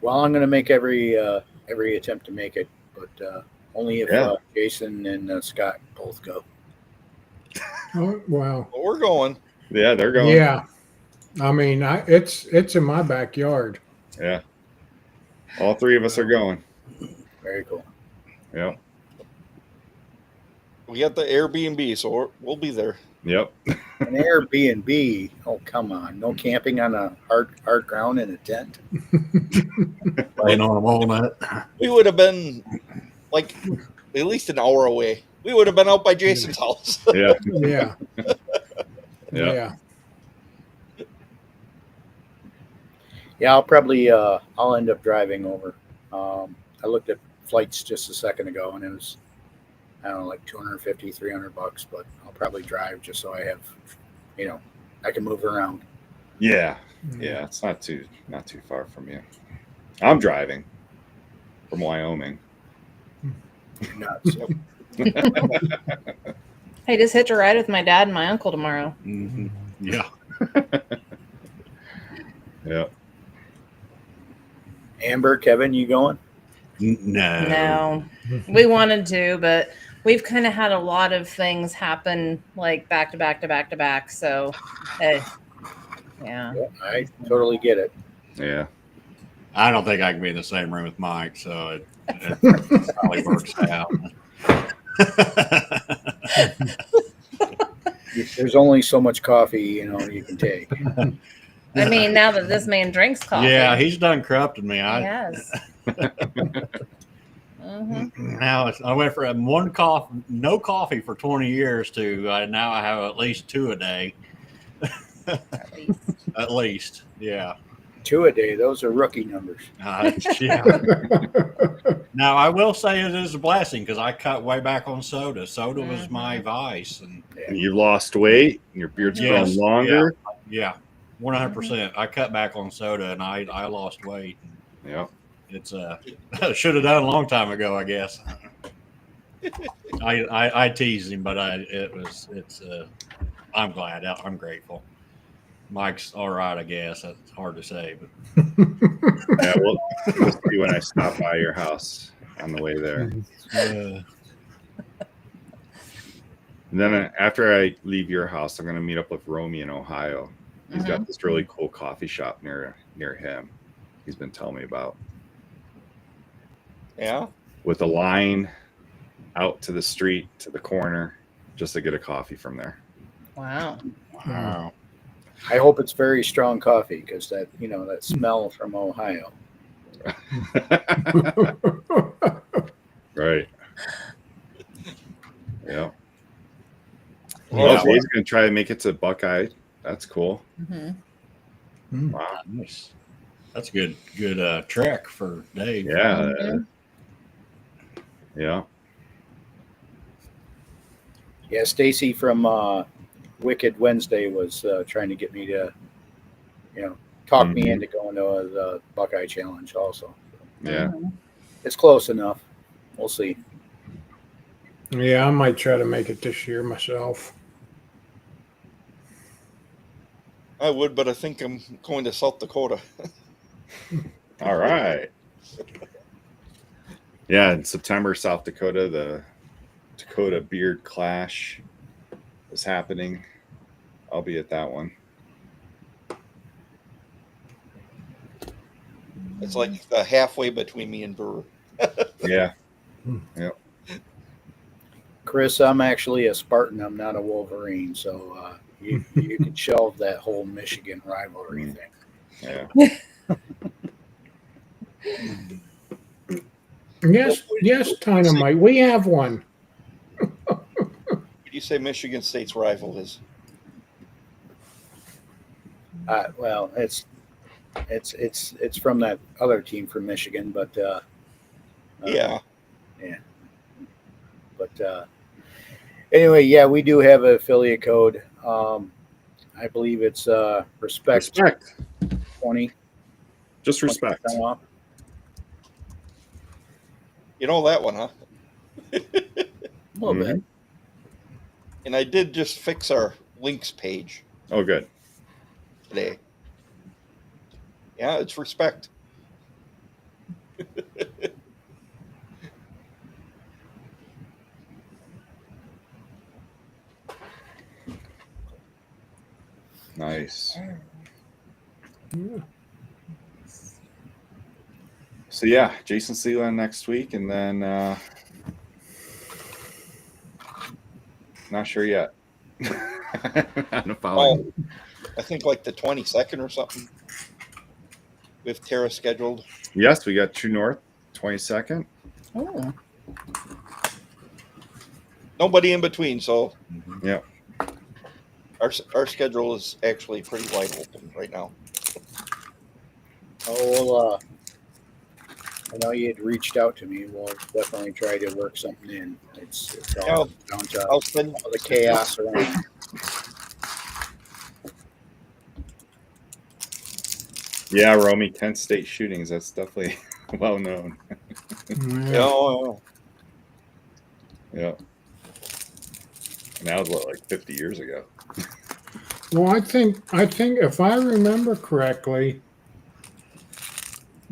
Well, I'm going to make every attempt to make it, but only if Jason and Scott both go. Oh, wow. But we're going. Yeah, they're going. Yeah. I mean, it's in my backyard. Yeah. All three of us are going. Very cool. Yep. We got the Airbnb, so we'll be there. Yep. An Airbnb? Oh, come on. No camping on a hard ground in a tent? Laying on a walnut. We would have been like at least an hour away. We would have been out by Jason's house. Yeah. Yeah. Yeah. Yeah, I'll probably I'll end up driving over. I looked at flights just a second ago, and it was, I don't know, like $250, $300, but I'll probably drive just so I have, I can move around. Yeah. Yeah. It's not too far from you. I'm driving from Wyoming. Nuts. Hey, just hitch a ride with my dad and my uncle tomorrow. Mm-hmm. Yeah. Yeah. Amber, Kevin, you going? No. No, we wanted to, but we've kind of had a lot of things happen like back to back to back to back. So, yeah. I totally get it. Yeah. I don't think I can be in the same room with Mike, so it probably works out. There's only so much coffee, you can take. I mean, now that this man drinks coffee. Yeah, he's done corrupted me. Yes. Mm-hmm. Now I went from no coffee for 20 years to now I have at least 2 a day. At least, yeah. 2 a day. Those are rookie numbers. Yeah. Now I will say it is a blessing because I cut way back on soda. Soda was my vice, and you lost weight. And your beard's grown longer. Yeah, 100%. I cut back on soda, and I lost weight. Yeah. It's should have done a long time ago, I guess. I teased him, but I'm glad. I'm grateful. Mike's all right, I guess. That's hard to say, but Yeah, we'll see when I stop by your house on the way there. And then after I leave your house, I'm going to meet up with Romy in Ohio. He's got this really cool coffee shop near him. He's been telling me about. Yeah. With a line out to the street, to the corner, just to get a coffee from there. Wow. Wow. I hope it's very strong coffee because that smell from Ohio. Right. Yeah. Well, Well, Dave's going to try to make it to Buckeye. That's cool. Mm-hmm. Wow. Nice. That's a good trek for Dave. Yeah. Yeah. Yeah, Stacy from Wicked Wednesday was trying to get me to, talk me into going to the Buckeye Challenge also. Yeah. It's close enough. We'll see. Yeah, I might try to make it this year myself. I would, but I think I'm going to South Dakota. All right. Yeah, in September, South Dakota, the Dakota Beard Clash is happening. I'll be at that one. It's like the halfway between me and Brewer. Yeah. Yep. Chris, I'm actually a Spartan. I'm not a Wolverine, so you can shelve that whole Michigan rivalry thing. Yeah. Yes, Dynamite. We have one. What do you say Michigan State's rival is? Well, it's from that other team from Michigan, but Yeah. But anyway, yeah, we do have an affiliate code. I believe it's respect 20. Just respect. 20% off. You know that one, huh? A little bit. And I did just fix our links page Oh, good. today. Yeah, it's respect. Nice. So yeah, Jason Sealand next week, and then not sure yet. I'm following. I think like the 22nd or something. With Tara scheduled. Yes, we got True North, 22nd. Oh. Nobody in between, so Yeah. our schedule is actually pretty wide open right now. Oh, well, I know you had reached out to me. We'll definitely try to work something in. It's all down to all the chaos around. Yeah, Romy, Kent State shootings. That's definitely well known. Yeah. Yeah. And that was what, like 50 years ago. Well, I think if I remember correctly,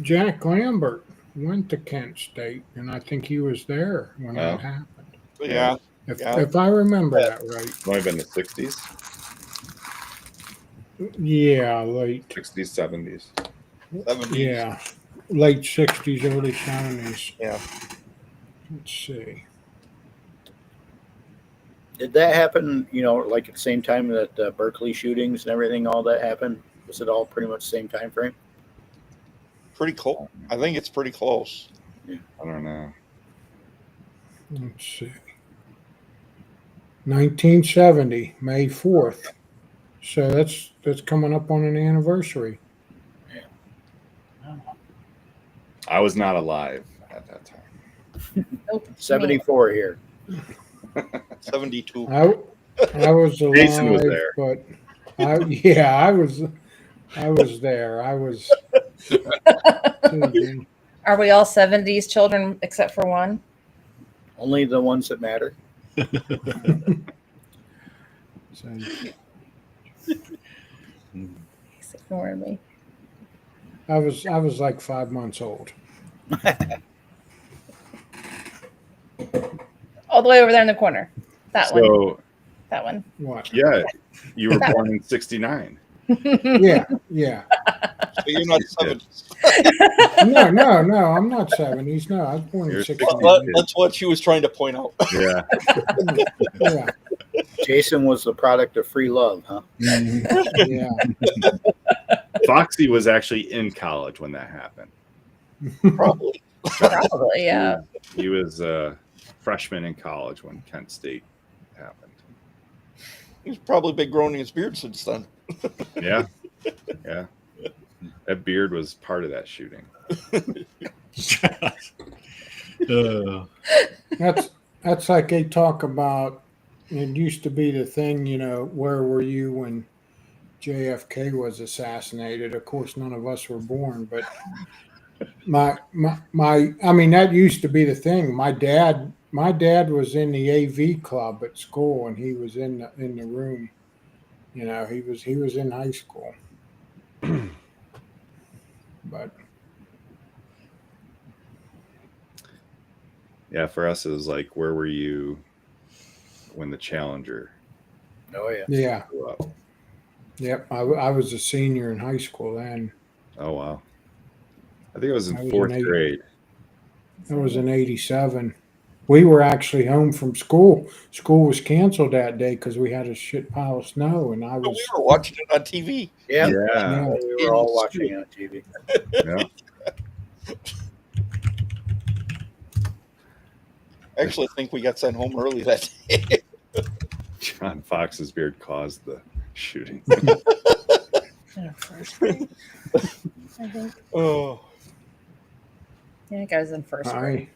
Jack Lambert went to Kent State, and I think he was there when that happened. Yeah. If I remember that right. It's only been the 60s. Yeah, late 60s, 70s. Yeah, late 60s, early 70s. Yeah. Let's see. Did that happen, like at the same time that the Berkeley shootings and everything, all that happened? Was it all pretty much the same time frame? Pretty close. I think it's pretty close. I don't know. Let's see. 1970, May 4th. So that's coming up on an anniversary. I was not alive at that time. Nope. 74 here. 72. I was alive, Jason was there. but I was there. I was. Are we all 70s children except for one? Only the ones that matter. He's ignoring me. I was like 5 months old. All the way over there in the corner. That one. That one. What? Yeah, you were born in 69. Yeah. So you're not 70s. No, I'm not 70s. No, I was born in 60s. That's what she was trying to point out. Yeah. Yeah. Jason was the product of free love, huh? Yeah. Foxy was actually in college when that happened. Probably, yeah. He was a freshman in college when Kent State happened. He's probably been growing his beard since then. Yeah. That beard was part of that shooting. That's like they talk about it used to be the thing, where were you when JFK was assassinated? Of course, none of us were born, but I mean, that used to be the thing. My dad was in the AV club at school, and he was in the room. He was in high school, but Yeah, for us it was like, where were you when the Challenger Oh yeah. yeah, blew up? yep. I was a senior in high school then. Oh wow. I think I was in I was in fourth grade. I was in '87. We were actually home from school. School was canceled that day because we had a shit pile of snow, and I We was were watching it on TV. Yeah. Yeah. We were all watching it on TV. Yeah. I actually think we got sent home early that day. John Fox's beard caused the shooting. In first grade, I think. Oh, I think I was in first grade.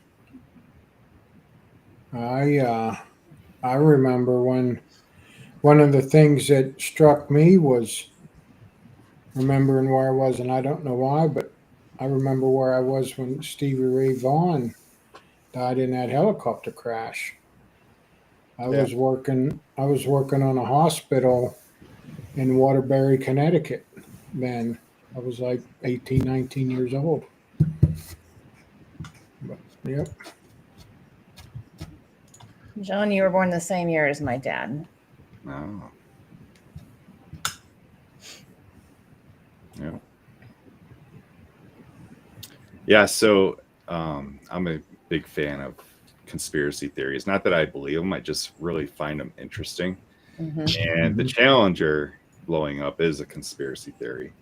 I remember when one of the things that struck me was remembering where I was, and I don't know why, but I remember where I was when Stevie Ray Vaughan died in that helicopter crash. I Yeah. was working on a hospital in Waterbury, Connecticut. Then I was like 18, 19 years old. But, yep. John, you were born the same year as my dad. Oh. Yeah. Yeah, so I'm a big fan of conspiracy theories. Not that I believe them, I just really find them interesting. And the Challenger blowing up is a conspiracy theory.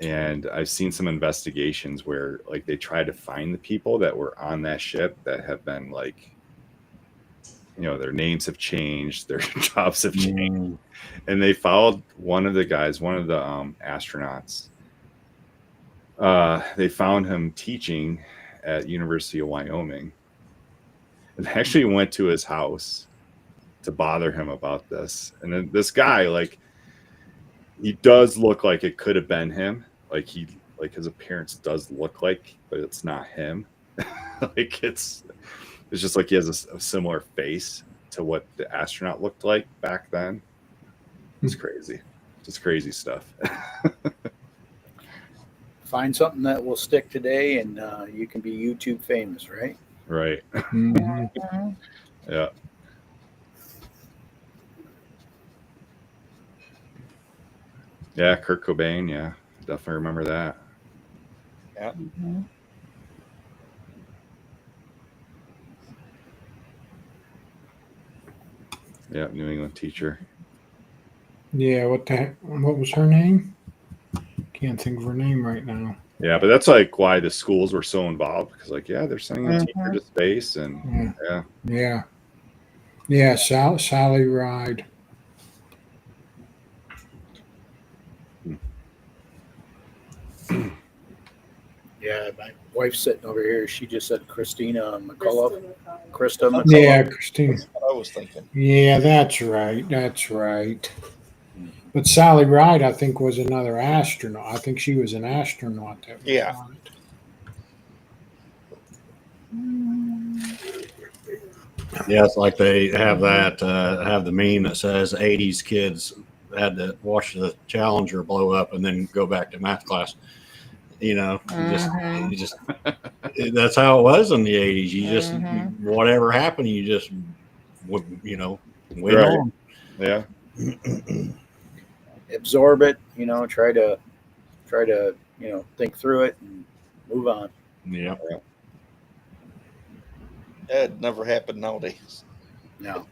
And I've seen some investigations where like they try to find the people that were on that ship that have been like, their names have changed, their jobs have changed. And they followed one of the guys, one of the astronauts. They found him teaching at University of Wyoming, and they actually went to his house to bother him about this. And then this guy, like, he does look like it could have been him. Like his appearance does look like, but it's not him. Like it's just like he has a similar face to what the astronaut looked like back then. It's crazy. Just crazy stuff. Find something that will stick today, and you can be YouTube famous, right? Right. Yeah. Yeah, Kurt Cobain. Yeah, definitely remember that. Yeah. Yeah, New England teacher. Yeah, what was her name? Can't think of her name right now. Yeah, but that's like why the schools were so involved, because like, yeah, they're sending a teacher to space, and Sally Ride. Yeah, my wife's sitting over here. She just said Christina McCullough. Krista McCullough. Yeah, Christine. That's what I was thinking. Yeah, that's right. But Sally Ride, I think, was another astronaut. I think she was an astronaut. That was on it. Yeah, it's like they have have the meme that says 80s kids had to watch the Challenger blow up and then go back to math class. Just that's how it was in the 80s. You just whatever happened, you just went on. Yeah. Absorb it, try to think through it and move on. Yeah. That never happened nowadays. No.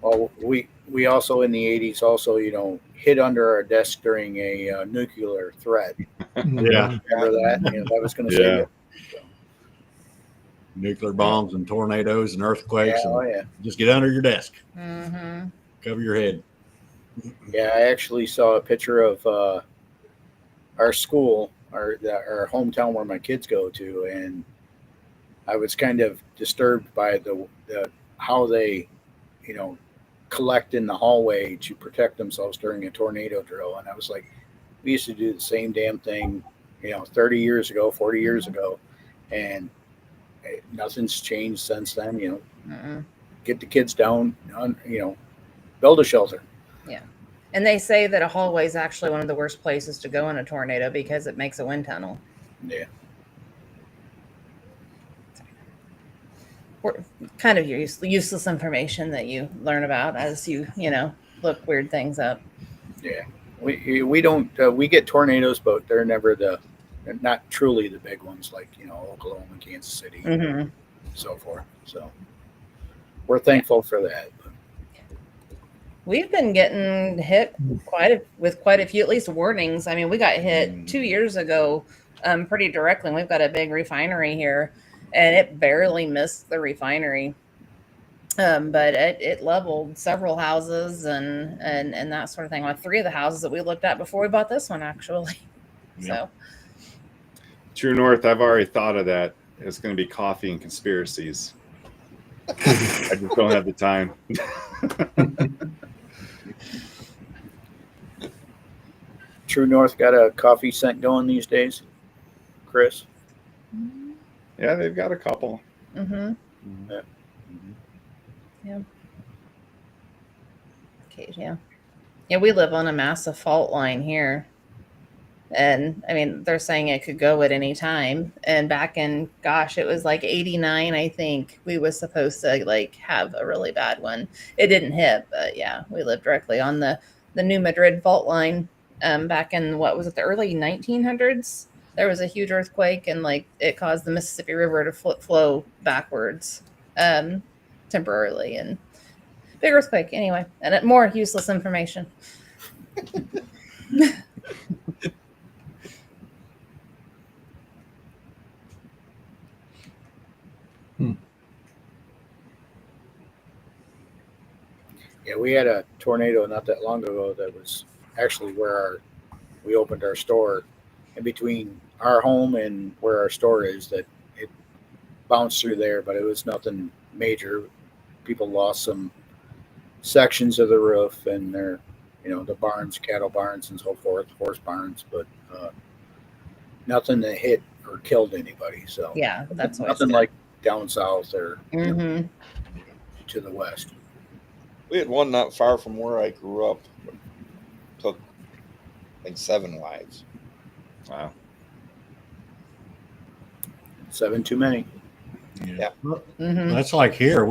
Well, we also in the 80s also, hid under our desk during a nuclear threat. Yeah. Remember that? That was going to save it. Nuclear bombs and tornadoes and earthquakes. Yeah, Just get under your desk. Cover your head. Yeah, I actually saw a picture of our school, our hometown where my kids go to, and I was kind of disturbed by the how they collect in the hallway to protect themselves during a tornado drill. And I was like, we used to do the same damn thing, 30 years ago, 40 years ago, and nothing's changed since then. Get the kids down, build a shelter. Yeah. And they say that a hallway is actually one of the worst places to go in a tornado because it makes a wind tunnel. Yeah. Kind of useless information that you learn about as you look weird things up. Yeah, we don't we get tornadoes, but they're not truly the big ones like Oklahoma, Kansas City, and so forth. So we're thankful for that. We've been getting hit with quite a few, at least warnings. I mean, we got hit 2 years ago pretty directly. We've got a big refinery here, and it barely missed the refinery. But it leveled several houses and that sort of thing. Like 3 of the houses that we looked at before we bought this one, actually. So True North, I've already thought of that. It's going to be coffee and conspiracies. I just don't have the time. True North got a coffee scent going these days, Chris? Yeah, they've got a couple. Yeah. Okay, yeah, we live on a massive fault line here. And I mean, they're saying it could go at any time. And back in, it was like 89, I think we was supposed to have a really bad one. It didn't hit, but yeah, we lived directly on the New Madrid fault line. Back in the early 1900s, there was a huge earthquake and it caused the Mississippi River to flow backwards temporarily, and big earthquake anyway. And more useless information. Yeah, we had a tornado not that long ago that was actually where we opened our store, in between our home and where our store is, that it bounced through there, but it was nothing major. People lost some sections of the roof and their, the barns, cattle barns and so forth, horse barns, but nothing that hit or killed anybody. So yeah, that's nothing like down south or to the west. We had one not far from where I grew up. Took 7 lives. Wow. 7 too many. Yeah. That's like here.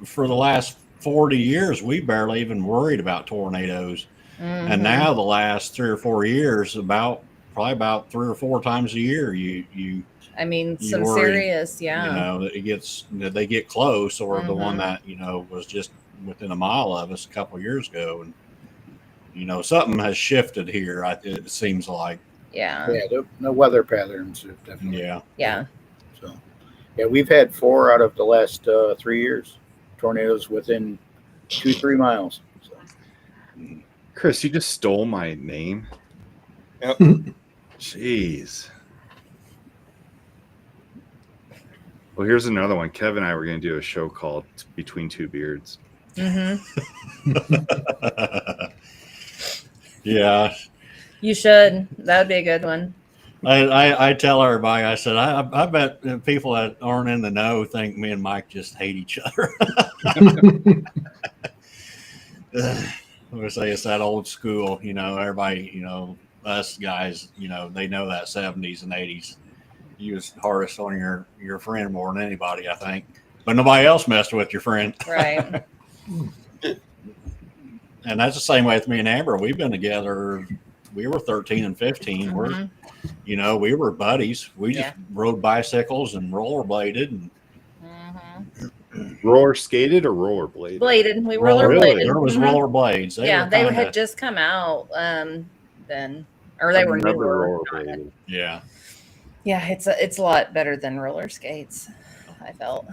For the last 40 years, we barely even worried about tornadoes. And now the last 3 or 4 years, probably about 3 or 4 times a year, you some worry, serious, that they get close, or the one that, was just within a mile of us a couple of years ago. And, something has shifted here. It seems like. Yeah. Yeah. The weather patterns have definitely. Yeah. Yeah. So, yeah, we've had 4 out of the last 3 years tornadoes within 2-3 miles. So. Chris, you just stole my name. Yep. Jeez. Well, here's another one. Kevin and I were going to do a show called Between Two Beards. Yeah. You should. That would be a good one. I tell everybody, I said, I bet people that aren't in the know think me and Mike just hate each other. We say it's that old school, everybody, us guys, they know that 70s and 80s. You was hardest on your friend more than anybody, I think. But nobody else messed with your friend. Right. And that's the same way with me and Amber. We've been together. We were 13 and 15. We were buddies. We just rode bicycles and rollerbladed. Roller skated or rollerbladed? Bladed. We rollerbladed. Really? There was rollerblades. They had just come out then, or they were newer. Yeah. Yeah, it's a lot better than roller skates, I felt.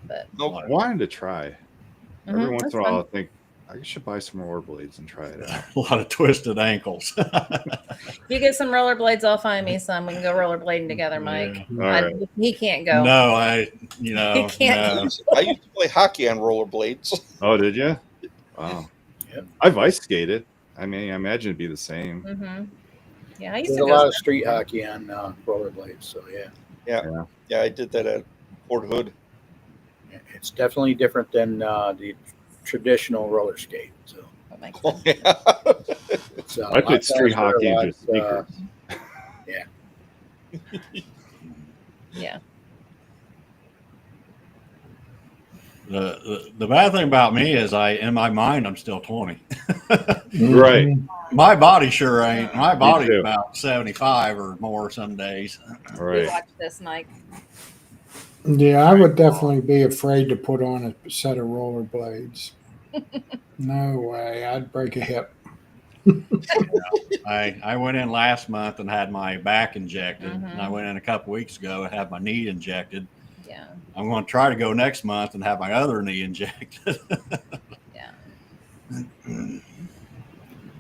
But I wanted to try. Every once in a while, I think I should buy some rollerblades and try it out. A lot of twisted ankles. If you get some rollerblades, I'll find me some. We can go rollerblading together, Mike. Yeah. Right. He can't go. No, he can't. I used to play hockey on rollerblades. Oh, did you? Wow. Yep. I've ice skated. I mean, I imagine it'd be the same. Mm-hmm. Yeah, I used There's to a go. lot of street hockey on rollerblades, so yeah. Yeah, I did that at Fort Hood. It's definitely different than the traditional roller skate. So That makes Oh, sense. yeah. it's I played street hockey in just sneakers. sneakers. Yeah. Yeah. The bad thing about me is in my mind I'm still 20. Right. My body sure ain't. My body's too. about 75 or more some days. We Right. watch this, Mike. Yeah, I would definitely be afraid to put on a set of rollerblades. No way, I'd break a hip. I went in last month and had my back injected, and I Mhm. went in a couple weeks ago and had my knee injected. Yeah. I'm going to try to go next month and have my other knee injected. Yeah.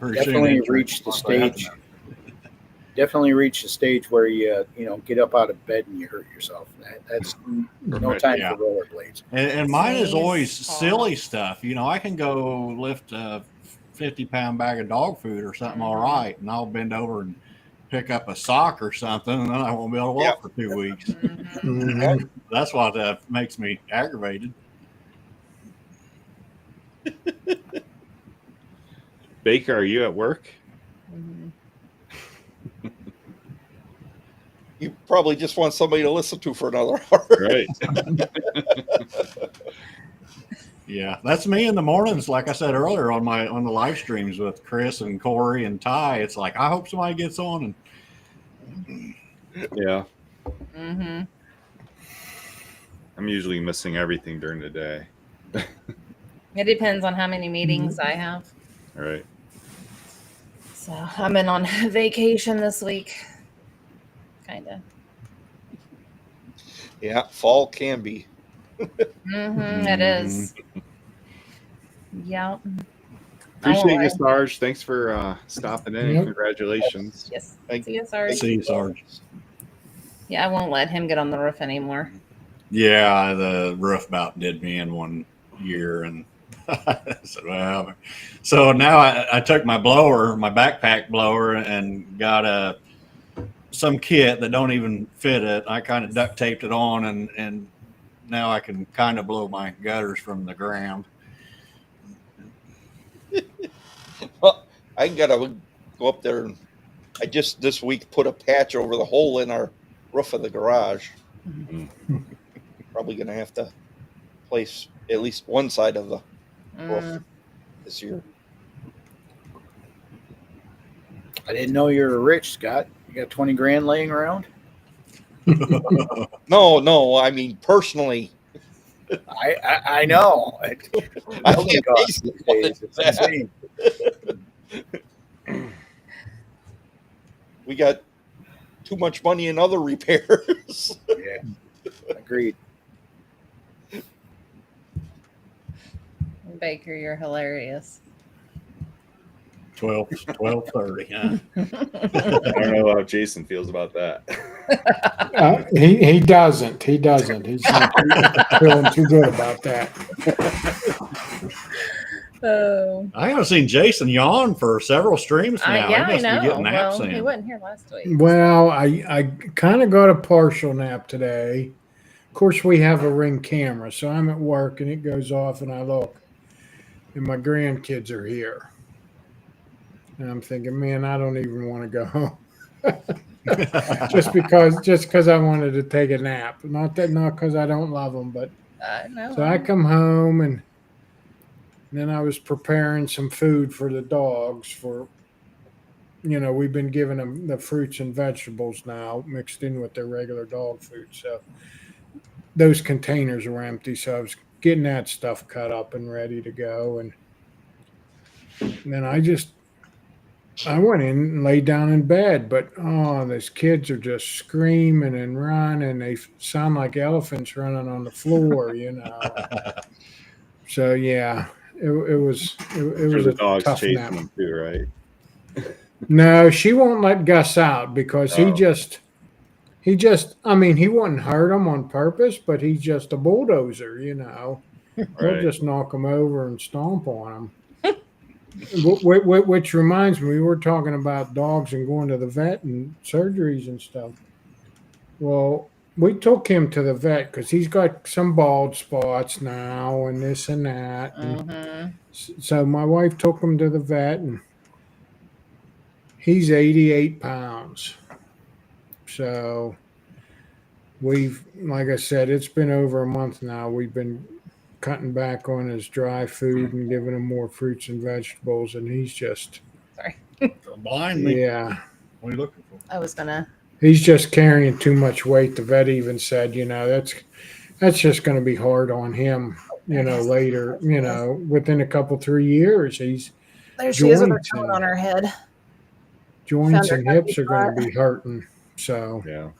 Pretty Definitely soon, reached the stage. Definitely reached the stage where you get up out of bed and you hurt yourself. That's no Right, time yeah. for rollerblades. And mine is Please, always Paul. silly stuff. I can go lift a 50-pound bag of dog food or something all right, and I'll bend over and pick up a sock or something, and then I won't be able to walk for 2 weeks. Mhm. That's what makes me aggravated. Baker, are you at work? Mhm. You probably just want somebody to listen to for another hour. Right. Yeah, that's me in the mornings. Like I said earlier on the live streams with Chris and Corey and Ty, it's like I hope somebody gets on and Yeah. Mm-hmm. I'm usually missing everything during the day. It depends on how many meetings I have. All right. So I'm in on vacation this week. Kind of. Yeah, fall can be. Mm-hmm. It is. Yeah. Appreciate you, Sarge. Thanks for stopping in. Yep. Congratulations. Yes. Thank- See you, Sarge. see you, Sarge. Yeah, I won't let him get on the roof anymore. Yeah, the roof about did me in one year, and I said, well, so now I took my blower, my backpack blower, and got some kit that don't even fit it. I kind of duct taped it on, and now I can kind of blow my gutters from the ground. Well, I gotta go up there. And I just this week put a patch over the hole in our roof of the garage. Probably gonna have to place at least one side of the roof this year. I didn't know you were rich, Scott. You got 20 grand laying around? No, I mean personally. I know. I Building can't costs pay these days, it's insane. We got too much money in other repairs. Yeah, agreed. Baker, you're hilarious. 12:30. Huh? I don't know how Jason feels about that. He doesn't. He doesn't. He's not feeling too good about that. Oh. I haven't seen Jason yawn for several streams now. Yeah, He I must be know. getting naps Well, he in. wasn't here last week. Well, I kind of got a partial nap today. Of course, we have a Ring camera, so I'm at work and it goes off, and I look, and my grandkids are here, and I'm thinking, man, I don't even want to go home. just because I wanted to take a nap, not because I don't love them, but No. so I come home and then I was preparing some food for the dogs. We've been giving them the fruits and vegetables now mixed in with their regular dog food, so those containers were empty, so I was getting that stuff cut up and ready to go, and then I went in and laid down in bed, but these kids are just screaming and running. They sound like elephants running on the floor, So yeah, it was The a dog's tough chasing nap. them too, right? No, she won't let Gus out because he just I mean, he wouldn't hurt him on purpose, but he's just a bulldozer, We'll Right. just knock them over and stomp on them. Which reminds me, we were talking about dogs and going to the vet and surgeries and stuff. Well, we took him to the vet because he's got some bald spots now and this and that. And so my wife took him to the vet, and he's 88 pounds. So we've, like I said, it's been over a month now. We've been cutting back on his dry food and giving him more fruits and vegetables, and he's just Sorry. Blind me. yeah. What are you looking for? I was gonna. He's just carrying too much weight. The vet even said, that's just going to be hard on him, later, within a couple, 3 years, he's There she is with her joints phone and, on her head. joints Found and her hips happy are going to spot. be hurting. So Yeah.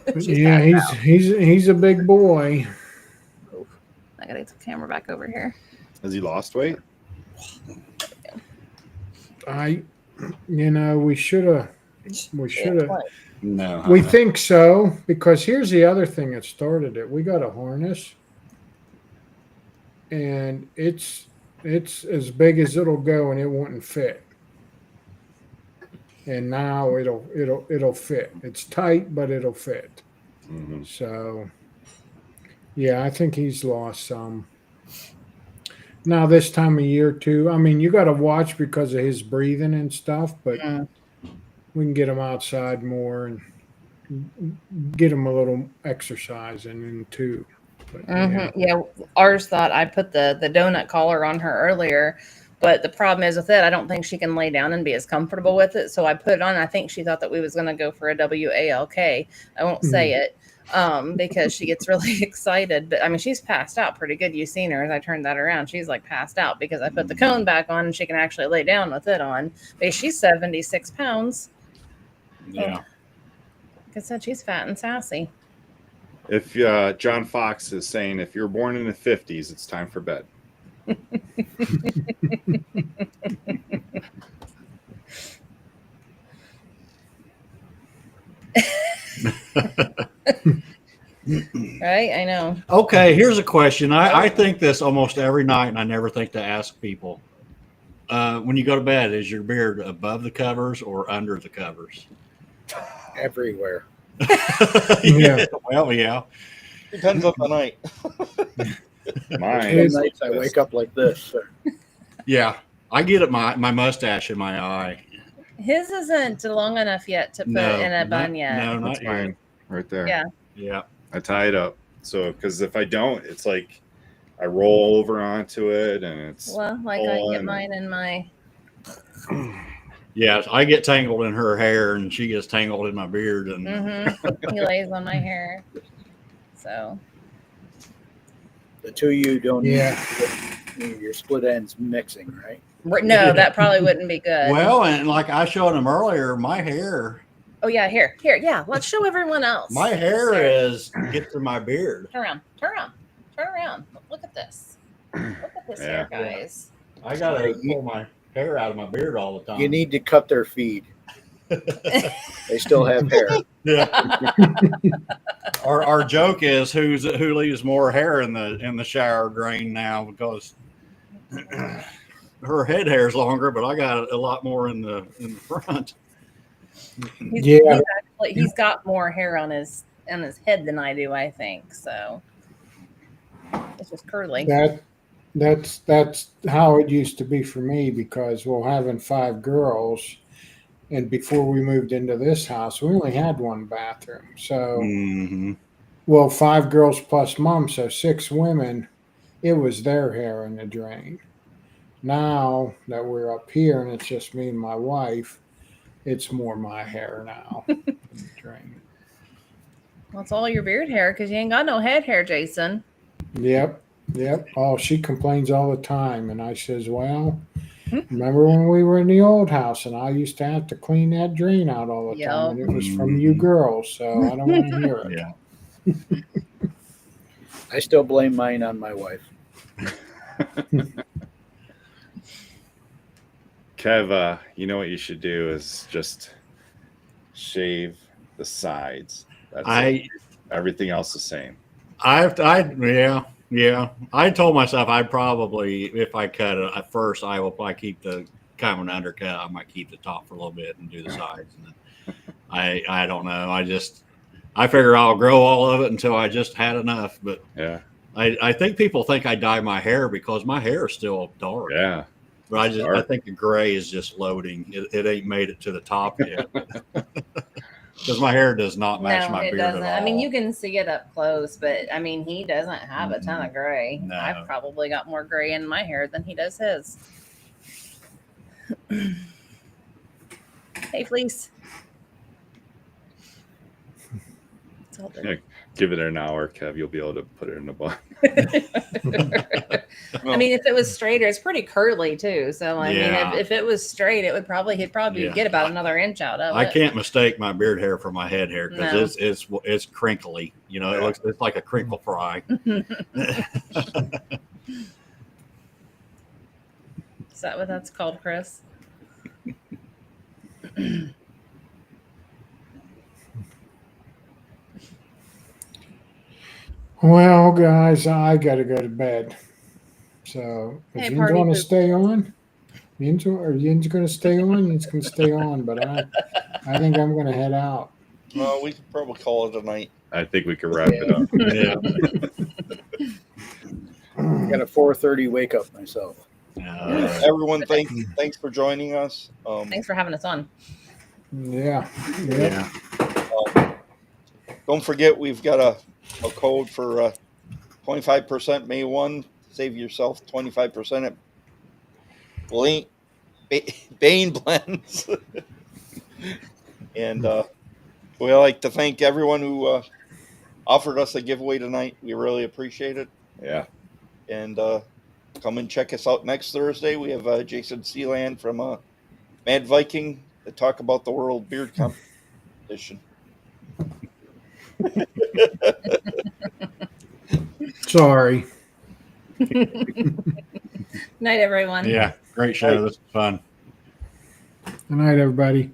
but She's yeah, passed out. he's a big boy. I gotta get the camera back over here. Has he lost weight? We should have. No. We think so, because here's the other thing that started it. We got a harness, and it's as big as it'll go, and it wouldn't fit. And now it'll fit. It's tight, but it'll fit. Mm-hmm. So, yeah, I think he's lost some. Now this time of year too. I mean, you got to watch because of his breathing and stuff, but we can get him outside more and get him a little exercise in too. But, Yeah, ours thought I put the donut collar on her earlier, but the problem is with it, I don't think she can lay down and be as comfortable with it. So I put it on. I think she thought that we was going to go for a WALK. I won't say it because she gets really excited. But I mean, she's passed out pretty good. You've seen her as I turned that around. She's like passed out because I put the cone back on and she can actually lay down with it on. But she's 76 pounds. Yeah. Like I said, she's fat and sassy. If John Fox is saying, if you're born in the 50s, it's time for bed. Right? I know. Okay, here's a question. I think this almost every night, and I never think to ask people. When you go to bed, is your beard above the covers or under the covers? Everywhere. Yeah. Well, yeah. Depends on the night. Mine. Some nights I wake up like this. Yeah. I get it. My mustache in my eye. His isn't long enough yet to put in a bun yet. No, That's not yet. mine right there. Yeah. Yeah. I tie it up. So, because if I don't, it's like I roll over onto it and it's. Well, like I get mine in my. Yeah, I get tangled in her hair and she gets tangled in my beard. And He lays on my hair. So. The two of you don't Yeah. need your split ends mixing, right? No, that probably wouldn't be good. well, and like I showed him earlier, my hair. Oh yeah, here. Yeah, let's show everyone else. My hair gets to my beard. Turn around. Look at this. Look at this hair, guys. I gotta pull my hair out of my beard all the time. You need to cut their feed. They still have hair. Yeah. Our joke is who leaves more hair in the shower drain now, because her head hair is longer, but I got a lot more in the front. He's got more hair on his head than I do, I think. So it's just curly. That's how it used to be for me, because having 5 girls, and before we moved into this house, we only had 1 bathroom. So, 5 girls plus mom, so 6 women. It was their hair in the drain. Now that we're up here and it's just me and my wife, it's more my hair now in the drain. Well, it's all your beard hair because you ain't got no head hair, Jason. Yep. Oh, she complains all the time, and I says, well, remember when we were in the old house and I used to have to clean that drain out all the time, and it was from you girls, so I don't want to hear it. Yeah. I still blame mine on my wife. Kev, you know what you should do is just shave the sides. That's it. Everything else the same. Yeah. I told myself I'd probably, if I cut it at first, I will probably keep the kind of an undercut. I might keep the top for a little bit and do the sides. And then I don't know. I figure I'll grow all of it until I just had enough. But Yeah. I think people think I dye my hair because my hair is still dark. Yeah. But I think the gray is just loading. It ain't made it to the top yet. Because my hair does not match No, my it beard doesn't. at all. I mean, you can see it up close, but I mean, he doesn't have a ton of gray. No. I've probably got more gray in my hair than he does his. Hey, Fleece. It's all good. Yeah, give it an hour, Kev. You'll be able to put it in a bun. I mean, if it was straighter, it's pretty curly too. So I Yeah. mean, if it was straight, he'd probably Yeah. get about another inch out of it. I can't mistake my beard hair for my head hair because No. it's crinkly. You know, it's like a crinkle fry. Is that what that's called, Chris? Well, guys, I got to go to bed. So if Hey, you party want to pooper. stay on, Yin's going to stay on. Yin's going to stay on, but I think I'm going to head out. Well, we could probably call it a night. I think we can wrap it up. Yeah. Got a 4:30 wake up myself. Everyone, thanks for joining us. Thanks for having us on. Yeah. Don't forget, we've got a code for 25% May 1. Save yourself 25% at Bane Blends. And we'd like to thank everyone who offered us a giveaway tonight. We really appreciate it. Yeah. And come and check us out next Thursday. We have Jason Sealand from Mad Viking to talk about the World Beard Competition. Sorry. Night, everyone. Yeah. Great show. This was fun. Good night, everybody.